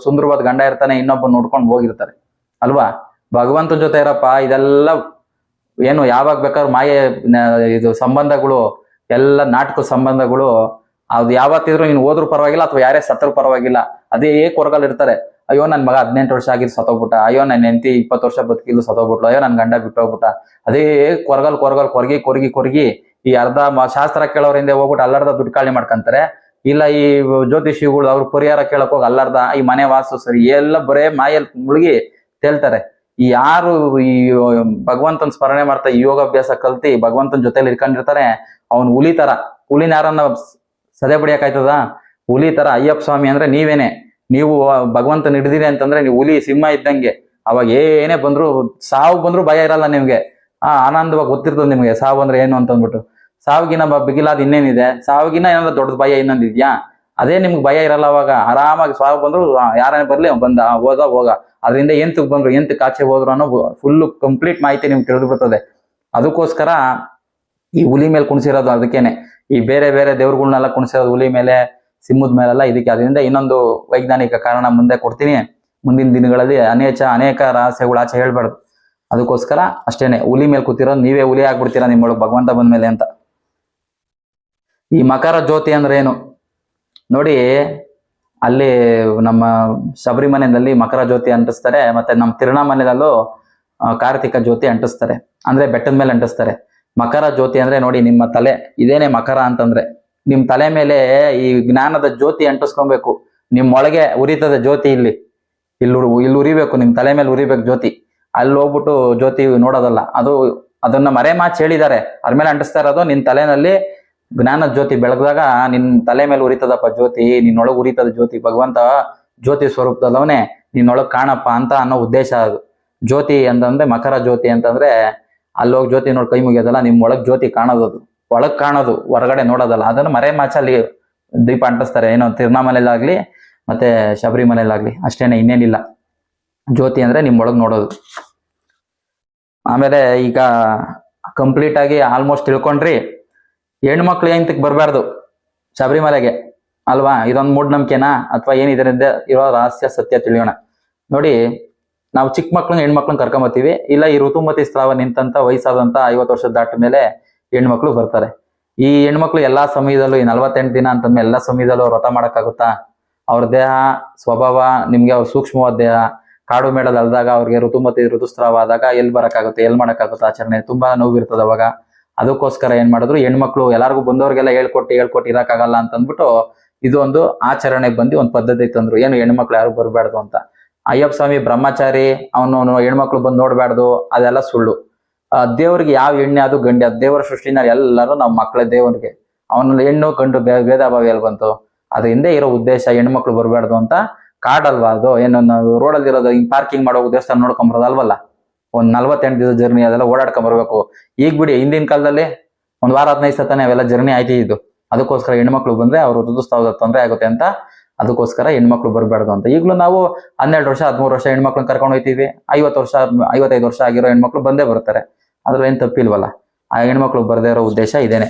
ಸುಂದರವಾದ ಗಂಡ ಇರ್ತಾನೆ, ಇನ್ನೊಬ್ಬ ನೋಡ್ಕೊಂಡು ಹೋಗಿರ್ತಾರೆ ಅಲ್ವಾ. ಭಗವಂತನ ಜೊತೆ ಇರಪ್ಪ. ಇದೆಲ್ಲ ಏನು ಯಾವಾಗ ಬೇಕಾದ್ರೂ ಮಾಯೆ, ಇದು ಸಂಬಂಧಗಳು ಎಲ್ಲ ನಾಟಕ ಸಂಬಂಧಗಳು. ಅದು ಯಾವತ್ತಿದ್ರು ನೀನು ಹೋದ್ರೂ ಪರವಾಗಿಲ್ಲ, ಅಥವಾ ಯಾರೇ ಸತ್ರು ಪರವಾಗಿಲ್ಲ, ಅದೇ ಕೊರಗಲ್ ಇರ್ತಾರೆ. ಅಯ್ಯೋ ನನ್ ಮಗ 18 ವರ್ಷ ಆಗಿದ್ದು ಸತ್ತೋಗ್ಬಿಟ್ಟ, ಅಯ್ಯೋ ನನ್ನ ಹೆಂಡತಿ 20 ವರ್ಷ ಬದುಕಿದ್ದು ಸತ್ತೋಗ್ಬಿಟ್ಲು, ಅಯ್ಯೋ ನನ್ ಗಂಡ ಬಿಟ್ಟೋಗ್ಬಿಟ್ಟ. ಅದೇ ಕೊರಗಿ ಈ ಅರ್ಧ ಶಾಸ್ತ್ರ ಕೇಳೋರಿಂದ ಹೋಗ್ಬಿಟ್ಟು ಅಲ್ಲರ್ಧ ದುಡ್ಡು ಕಾಳಿ ಮಾಡ್ಕೊಂತಾರೆ. ಇಲ್ಲ ಈ ಜ್ಯೋತಿಷಿಗಳು ಅವ್ರ ಪರಿಹಾರ ಕೇಳಕ್ ಹೋಗಿ ಅಲ್ಲರ್ಧ ಈ ಮನೆ ವಾಸು ಸರಿ ಎಲ್ಲ ಬರೇ ಮಾಯಲ್ಲಿ ಮುಳುಗಿ ತೇಳ್ತಾರೆ. ಈ ಯಾರು ಈ ಭಗವಂತನ ಸ್ಮರಣೆ ಮಾಡ್ತಾ ಈ ಯೋಗಾಭ್ಯಾಸ ಕಲ್ತಿ ಭಗವಂತನ ಜೊತೆಲಿ ಇಟ್ಕೊಂಡಿರ್ತಾರೆ, ಅವ್ನು ಹುಲಿ ತರ. ಹುಲಿನ ಯಾರನ್ನ ಸದೆ ಬಡಿಯಕ್ಕಾಯ್ತದ? ಹುಲಿ ತರ. ಅಯ್ಯಪ್ಪ ಸ್ವಾಮಿ ಅಂದ್ರೆ ನೀವೇನೆ. ನೀವು ಭಗವಂತನ ಹಿಡಿದಿರಿ ಅಂತಂದ್ರೆ ನೀವು ಹುಲಿ ಸಿಂಹ ಇದ್ದಂಗೆ. ಅವಾಗ ಏನೇ ಬಂದ್ರು, ಸಾವು ಬಂದ್ರು ಭಯ ಇರಲ್ಲ ನಿಮ್ಗೆ. ಆನಂದವಾಗಿ ಗೊತ್ತಿರ್ತದೆ ನಿಮ್ಗೆ ಸಾವು ಅಂದ್ರೆ ಏನು ಅಂತ ಅಂದ್ಬಿಟ್ಟು. ಸಾವಿಗಿನ ಬಿಗಿಲಾದ ಇನ್ನೇನಿದೆ? ಸಾವಿಗಿನ ಏನಾದ್ರು ದೊಡ್ಡ ಭಯ ಇನ್ನೊಂದಿದ್ಯಾ? ಅದೇ ನಿಮ್ಗೆ ಭಯ ಇರಲ್ಲ. ಅವಾಗ ಆರಾಮಾಗಿ ಸಾವು ಬಂದ್ರು ಯಾರೇ ಬರ್ಲಿ ಬಂದ ಹೋಗ ಅದರಿಂದ ಎಂತಕ್ ಬಂದ್ರು, ಎಂತಕ್ ಆಚೆ ಹೋದ್ರು ಅನ್ನೋ ಫುಲ್ಲು ಕಂಪ್ಲೀಟ್ ಮಾಹಿತಿ ನಿಮ್ಗೆ ತಿಳಿದು ಬರ್ತದೆ. ಅದಕ್ಕೋಸ್ಕರ ಈ ಹುಲಿ ಮೇಲೆ ಕುಣಿಸಿರೋದು. ಅದಕ್ಕೇನೆ ಈ ಬೇರೆ ಬೇರೆ ದೇವ್ರುಗಳನ್ನೆಲ್ಲ ಕುಣಿಸಿರೋದು ಹುಲಿ ಮೇಲೆ, ಸಿಂಹದ ಮೇಲೆಲ್ಲ. ಇದಕ್ಕೆ ಅದರಿಂದ ಇನ್ನೊಂದು ವೈಜ್ಞಾನಿಕ ಕಾರಣ ಮುಂದೆ ಕೊಡ್ತೀನಿ. ಮುಂದಿನ ದಿನಗಳಲ್ಲಿ ಅನೇಕ ರಹಸ್ಯಗಳು ಆಚೆ ಹೇಳ್ಬಾರ್ದು. ಅದಕ್ಕೋಸ್ಕರ ಅಷ್ಟೇನೆ. ಹುಲಿ ಮೇಲೆ ಕೂತಿರೋದು ನೀವೇ ಹುಲಿ ಆಗ್ಬಿಡ್ತೀರಾ ನಿಮ್ಮೊಳಗೆ ಭಗವಂತ ಬಂದ್ಮೇಲೆ ಅಂತ. ಈ ಮಕರ ಜ್ಯೋತಿ ಅಂದ್ರೆ ಏನು ನೋಡಿ. ಅಲ್ಲಿ ನಮ್ಮ ಶಬರಿಮಲೆಯಲ್ಲಿ ಮಕರ ಜ್ಯೋತಿ ಅಂಟಿಸ್ತಾರೆ. ಮತ್ತೆ ನಮ್ಮ ತಿರುವಣ್ಣಾಮಲೆಯಲ್ಲೂ ಕಾರ್ತಿಕ ಜ್ಯೋತಿ ಅಂಟಿಸ್ತಾರೆ. ಅಂದ್ರೆ ಬೆಟ್ಟದ ಮೇಲೆ ಅಂಟಿಸ್ತಾರೆ. ಮಕರ ಜ್ಯೋತಿ ಅಂದ್ರೆ ನೋಡಿ, ನಿಮ್ಮ ತಲೆ ಇದೇನೆ ಮಕರ ಅಂತಂದ್ರೆ. ನಿಮ್ ತಲೆ ಮೇಲೆ ಈ ಜ್ಞಾನದ ಜ್ಯೋತಿ ಅಂಟಿಸ್ಕೊಬೇಕು. ನಿಮ್ಮೊಳಗೆ ಉರಿತದೆ ಜ್ಯೋತಿ. ಇಲ್ಲಿ ಉರಿಬೇಕು, ನಿಮ್ ತಲೆ ಮೇಲೆ ಉರಿಬೇಕು ಜ್ಯೋತಿ. ಅಲ್ಲಿ ಹೋಗ್ಬಿಟ್ಟು ಜ್ಯೋತಿ ನೋಡೋದಲ್ಲ. ಅದನ್ನ ಮರೆ ಮಾಚ್ ಹೇಳಿದ್ದಾರೆ. ಅದ್ರ ಮೇಲೆ ಅಂಟಿಸ್ತಾ ಇರೋದು. ನಿನ್ ತಲೆನಲ್ಲಿ ಜ್ಞಾನದ ಜ್ಯೋತಿ ಬೆಳಗ್ದಾಗ ನಿನ್ ತಲೆ ಮೇಲೆ ಉರಿತದಪ್ಪ ಜ್ಯೋತಿ, ನಿನ್ನೊಳಗೆ ಉರಿತದ ಜ್ಯೋತಿ. ಭಗವಂತ ಜ್ಯೋತಿ ಸ್ವರೂಪದಲ್ಲವನೇ, ನಿನ್ನೊಳಗೆ ಕಾಣಪ್ಪ ಅಂತ ಅನ್ನೋ ಉದ್ದೇಶ ಅದು. ಜ್ಯೋತಿ ಅಂತಂದ್ರೆ ಮಕರ ಜ್ಯೋತಿ ಅಂತಂದ್ರೆ ಅಲ್ಲಿ ಹೋಗಿ ಜ್ಯೋತಿ ನೋಡಿ ಕೈ ಮುಗಿಯೋದಲ್ಲ, ನಿಮ್ ಒಳಗ್ ಜ್ಯೋತಿ ಕಾಣೋದು. ಒಳಗ್ ಕಾಣೋದು, ಹೊರಗಡೆ ನೋಡೋದಲ್ಲ. ಅದನ್ನ ಮರೆ ಮಾಚಲ್ಲಿ ದೀಪ ಅಂಟಿಸ್ತಾರೆ. ಏನೋ ತಿರುವಣ್ಣಾಮಲೆಯಲ್ಲಾಗ್ಲಿ ಮತ್ತೆ ಶಬರಿಮಲೆಯಲ್ಲಾಗ್ಲಿ ಅಷ್ಟೇನೆ, ಇನ್ನೇನಿಲ್ಲ. ಜ್ಯೋತಿ ಅಂದ್ರೆ ನಿಮ್ಮೊಳಗೆ ನೋಡೋದು. ಆಮೇಲೆ ಈಗ ಕಂಪ್ಲೀಟ್ ಆಗಿ ಆಲ್ಮೋಸ್ಟ್ ತಿಳ್ಕೊಂಡ್ರಿ. ಹೆಣ್ಮಕ್ಳು ಏಂತಕ್ಕೆ ಬರಬಾರ್ದು ಶಬರಿಮಲೆಗೆ ಅಲ್ವಾ? ಇದೊಂದು ಮೂಢನಂಬಿಕೆನಾ ಅಥವಾ ಏನಿದರಿಂದ ಇರೋ ರಹಸ್ಯ ಸತ್ಯ ತಿಳಿಯೋಣ. ನೋಡಿ, ನಾವು ಚಿಕ್ಕ ಮಕ್ಳನ್ನ ಹೆಣ್ಮಕ್ಳನ್ನ ಕರ್ಕೊಂಬತ್ತೀವಿ. ಇಲ್ಲ ಈ ಋತುಮತಿ ಸ್ರಾವ ನಿಂತಂತ ವಯಸ್ಸಾದಂತ 50 ವರ್ಷದ ದಾಟ ಮೇಲೆ ಹೆಣ್ಮಕ್ಳು ಬರ್ತಾರೆ. ಈ ಹೆಣ್ಮಕ್ಳು ಎಲ್ಲಾ ಸಮಯದಲ್ಲೂ ಈ 48 ದಿನ ಅಂತಂದ್ಮೇಲೆ ಎಲ್ಲಾ ಸಮಯದಲ್ಲೂ ವ್ರತ ಮಾಡಕ್ಕಾಗುತ್ತಾ? ಅವ್ರ ದೇಹ ಸ್ವಭಾವ ನಿಮ್ಗೆ ಅವ್ರ ಸೂಕ್ಷ್ಮವಾದ ದೇಹ ಕಾಡು ಮೇಡಲ್ ಅಲ್ದಾಗ ಅವ್ರಿಗೆ ಋತುಸ್ರಾವ ಆದಾಗ ಎಲ್ಲಿ ಬರಕ್ಕಾಗುತ್ತೆ, ಎಲ್ಲಿ ಮಾಡಕ್ಕಾಗುತ್ತೆ ಆಚರಣೆ? ತುಂಬಾ ನೋವಿರ್ತದೆ ಅವಾಗ. ಅದಕ್ಕೋಸ್ಕರ ಏನ್ ಮಾಡಿದ್ರು, ಹೆಣ್ಮಕ್ಳು ಎಲ್ಲಾರ್ಗು ಬಂದವ್ರಿಗೆಲ್ಲ ಹೇಳ್ಕೊಟ್ಟು ಇರಕ್ಕಾಗಲ್ಲ ಅಂತ ಅಂದ್ಬಿಟ್ಟು ಇದು ಒಂದು ಆಚರಣೆ ಬಂದು ಒಂದು ಪದ್ಧತಿ ತಂದ್ರು. ಏನು ಹೆಣ್ಮಕ್ಳು ಯಾರು ಬರಬಾರ್ದು ಅಂತ. ಅಯ್ಯಪ್ಪ ಸ್ವಾಮಿ ಬ್ರಹ್ಮಚಾರಿ, ಅವನು ಹೆಣ್ಮಕ್ಳು ಬಂದು ನೋಡ್ಬಾರ್ದು, ಅದೆಲ್ಲ ಸುಳ್ಳು. ದೇವ್ರಿಗೆ ಯಾವ ಹೆಣ್ಣೆ ಅದು ಗಂಡಿ, ಅದು ದೇವರ ಸೃಷ್ಟಿನ ಎಲ್ಲರೂ ನಾವು ಮಕ್ಕಳೇ ದೇವರಿಗೆ. ಅವನ ಹೆಣ್ಣು ಗಂಡು ಭೇದ ಭಾವ ಎಲ್ಲಿ ಬಂತು? ಅದು ಹಿಂದೆ ಇರೋ ಉದ್ದೇಶ ಹೆಣ್ಮಕ್ಳು ಬರಬಾರ್ದು ಅಂತ. ಕಾಡಲ್ವಾ ಅದು? ಏನು ನಾವು ರೋಡಲ್ಲಿ ಇರೋದು ಹಿಂಗ್ ಪಾರ್ಕಿಂಗ್ ಮಾಡೋ ದೇವಸ್ಥಾನ ನೋಡ್ಕೊಂಬರೋದು ಅಲ್ವಲ್ಲ. ಒಂದ್ 48 ದಿವಸ ಜರ್ನಿ ಅದೆಲ್ಲ ಓಡಾಡ್ಕೊಂಡ್ ಬರ್ಬೇಕು. ಈಗ ಬಿಡಿ, ಹಿಂದಿನ ಕಾಲದಲ್ಲಿ ಒಂದ್ ವಾರ 15 ಸತಾನೆ ಅವೆಲ್ಲ ಜರ್ನಿ ಆಯ್ತಿದ್ದು. ಅದಕ್ಕೋಸ್ಕರ ಹೆಣ್ಮಕ್ಳು ಬಂದ್ರೆ ಅವ್ರು ಋತುಸ್ರಾವದ ತೊಂದರೆ ಆಗುತ್ತೆ ಅಂತ, ಅದಕ್ಕೋಸ್ಕರ ಹೆಣ್ಮಕ್ಳು ಬರಬಾರ್ದು ಅಂತ. ಈಗಲೂ ನಾವು 12 ವರ್ಷ 13 ವರ್ಷ ಹೆಣ್ಮಕ್ಳನ್ನ ಕರ್ಕೊಂಡು ಹೋಗ್ತೀವಿ. 50 ವರ್ಷ 55 ವರ್ಷ ಆಗಿರೋ ಹೆಣ್ಮಕ್ಳು ಬಂದೇ ಬರ್ತಾರೆ. ಅದ್ರಲ್ಲಿ ಏನ್ ತಪ್ಪಿಲ್ವಲ್ಲ. ಆ ಹೆಣ್ಮಕ್ಳು ಬರ್ದೇ ಇರೋ ಉದ್ದೇಶ ಇದೇನೆ.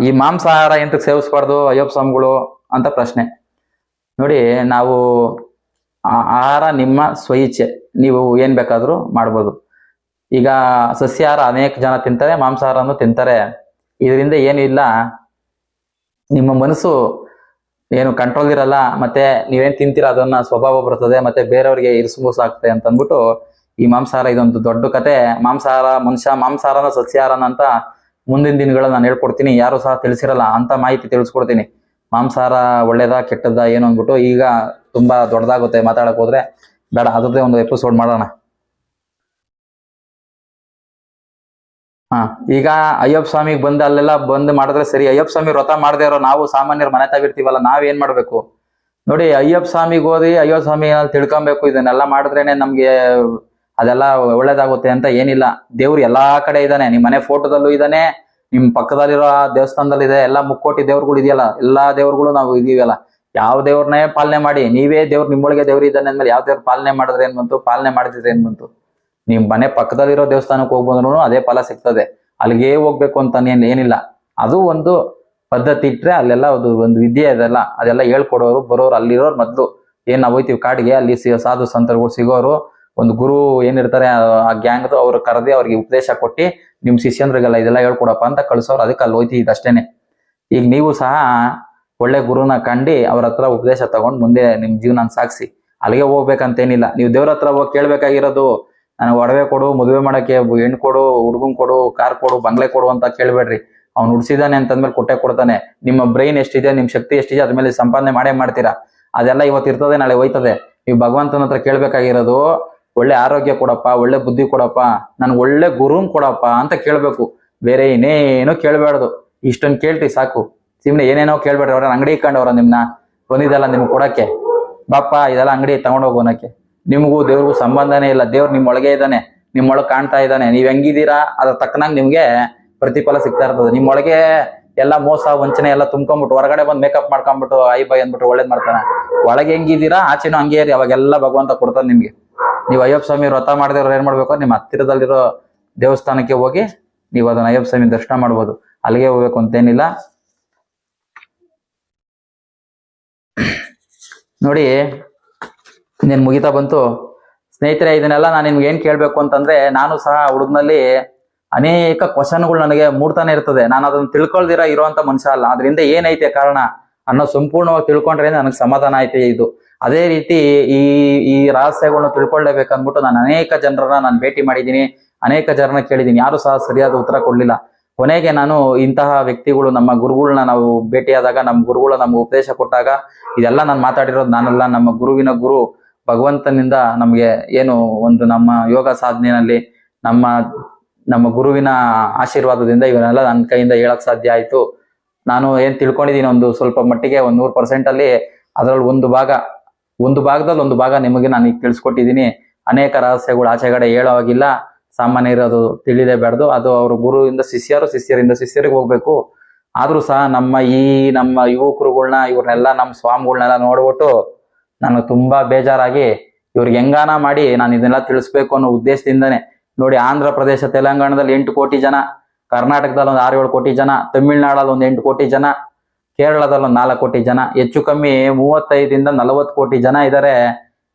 ಈ ಮಾಂಸಾಹಾರ ಎಂತಕ್ಕೆ ಸೇವಿಸ್ಬಾರ್ದು ಅಯ್ಯಪ್ಪ ಸ್ವಾಮಿಗಳು ಅಂತ ಪ್ರಶ್ನೆ. ನೋಡಿ, ನಾವು ಆಹಾರ ನಿಮ್ಮ ಸ್ವಇಚ್ಛೆ, ನೀವು ಏನ್ ಬೇಕಾದ್ರೂ ಮಾಡ್ಬೋದು. ಈಗ ಸಸ್ಯಾಹಾರ ಅನೇಕ ಜನ ತಿಂತಾರೆ, ಮಾಂಸಾಹಾರನು ತಿಂತಾರೆ. ಇದರಿಂದ ಏನು ಇಲ್ಲ, ನಿಮ್ಮ ಮನಸ್ಸು ಏನು ಕಂಟ್ರೋಲ್ ಇರಲ್ಲ. ಮತ್ತೆ ನೀವೇನ್ ತಿಂತೀರ ಅದನ್ನ ಸ್ವಭಾವ ಬರ್ತದೆ, ಮತ್ತೆ ಬೇರೆಯವ್ರಿಗೆ ಇರಿಸುಮೂಸ ಆಗ್ತದೆ ಅಂತ ಅಂದ್ಬಿಟ್ಟು ಈ ಮಾಂಸಾಹಾರ ಇದೊಂದು ದೊಡ್ಡ ಕತೆ. ಮಾಂಸಾಹಾರನ ಸಸ್ಯಾಹಾರನ ಅಂತ ಮುಂದಿನ ದಿನಗಳ ನಾನು ಹೇಳ್ಕೊಡ್ತೀನಿ. ಯಾರು ಸಹ ತಿಳಿಸಿರಲ್ಲ ಅಂತ ಮಾಹಿತಿ ತಿಳಿಸ್ಕೊಡ್ತೀನಿ. ಮಾಂಸಾಹಾರ ಒಳ್ಳೇದಾ ಕೆಟ್ಟದ್ದಾ ಏನು ಅಂದ್ಬಿಟ್ಟು ಈಗ ತುಂಬಾ ದೊಡ್ಡದಾಗುತ್ತೆ ಮಾತಾಡಕ್ ಹೋದ್ರೆ. ಬೇಡ, ಅದ್ರದ್ದೇ ಒಂದು ಎಪಿಸೋಡ್ ಮಾಡೋಣ. ಈಗ ಅಯ್ಯಪ್ಪ ಸ್ವಾಮಿಗೆ ಬಂದು ಅಲ್ಲೆಲ್ಲ ಬಂದ್ ಮಾಡಿದ್ರೆ ಸರಿ. ಅಯ್ಯಪ್ಪ ಸ್ವಾಮಿ ವ್ರತ ಮಾಡದೇ ಇರೋ ನಾವು ಸಾಮಾನ್ಯರು ಮನೆ ತಾವಿರ್ತೀವಲ್ಲ, ನಾವೇನ್ ಮಾಡ್ಬೇಕು ನೋಡಿ? ಅಯ್ಯಪ್ಪ ಸ್ವಾಮಿಗೆ ಹೋದಿ ಅಯ್ಯಪ್ಪ ಸ್ವಾಮಿ ತಿಳ್ಕೊಬೇಕು, ಇದನ್ನೆಲ್ಲ ಮಾಡಿದ್ರೇನೆ ನಮ್ಗೆ ಅದೆಲ್ಲ ಒಳ್ಳೇದಾಗುತ್ತೆ ಅಂತ ಏನಿಲ್ಲ. ದೇವ್ರು ಎಲ್ಲಾ ಕಡೆ ಇದ್ದಾನೆ. ನಿಮ್ ಮನೆ ಫೋಟೋದಲ್ಲೂ ಇದ್ದಾನೆ, ನಿಮ್ ಪಕ್ಕದಲ್ಲಿರೋ ದೇವಸ್ಥಾನದಲ್ಲಿ ಇದೆ. ಎಲ್ಲಾ ಮುಕ್ಕೋಟಿ ದೇವ್ರುಗಳು ಇದೆಯಲ್ಲ, ಎಲ್ಲಾ ದೇವ್ರುಗಳು ನಾವು ಇದೀವಲ್ಲ. ಯಾವ ದೇವ್ರನ್ನೇ ಪಾಲನೆ ಮಾಡಿ, ನೀವೇ ದೇವ್ರು ನಿಮ್ಮೊಳಗೆ ದೇವ್ರು ಇದ್ದಾನೆ ಅಂದ್ಮೇಲೆ ಯಾವ ದೇವ್ರು ಪಾಲನೆ ಮಾಡಿದ್ರೆ ಏನ್ ಬಂತು, ಪಾಲನೆ ಮಾಡಿದ್ರೆ ಏನ್ ಬಂತು? ನಿಮ್ ಮನೆ ಪಕ್ಕದಲ್ಲಿರೋ ದೇವಸ್ಥಾನಕ್ಕೆ ಹೋಗ್ಬಂದ್ರು ಅದೇ ಫಲ ಸಿಗ್ತದೆ. ಅಲ್ಲಿಗೆ ಹೋಗ್ಬೇಕು ಅಂತ ಏನಿಲ್ಲ. ಅದು ಒಂದು ಪದ್ಧತಿ ಇಟ್ರೆ ಅಲ್ಲೆಲ್ಲ ಒಂದು ವಿದ್ಯೆ ಇದೆಲ್ಲ, ಅದೆಲ್ಲ ಹೇಳ್ಕೊಡೋರು ಬರೋರು ಅಲ್ಲಿರೋರು. ಮೊದ್ಲು ಏನ್ ನಾವು ಹೋಯ್ತಿವಿ ಕಾಡಿಗೆ, ಅಲ್ಲಿ ಸಾಧು ಸಂತರುಗಳು ಸಿಗೋರು, ಒಂದು ಗುರು ಏನಿರ್ತಾರೆ ಆ ಗ್ಯಾಂಗ್ದು, ಅವ್ರು ಕರೆದಿ ಅವ್ರಿಗೆ ಉಪದೇಶ ಕೊಟ್ಟು ನಿಮ್ ಶಿಷ್ಯಂದ್ರಿಗೆಲ್ಲ ಇದೆಲ್ಲ ಹೇಳ್ಕೊಡಪ್ಪ ಅಂತ ಕಳ್ಸೋರು. ಅದಕ್ಕೆ ಅಲ್ಲಿ ಹೋಯ್ತಿದ್ ಅಷ್ಟೇನೆ. ಈಗ ನೀವು ಸಹ ಒಳ್ಳೆ ಗುರುನ ಕಂಡು ಅವ್ರ ಹತ್ರ ಉಪದೇಶ ತಗೊಂಡ್ ಮುಂದೆ ನಿಮ್ ಜೀವನ ಸಾಗಿಸಿ. ಅಲ್ಲಿಗೆ ಹೋಗ್ಬೇಕಂತೇನಿಲ್ಲ. ನೀವು ದೇವ್ರ ಹತ್ರ ಹೋಗಿ ಕೇಳ್ಬೇಕಾಗಿರೋದು ನನಗೆ ಒಡವೆ ಕೊಡು, ಮದುವೆ ಮಾಡಕ್ಕೆ ಹೆಣ್ಣು ಕೊಡು, ಹುಡುಗನ್ ಕೊಡು, ಕಾರ್ ಕೊಡು, ಬಂಗ್ಲೆ ಕೊಡು ಅಂತ ಕೇಳ್ಬೇಡ್ರಿ. ಅವ್ನು ಉಡ್ಸಿದಾನೆ ಅಂತಂದ್ಮೇಲೆ ಕೊಟ್ಟೆ ಕೊಡ್ತಾನೆ. ನಿಮ್ಮ ಬ್ರೈನ್ ಎಷ್ಟಿದೆ, ನಿಮ್ ಶಕ್ತಿ ಎಷ್ಟಿದೆ, ಅದ್ಮೇಲೆ ಸಂಪಾದನೆ ಮಾಡೇ ಮಾಡ್ತೀರಾ. ಅದೆಲ್ಲ ಇವತ್ತು ಇರ್ತದೆ, ನಾಳೆ ಹೋಯ್ತದೆ. ನೀವು ಭಗವಂತನ ಹತ್ರ ಕೇಳ್ಬೇಕಾಗಿರೋದು ಒಳ್ಳೆ ಆರೋಗ್ಯ ಕೊಡಪ್ಪ, ಒಳ್ಳೆ ಬುದ್ಧಿ ಕೊಡಪ್ಪ, ನನ್ಗೆ ಒಳ್ಳೆ ಗುರುನ್ ಕೊಡಪ್ಪ ಅಂತ ಕೇಳ್ಬೇಕು. ಬೇರೆ ಇನ್ನೇನು ಕೇಳ್ಬಾರ್ದು. ಇಷ್ಟೊಂದು ಕೇಳ್ರಿ ಸಾಕು. ಸುಮ್ನೆ ಏನೇನೋ ಕೇಳ್ಬೇಡ್ರಿ. ಅವ್ರ ಅಂಗಡಿ ಇಕ್ಕೊಂಡವ್ರ ನಿಮ್ನ ಬಂದಿದ್ದಲ್ಲ ನಿಮ್ಗೆ ಕೊಡಕ್ಕೆ, ಬಾಪ ಇದೆಲ್ಲ ಅಂಗಡಿ ತಗೊಂಡೋಗೋನಕ್ಕೆ. ನಿಮಗೂ ದೇವ್ರಿಗೂ ಸಂಬಂಧನೇ ಇಲ್ಲ. ದೇವ್ರು ನಿಮ್ ಒಳಗೆ ಇದ್ದಾನೆ, ನಿಮ್ಮೊಳಗೆ ಕಾಣ್ತಾ ಇದ್ದಾನೆ. ನೀವ್ ಹೆಂಗಿದ್ದೀರಾ ಅದ್ರ ತಕ್ಕನಾಗ ನಿಮ್ಗೆ ಪ್ರತಿಫಲ ಸಿಗ್ತಾ ಇರ್ತದೆ. ನಿಮ್ಮೊಳಗೆ ಎಲ್ಲ ಮೋಸ ವಂಚನೆ ಎಲ್ಲ ತುಂಬ್ಕೊಂಡ್ಬಿಟ್ಟು ಹೊರಗಡೆ ಬಂದು ಮೇಕಪ್ ಮಾಡ್ಕೊಂಡ್ಬಿಟ್ಟು ಐ ಬೈ ಅಂದ್ಬಿಟ್ಟು ಒಳ್ಳೇದ್ ಮಾಡ್ತಾನೆ. ಒಳಗೆ ಹೆಂಗಿದ್ದೀರಾ ಆಚೆನೂ ಹಂಗೆ ಇರಿ, ಅವಾಗೆಲ್ಲ ಭಗವಂತ ಕೊಡ್ತಾನೆ ನಿಮ್ಗೆ. ನೀವು ಅಯ್ಯಪ್ಪ ಸ್ವಾಮಿ ವ್ರತ ಮಾಡದೇವ್ರು ಏನ್ ಮಾಡ್ಬೇಕು, ನಿಮ್ಮ ಹತ್ತಿರದಲ್ಲಿರೋ ದೇವಸ್ಥಾನಕ್ಕೆ ಹೋಗಿ ನೀವು ಅದನ್ನ ಅಯ್ಯಪ್ಪ ಸ್ವಾಮಿ ದರ್ಶನ ಮಾಡ್ಬೋದು. ಅಲ್ಲಿಗೆ ಹೋಗ್ಬೇಕು ಅಂತೇನಿಲ್ಲ. ನೋಡಿ, ಇನ್ನೇನ್ ಮುಗಿತಾ ಬಂತು ಸ್ನೇಹಿತರೆ. ಇದನ್ನೆಲ್ಲ ನಾನು ನಿಮ್ಗೆ ಏನ್ ಕೇಳ್ಬೇಕು ಅಂತಂದ್ರೆ, ನಾನು ಸಹ ಹುಡುಗನಲ್ಲಿ ಅನೇಕ ಕ್ವಶನ್ಗಳು ನನಗೆ ಮೂಡ್ತಾನೆ ಇರ್ತದೆ. ನಾನು ಅದನ್ನ ತಿಳ್ಕೊಳ್ದಿರ ಇರುವಂತ ಮನುಷ್ಯ ಅಲ್ಲ. ಅದರಿಂದ ಏನೈತೆ ಕಾರಣ ಅನ್ನೋ ಸಂಪೂರ್ಣವಾಗಿ ತಿಳ್ಕೊಂಡ್ರೆ ನನಗೆ ಸಮಾಧಾನ ಐತೆ. ಇದು ಅದೇ ರೀತಿ ಈ ರಹಸ್ಯಗಳನ್ನ ತಿಳ್ಕೊಳ್ಳೇಬೇಕಂದ್ಬಿಟ್ಟು ನಾನು ಅನೇಕ ಜನರನ್ನ ನಾನು ಭೇಟಿ ಮಾಡಿದ್ದೀನಿ, ಅನೇಕ ಜನರನ್ನ ಕೇಳಿದ್ದೀನಿ. ಯಾರು ಸಹ ಸರಿಯಾದ ಉತ್ತರ ಕೊಡ್ಲಿಲ್ಲ. ಕೊನೆಗೆ ನಾನು ಇಂತಹ ವ್ಯಕ್ತಿಗಳು, ನಮ್ಮ ಗುರುಗಳನ್ನ ನಾವು ಭೇಟಿಯಾದಾಗ, ನಮ್ಮ ಗುರುಗಳು ನಮ್ಗೆ ಉಪದೇಶ ಕೊಟ್ಟಾಗ, ಇದೆಲ್ಲ ನಾನು ಮಾತಾಡಿರೋದು ನಾನಲ್ಲ, ನಮ್ಮ ಗುರುವಿನ ಗುರು ಭಗವಂತನಿಂದ ನಮ್ಗೆ ಏನು ಒಂದು ನಮ್ಮ ಯೋಗ ಸಾಧನೆಯಲ್ಲಿ ನಮ್ಮ ಗುರುವಿನ ಆಶೀರ್ವಾದದಿಂದ ಇವನ್ನೆಲ್ಲ ನನ್ನ ಕೈಯಿಂದ ಹೇಳಕ್ ಸಾಧ್ಯ ಆಯ್ತು. ನಾನು ಏನ್ ತಿಳ್ಕೊಂಡಿದ್ದೀನಿ ಒಂದು ಸ್ವಲ್ಪ ಮಟ್ಟಿಗೆ, 100% ಅಲ್ಲಿ ಅದ್ರಲ್ಲಿ ಒಂದು ಭಾಗದಲ್ಲಿ ಒಂದು ಭಾಗ ನಿಮಗೆ ನಾನು ಈಗ ತಿಳಿಸ್ಕೊಟ್ಟಿದ್ದೀನಿ. ಅನೇಕ ರಹಸ್ಯಗಳು ಆಚೆಗಡೆ ಹೇಳೋವಾಗಿಲ್ಲ. ಸಾಮಾನ್ಯ ಇರೋದು ತಿಳಿಲೇಬಾರ್ದು. ಅದು ಅವ್ರ ಗುರುವಿಂದ ಶಿಷ್ಯರು, ಶಿಷ್ಯರಿಂದ ಶಿಷ್ಯರಿಗೆ ಹೋಗ್ಬೇಕು. ಆದ್ರೂ ಸಹ ನಮ್ಮ ಯುವಕರುಗಳನ್ನ, ಇವ್ರನ್ನೆಲ್ಲ ನಮ್ಮ ಸ್ವಾಮಿಗಳನ್ನೆಲ್ಲ ನೋಡ್ಬಿಟ್ಟು ನನಗೆ ತುಂಬಾ ಬೇಜಾರಾಗಿ ಇವ್ರಿಗೆ ಹೆಂಗಾನ ಮಾಡಿ ನಾನು ಇದನ್ನೆಲ್ಲ ತಿಳಿಸ್ಬೇಕು ಅನ್ನೋ ಉದ್ದೇಶದಿಂದನೇ. ನೋಡಿ, ಆಂಧ್ರ ಪ್ರದೇಶ ತೆಲಂಗಾಣದಲ್ಲಿ 8 ಕೋಟಿ ಜನ, ಕರ್ನಾಟಕದಲ್ಲಿ ಒಂದು 6-7 ಕೋಟಿ ಜನ, ತಮಿಳ್ನಾಡಲ್ಲಿ ಒಂದು 8 ಕೋಟಿ ಜನ, ಕೇರಳದಲ್ಲಿ ಒಂದು 4 ಕೋಟಿ ಜನ, ಹೆಚ್ಚು ಕಮ್ಮಿ 35 ಇಂದ 40 ಕೋಟಿ ಜನ ಇದ್ದಾರೆ.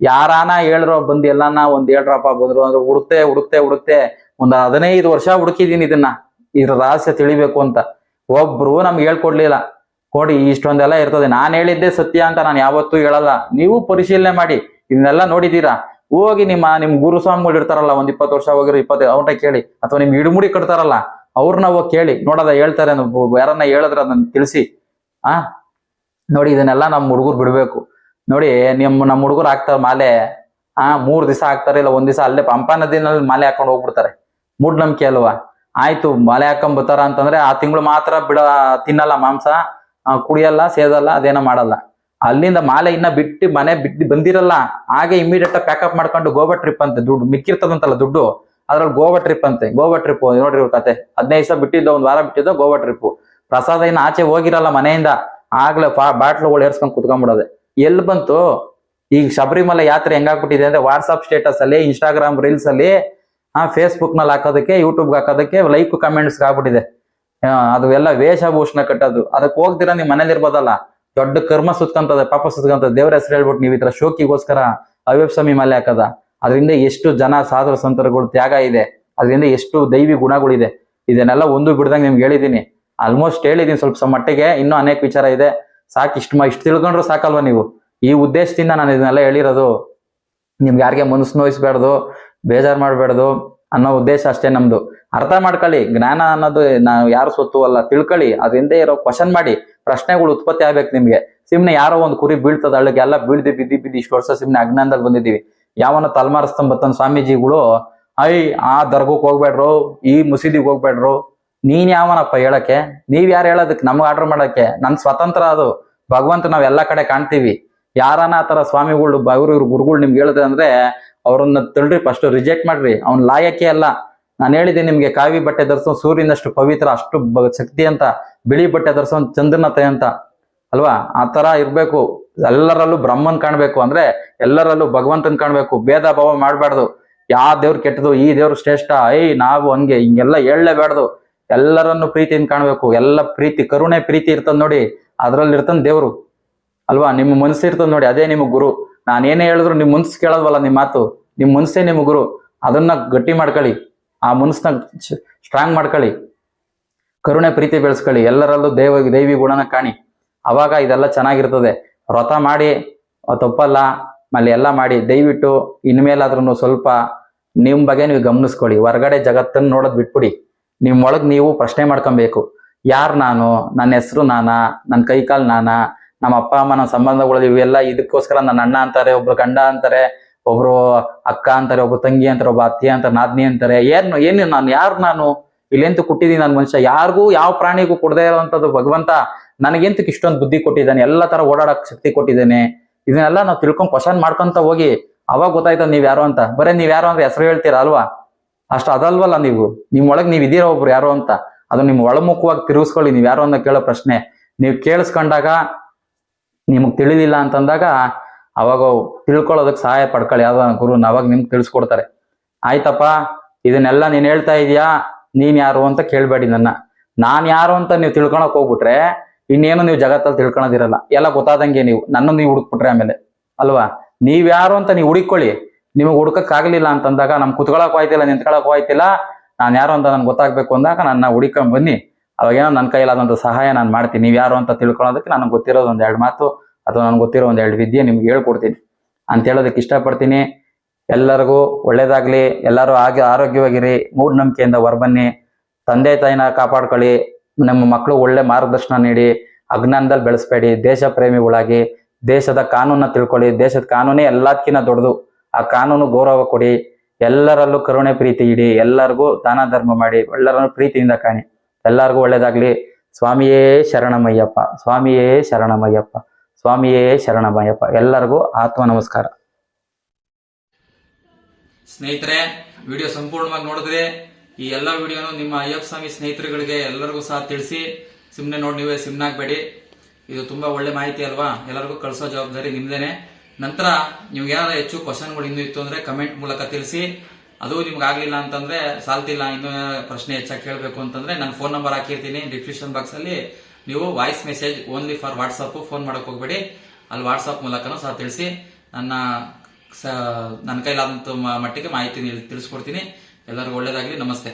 ಯಾರಾನ ಹೇಳ್ರೋ ಬಂದು ಎಲ್ಲಾನ ಒಂದ್ ಹೇಳ್ರಪ್ಪ ಬಂದ್ರು ಅಂದ್ರೆ ಹುಡುಕ್ತೆ ಒಂದು 15 ವರ್ಷ ಹುಡುಕಿದೀನಿ ಇದ್ರ ರಹಸ್ಯ ತಿಳಿಬೇಕು ಅಂತ. ಒಬ್ರು ನಮ್ಗೆ ಹೇಳ್ಕೊಡ್ಲಿಲ್ಲ. ಕೊಡಿ, ಇಷ್ಟೊಂದೆಲ್ಲ ಇರ್ತದೆ. ನಾನ್ ಹೇಳಿದ್ದೆ ಸತ್ಯ ಅಂತ ನಾನು ಯಾವತ್ತೂ ಹೇಳಲ್ಲ. ನೀವು ಪರಿಶೀಲನೆ ಮಾಡಿ, ಇದನ್ನೆಲ್ಲ ನೋಡಿದೀರಾ. ಹೋಗಿ ನಿಮ್ ಗುರುಸ್ವಾಮಿಗಳು ಇರ್ತಾರಲ್ಲ, ಒಂದ್ 20 ವರ್ಷ ಹೋಗಿರೋ 20 ಅವ್ರನ್ನ ಕೇಳಿ, ಅಥವಾ ನಿಮ್ ಇಡುಮುಡಿ ಕಟ್ತಾರಲ್ಲ ಅವ್ರನ್ನ ಹೋಗಿ ಕೇಳಿ, ನೋಡೋದ ಹೇಳ್ತಾರೆ. ಯಾರನ್ನ ಹೇಳಿದ್ರ ಅದನ್ನ ತಿಳಿಸಿ. ನೋಡಿ, ಇದನ್ನೆಲ್ಲ ನಮ್ ಹುಡುಗರು ಬಿಡ್ಬೇಕು. ನೋಡಿ, ನಮ್ಮ ಹುಡುಗರು ಹಾಕ್ತಾರ ಮಾಲೆ, 3 ದಿವಸ ಹಾಕ್ತಾರೆ, ಇಲ್ಲ 1 ದಿವಸ ಅಲ್ಲೇ ಪಂಪಾ ನದಿನಲ್ಲಿ ಮಾಲೆ ಹಾಕೊಂಡು ಹೋಗ್ಬಿಡ್ತಾರೆ. ಮೂಢನಂಬಿಕೆ ಅಲ್ವಾ? ಆಯ್ತು, ಮಾಲೆ ಹಾಕೊಂಡ್ ಬರ್ತಾರ ಅಂತಂದ್ರೆ ಆ ತಿಂಗಳು ಮಾತ್ರ ತಿನ್ನಲ್ಲ ಮಾಂಸ, ಕುಡಿಯಲ್ಲ, ಸೇದಲ್ಲ, ಅದೇನೋ ಮಾಡಲ್ಲ. ಅಲ್ಲಿಂದ ಮಾಲೆ ಇನ್ನ ಮನೆ ಬಿಟ್ಟು ಬಂದಿರಲ್ಲ, ಹಾಗೆ ಇಮಿಡಿಯೇಟ್ ಪ್ಯಾಕಪ್ ಮಾಡ್ಕೊಂಡು ಗೋವಾ ಟ್ರಿಪ್ ಅಂತೆ. ದುಡ್ಡು ಮಿಕ್ಕಿರ್ತದಂತಲ್ಲ ದುಡ್ಡು, ಅದ್ರಲ್ಲಿ ಗೋವಾ ಟ್ರಿಪ್ ಅಂತೆ. ಗೋವಾ ಟ್ರಿಪ್ ನೋಡ್ರಿ ಇವ್ರ ಕತೆ. 15 ದಿವಸ ಬಿಟ್ಟಿದ್ದ, 1 ವಾರ ಬಿಟ್ಟಿದ್ದ ಗೋವಾ ಟ್ರಿಪ್. ಪ್ರಸಾದ ಇನ್ನು ಆಚೆ ಹೋಗಿರಲ್ಲ ಮನೆಯಿಂದ, ಆಗ್ಲೇ ಬಾಟ್ಲುಗಳು ಏರ್ಸ್ಕೊಂಡ್ ಕುತ್ಕೊಂಡ್ಬಿಡೋದೆ. ಎಲ್ಲಿ ಬಂತು ಈಗ ಶಬರಿಮಲೆ ಯಾತ್ರೆ? ಹೆಂಗಾಗ್ಬಿಟ್ಟಿದೆ ಅಂದ್ರೆ, ವಾಟ್ಸಪ್ ಸ್ಟೇಟಸ್ ಅಲ್ಲಿ, ಇನ್ಸ್ಟಾಗ್ರಾಮ್ ರೀಲ್ಸ್ ಅಲ್ಲಿ, ಫೇಸ್ಬುಕ್ ನಲ್ಲಿ ಹಾಕೋದಕ್ಕೆ, ಯೂಟ್ಯೂಬ್ ಹಾಕೋದಕ್ಕೆ, ಲೈಕ್ ಕಮೆಂಟ್ಸ್ ಆಗ್ಬಿಟ್ಟಿದೆ. ಅದು ಎಲ್ಲ ವೇಷಭೂಷಣ ಕಟ್ಟೋದು. ಅದಕ್ಕೆ ಹೋಗ್ದಿರ ನಿಮ್ ಮನೇಲಿ ಇರ್ಬೋದಲ್ಲ, ದೊಡ್ಡ ಕರ್ಮ ಸುತ್ಕಂತದ, ಪಾಪ ಸುತ್ಕಂತದ, ದೇವ್ರ ಹೆಸರು ಹೇಳ್ಬಿಟ್ಟು ನೀವು ಈ ತರ ಶೋಕಿಗೋಸ್ಕರ ಅವ್ಯಪ್ಸಮಿ ಮಾಲೆ ಹಾಕದ. ಅದರಿಂದ ಎಷ್ಟು ಜನ ಸಾಧು ಸಂತರುಗಳು ತ್ಯಾಗ ಇದೆ, ಅದರಿಂದ ಎಷ್ಟು ದೈವಿ ಗುಣಗಳಿದೆ. ಇದನ್ನೆಲ್ಲ ಒಂದು ಬಿಡ್ದಂಗೆ ನಿಮ್ಗೆ ಹೇಳಿದೀನಿ, ಆಲ್ಮೋಸ್ಟ್ ಹೇಳಿದೀನಿ. ಸ್ವಲ್ಪ ಮಟ್ಟಿಗೆ ಇನ್ನೂ ಅನೇಕ ವಿಚಾರ ಇದೆ. ಸಾಕು, ಇಷ್ಟು ತಿಳ್ಕೊಂಡ್ರು ಸಾಕಲ್ವಾ ನೀವು? ಈ ಉದ್ದೇಶದಿಂದ ನಾನು ಇದನ್ನೆಲ್ಲ ಹೇಳಿರೋದು. ನಿಮ್ಗೆ ಯಾರಿಗೆ ಮನಸ್ಸು ನೋಯಿಸ್ಬೇಡ್ದು, ಬೇಜಾರು ಮಾಡ್ಬೇಡ್ದು ಅನ್ನೋ ಉದ್ದೇಶ ಅಷ್ಟೇ ನಮ್ದು. ಅರ್ಥ ಮಾಡ್ಕೊಳ್ಳಿ, ಜ್ಞಾನ ಅನ್ನೋದು ನಾವು ಯಾರು ಸ್ವತ್ತು ಅಲ್ಲ, ತಿಳ್ಕೊಳ್ಳಿ. ಅದರಿಂದ ಇರೋ ಕ್ವಶನ್ ಮಾಡಿ, ಪ್ರಶ್ನೆಗಳು ಉತ್ಪತ್ತಿ ಆಗ್ಬೇಕು ನಿಮ್ಗೆ. ಸುಮ್ನೆ ಯಾರೋ ಒಂದು ಕುರಿ ಬೀಳ್ತದ ಹಳ್ಳಕ್ಕೆ, ಎಲ್ಲ ಬಿದ್ದಿ ಇಷ್ಟು ವರ್ಷ ಸುಮ್ನೆ ಅಜ್ಞಾನದಲ್ಲಿ ಬಂದಿದ್ದೀವಿ. ಯಾವನ ತಲ್ಮಾರಿಸ್ತಂಬತ್ತನ್ ಸ್ವಾಮೀಜಿಗಳು, ಆ ದರ್ಗಕ್ಕೆ ಹೋಗ್ಬೇಡ್ರು, ಈ ಮಸೀದಿಗೆ ಹೋಗ್ಬೇಡ್ರು. ನೀನ್ ಯಾವನಪ್ಪ ಹೇಳಕ್ಕೆ? ನೀವ್ ಯಾರು ಹೇಳೋದಕ್ಕೆ? ನಮ್ಗೆ ಆರ್ಡರ್ ಮಾಡಕ್ಕೆ? ನನ್ ಸ್ವತಂತ್ರ ಅದು. ಭಗವಂತ ನಾವ್ ಎಲ್ಲಾ ಕಡೆ ಕಾಣ್ತೀವಿ. ಯಾರನ್ನ ಆ ತರ ಸ್ವಾಮಿಗಳು ಇವ್ರು ಗುರುಗಳು ನಿಮ್ಗೆ ಹೇಳಿದ್ರೆ ಅಂದ್ರೆ ಅವ್ರನ್ನ ತಳ್ರಿ, ಫಸ್ಟ್ ರಿಜೆಕ್ಟ್ ಮಾಡ್ರಿ. ಅವ್ನ್ ಲಾಯಕ್ಕೆ ಅಲ್ಲ. ನಾನು ಹೇಳಿದೆ ನಿಮ್ಗೆ, ಕಾವಿ ಬಟ್ಟೆ ಧರಿಸೋ ಸೂರ್ಯನಷ್ಟು ಪವಿತ್ರ, ಅಷ್ಟು ಶಕ್ತಿ ಅಂತ. ಬಿಳಿ ಬಟ್ಟೆ ಧರಿಸೋ ಚಂದ್ರನತೆ ಅಂತ ಅಲ್ವಾ? ಆ ತರ ಇರ್ಬೇಕು. ಎಲ್ಲರಲ್ಲೂ ಬ್ರಹ್ಮನ್ ಕಾಣ್ಬೇಕು, ಅಂದ್ರೆ ಎಲ್ಲರಲ್ಲೂ ಭಗವಂತನ್ ಕಾಣ್ಬೇಕು. ಭೇದ ಭಾವ ಮಾಡ್ಬಾರ್ದು. ಯಾವ ದೇವ್ರ ಕೆಟ್ಟದು, ಈ ದೇವ್ರು ಶ್ರೇಷ್ಠ, ನಾವು ಹಂಗೆ ಹಿಂಗೆಲ್ಲ ಹೇಳಲೇಬಾರ್ದು. ಎಲ್ಲರನ್ನು ಪ್ರೀತಿಯಿಂದ ಕಾಣ್ಬೇಕು. ಎಲ್ಲ ಪ್ರೀತಿ, ಕರುಣೆ, ಪ್ರೀತಿ ಇರ್ತದ ನೋಡಿ, ಅದ್ರಲ್ಲಿ ಇರ್ತನ್ ದೇವ್ರು ಅಲ್ವಾ? ನಿಮ್ಮ ಮನಸ್ಸು ಇರ್ತದ ನೋಡಿ, ಅದೇ ನಿಮ್ಗೆ ಗುರು. ನಾನೇನೇ ಹೇಳಿದ್ರು ನಿಮ್ ಮನ್ಸು ಕೇಳೋದ್ವಲ್ಲ, ನಿಮ್ ಮಾತು, ನಿಮ್ ಮನಸ್ಸೇ ನಿಮ್ ಗುರು. ಅದನ್ನ ಗಟ್ಟಿ ಮಾಡ್ಕೊಳ್ಳಿ, ಆ ಮನಸ್ಸನ್ನ ಸ್ಟ್ರಾಂಗ್ ಮಾಡ್ಕೊಳ್ಳಿ, ಕರುಣೆ ಪ್ರೀತಿ ಬೆಳೆಸ್ಕೊಳ್ಳಿ, ಎಲ್ಲರಲ್ಲೂ ದೈವಿ ಗುಣನ ಕಾಣಿ. ಅವಾಗ ಇದೆಲ್ಲ ಚೆನ್ನಾಗಿರ್ತದೆ. ವ್ರತ ಮಾಡಿ ತಪ್ಪಲ್ಲ, ಆಮೇಲೆ ಎಲ್ಲ ಮಾಡಿ. ದಯವಿಟ್ಟು ಇನ್ಮೇಲಾದ್ರೂ ಸ್ವಲ್ಪ ನಿಮ್ ಬಗ್ಗೆ ನೀವು ಗಮನಿಸ್ಕೊಳ್ಳಿ. ಹೊರಗಡೆ ಜಗತ್ತನ್ನು ನೋಡೋದ್ ಬಿಟ್ಬಿಡಿ. ನಿಮ್ ಒಳಗ್ ನೀವು ಪ್ರಶ್ನೆ ಮಾಡ್ಕೊಬೇಕು. ಯಾರ್ ನಾನು? ನನ್ನ ಹೆಸರು ನಾನಾ? ನನ್ನ ಕೈಕಾಲ್ ನಾನಾ? ನಮ್ಮ ಅಪ್ಪ ಅಮ್ಮನ ಸಂಬಂಧಗಳು ಇವೆಲ್ಲ ಇದಕ್ಕೋಸ್ಕರ ನನ್ನ ಅಣ್ಣ ಅಂತಾರೆ, ಒಬ್ರು ಗಂಡ ಅಂತಾರೆ, ಒಬ್ರು ಅಕ್ಕ ಅಂತಾರೆ, ಒಬ್ರು ತಂಗಿ ಅಂತಾರೆ, ಒಬ್ಬ ಅತ್ತಿ ಅಂತಾರೆ, ನಾದ್ನಿ ಅಂತಾರೆ. ಏನು ನಾನು? ಯಾರು ನಾನು? ಇಲ್ಲೆಂತೂ ಕೊಟ್ಟಿದ್ದೀನಿ ನಾನು ಮನುಷ್ಯ? ಯಾರಿಗೂ ಯಾವ ಪ್ರಾಣಿಗೂ ಕೊಡದೇ ಇರೋವಂಥದ್ದು ಭಗವಂತ ನನಗೆಂತಕ್ಕೆ ಇಷ್ಟೊಂದು ಬುದ್ಧಿ ಕೊಟ್ಟಿದ್ದಾನೆ, ಎಲ್ಲ ತರ ಓಡಾಡಕ್ ಶಕ್ತಿ ಕೊಟ್ಟಿದ್ದೇನೆ. ಇದನ್ನೆಲ್ಲ ನಾವು ತಿಳ್ಕೊಂಡ್ ಕ್ವಶನ್ ಮಾಡ್ಕೊಂತ ಹೋಗಿ, ಅವಾಗ ಗೊತ್ತಾಯ್ತದ ನೀವ್ ಯಾರು ಅಂತ. ಬರೀ ನೀವ್ ಯಾರು ಅಂದ್ರೆ ಹೆಸರು ಹೇಳ್ತೀರಾ ಅಲ್ವಾ? ಅಷ್ಟು ಅದಲ್ವಲ್ಲ ನೀವು. ನಿಮ್ ಒಳಗ್ ನೀವ್ ಇದೀರ ಒಬ್ರು ಯಾರು ಅಂತ, ಅದು ನಿಮ್ ಒಳಮುಖವಾಗಿ ತಿರುಗಿಸ್ಕೊಳ್ಳಿ. ನೀವ್ ಯಾರು ಅಂತ ಕೇಳೋ ಪ್ರಶ್ನೆ ನೀವು ಕೇಳಿಸ್ಕೊಂಡಾಗ, ನಿಮಗ್ ತಿಳಿಲಿಲ್ಲ ಅಂತಂದಾಗ ಅವಾಗ ತಿಳ್ಕೊಳ್ಳೋದಕ್ಕೆ ಸಹಾಯ ಪಡ್ಕೊಳ್ಳಿ ಯಾವ್ದೋ ಗುರು. ಅವಾಗ ನಿಮ್ಗೆ ತಿಳಿಸ್ಕೊಡ್ತಾರೆ. ಆಯ್ತಪ್ಪ, ಇದನ್ನೆಲ್ಲ ನೀನ್ ಹೇಳ್ತಾ ಇದೀಯಾ, ನೀನ್ ಯಾರು ಅಂತ ಕೇಳ್ಬೇಡಿ ನನ್ನ. ನಾನ್ ಯಾರು ಅಂತ ನೀವು ತಿಳ್ಕೊಳಕ್ ಹೋಗ್ಬಿಟ್ರೆ ಇನ್ನೇನು ನೀವು ಜಗತ್ತಲ್ಲಿ ತಿಳ್ಕೊಳೋದಿರಲ್ಲ. ಎಲ್ಲ ಗೊತ್ತಾದಂಗೆ ನೀವು ಹುಡುಕ್ಬಿಟ್ರೆ ಆಮೇಲೆ ಅಲ್ವಾ? ನೀವ್ ಯಾರು ಅಂತ ನೀವು ಹುಡುಕೊಳ್ಳಿ. ನಿಮಗೆ ಹುಡುಕಕ್ ಆಗ್ಲಿಲ್ಲ ಅಂತಂದಾಗ, ನಮ್ ಕುತ್ಕೊಳಕ್ ಹೋಯ್ತಿಲ್ಲ, ನಿಂತ್ಕೊಳಕ್ ಹೋಯ್ತಿಲ್ಲ, ನಾನ್ ಯಾರು ಅಂತ ನನ್ಗೆ ಗೊತ್ತಾಗ್ಬೇಕು ಅಂದಾಗ ನನ್ನ ಹುಡುಕೊಂಡ್ ಬನ್ನಿ. ಅವಾಗೇನೋ ನನ್ನ ಕೈಲಾದಂತ ಸಹಾಯ ನಾನು ಮಾಡ್ತೀನಿ. ನೀವ್ ಯಾರು ಅಂತ ತಿಳ್ಕೊಳ್ಳೋದಕ್ಕೆ ನನಗೆ ಗೊತ್ತಿರೋದು 1-2 ಮಾತು, ಅಥವಾ ನನ್ಗೆ ಗೊತ್ತಿರೋ 1-2 ವಿದ್ಯೆ ನಿಮ್ಗೆ ಹೇಳ್ಕೊಡ್ತೀನಿ ಅಂತ ಹೇಳೋದಕ್ಕೆ ಇಷ್ಟಪಡ್ತೀನಿ. ಎಲ್ಲರಿಗೂ ಒಳ್ಳೇದಾಗ್ಲಿ. ಎಲ್ಲರೂ ಆರೋಗ್ಯವಾಗಿರಿ. ಮೂಢನಂಬಿಕೆಯಿಂದ ಹೊರಬನ್ನಿ. ತಂದೆ ತಾಯಿನ ಕಾಪಾಡ್ಕೊಳ್ಳಿ. ನಮ್ಮ ಮಕ್ಕಳು ಒಳ್ಳೆ ಮಾರ್ಗದರ್ಶನ ನೀಡಿ. ಅಜ್ಞಾನದಲ್ಲಿ ಬೆಳೆಸ್ಬೇಡಿ. ದೇಶ ಪ್ರೇಮಿಗಳಾಗಿ ದೇಶದ ಕಾನೂನ ತಿಳ್ಕೊಳ್ಳಿ. ದೇಶದ ಕಾನೂನೇ ಎಲ್ಲದಕ್ಕಿಂತ ದೊಡ್ಡದು. ಆ ಕಾನೂನು ಗೌರವ ಕೊಡಿ. ಎಲ್ಲರಲ್ಲೂ ಕರುಣೆ ಪ್ರೀತಿ ಇಡಿ. ಎಲ್ಲರಿಗೂ ದಾನ ಧರ್ಮ ಮಾಡಿ. ಎಲ್ಲರನ್ನು ಪ್ರೀತಿಯಿಂದ ಕಾಣಿ. ಎಲ್ಲರಿಗೂ ಒಳ್ಳೇದಾಗ್ಲಿ. ಸ್ವಾಮಿಯೇ ಶರಣಮಯ್ಯಪ್ಪ, ಸ್ವಾಮಿಯೇ ಶರಣಮಯ್ಯಪ್ಪ, ಸ್ವಾಮಿಯೇ ಶರಣಮಯ್ಯಪ್ಪ. ಎಲ್ಲರಿಗೂ ಆತ್ಮ ನಮಸ್ಕಾರ. ಸ್ನೇಹಿತರೆ, ವಿಡಿಯೋ ಸಂಪೂರ್ಣವಾಗಿ ನೋಡಿದ್ರೆ ಈ ಎಲ್ಲ ವಿಡಿಯೋನು ನಿಮ್ಮ ಅಯ್ಯಪ್ಪ ಸ್ವಾಮಿ ಸ್ನೇಹಿತರುಗಳಿಗೆ ಎಲ್ಲರಿಗೂ ಸಹ ತಿಳಿಸಿ. ಸುಮ್ಮನೆ ನೋಡಿ ನೀವೇ ಸುಮ್ಮನಾಗಬೇಡಿ. ಇದು ತುಂಬಾ ಒಳ್ಳೆ ಮಾಹಿತಿ ಅಲ್ವಾ? ಎಲ್ಲರಿಗೂ ಕಳಿಸೋ ಜವಾಬ್ದಾರಿ ನಿಮ್ದೇನೆ. ನಂತರ ನಿಮ್ಗೆ ಏನಾದ್ರು ಹೆಚ್ಚು ಕ್ವಶನ್ಗಳು ಇನ್ನೂ ಇತ್ತು ಅಂದ್ರೆ ಕಮೆಂಟ್ ಮೂಲಕ ತಿಳಿಸಿ. ಅದು ನಿಮ್ಗೆ ಆಗ್ಲಿಲ್ಲ ಅಂತಂದ್ರೆ ಸಾಲ್ತಿಲ್ಲ, ಇನ್ನೂ ಪ್ರಶ್ನೆ ಹೆಚ್ಚಾಗಿ ಕೇಳಬೇಕು ಅಂತಂದ್ರೆ ನನ್ನ ಫೋನ್ ನಂಬರ್ ಹಾಕಿರ್ತೀನಿ ಡಿಸ್ಕ್ರಿಪ್ಷನ್ ಬಾಕ್ಸ್ ಅಲ್ಲಿ. ನೀವು voice message only for WhatsApp, phone ಮಾಡಕ್ ಹೋಗ್ಬೇಡಿ. ಅಲ್ಲಿ ವಾಟ್ಸಪ್ ಮೂಲಕನೂ ಸಹ ತಿಳಿಸಿ. ನನ್ನ ಕೈಲಾದಂತ ಮಟ್ಟಿಗೆ ಮಾಹಿತಿ ತಿಳಿಸ್ಕೊಡ್ತೀನಿ. ಎಲ್ಲರಿಗೂ ಒಳ್ಳೇದಾಗ್ಲಿ. ನಮಸ್ತೆ.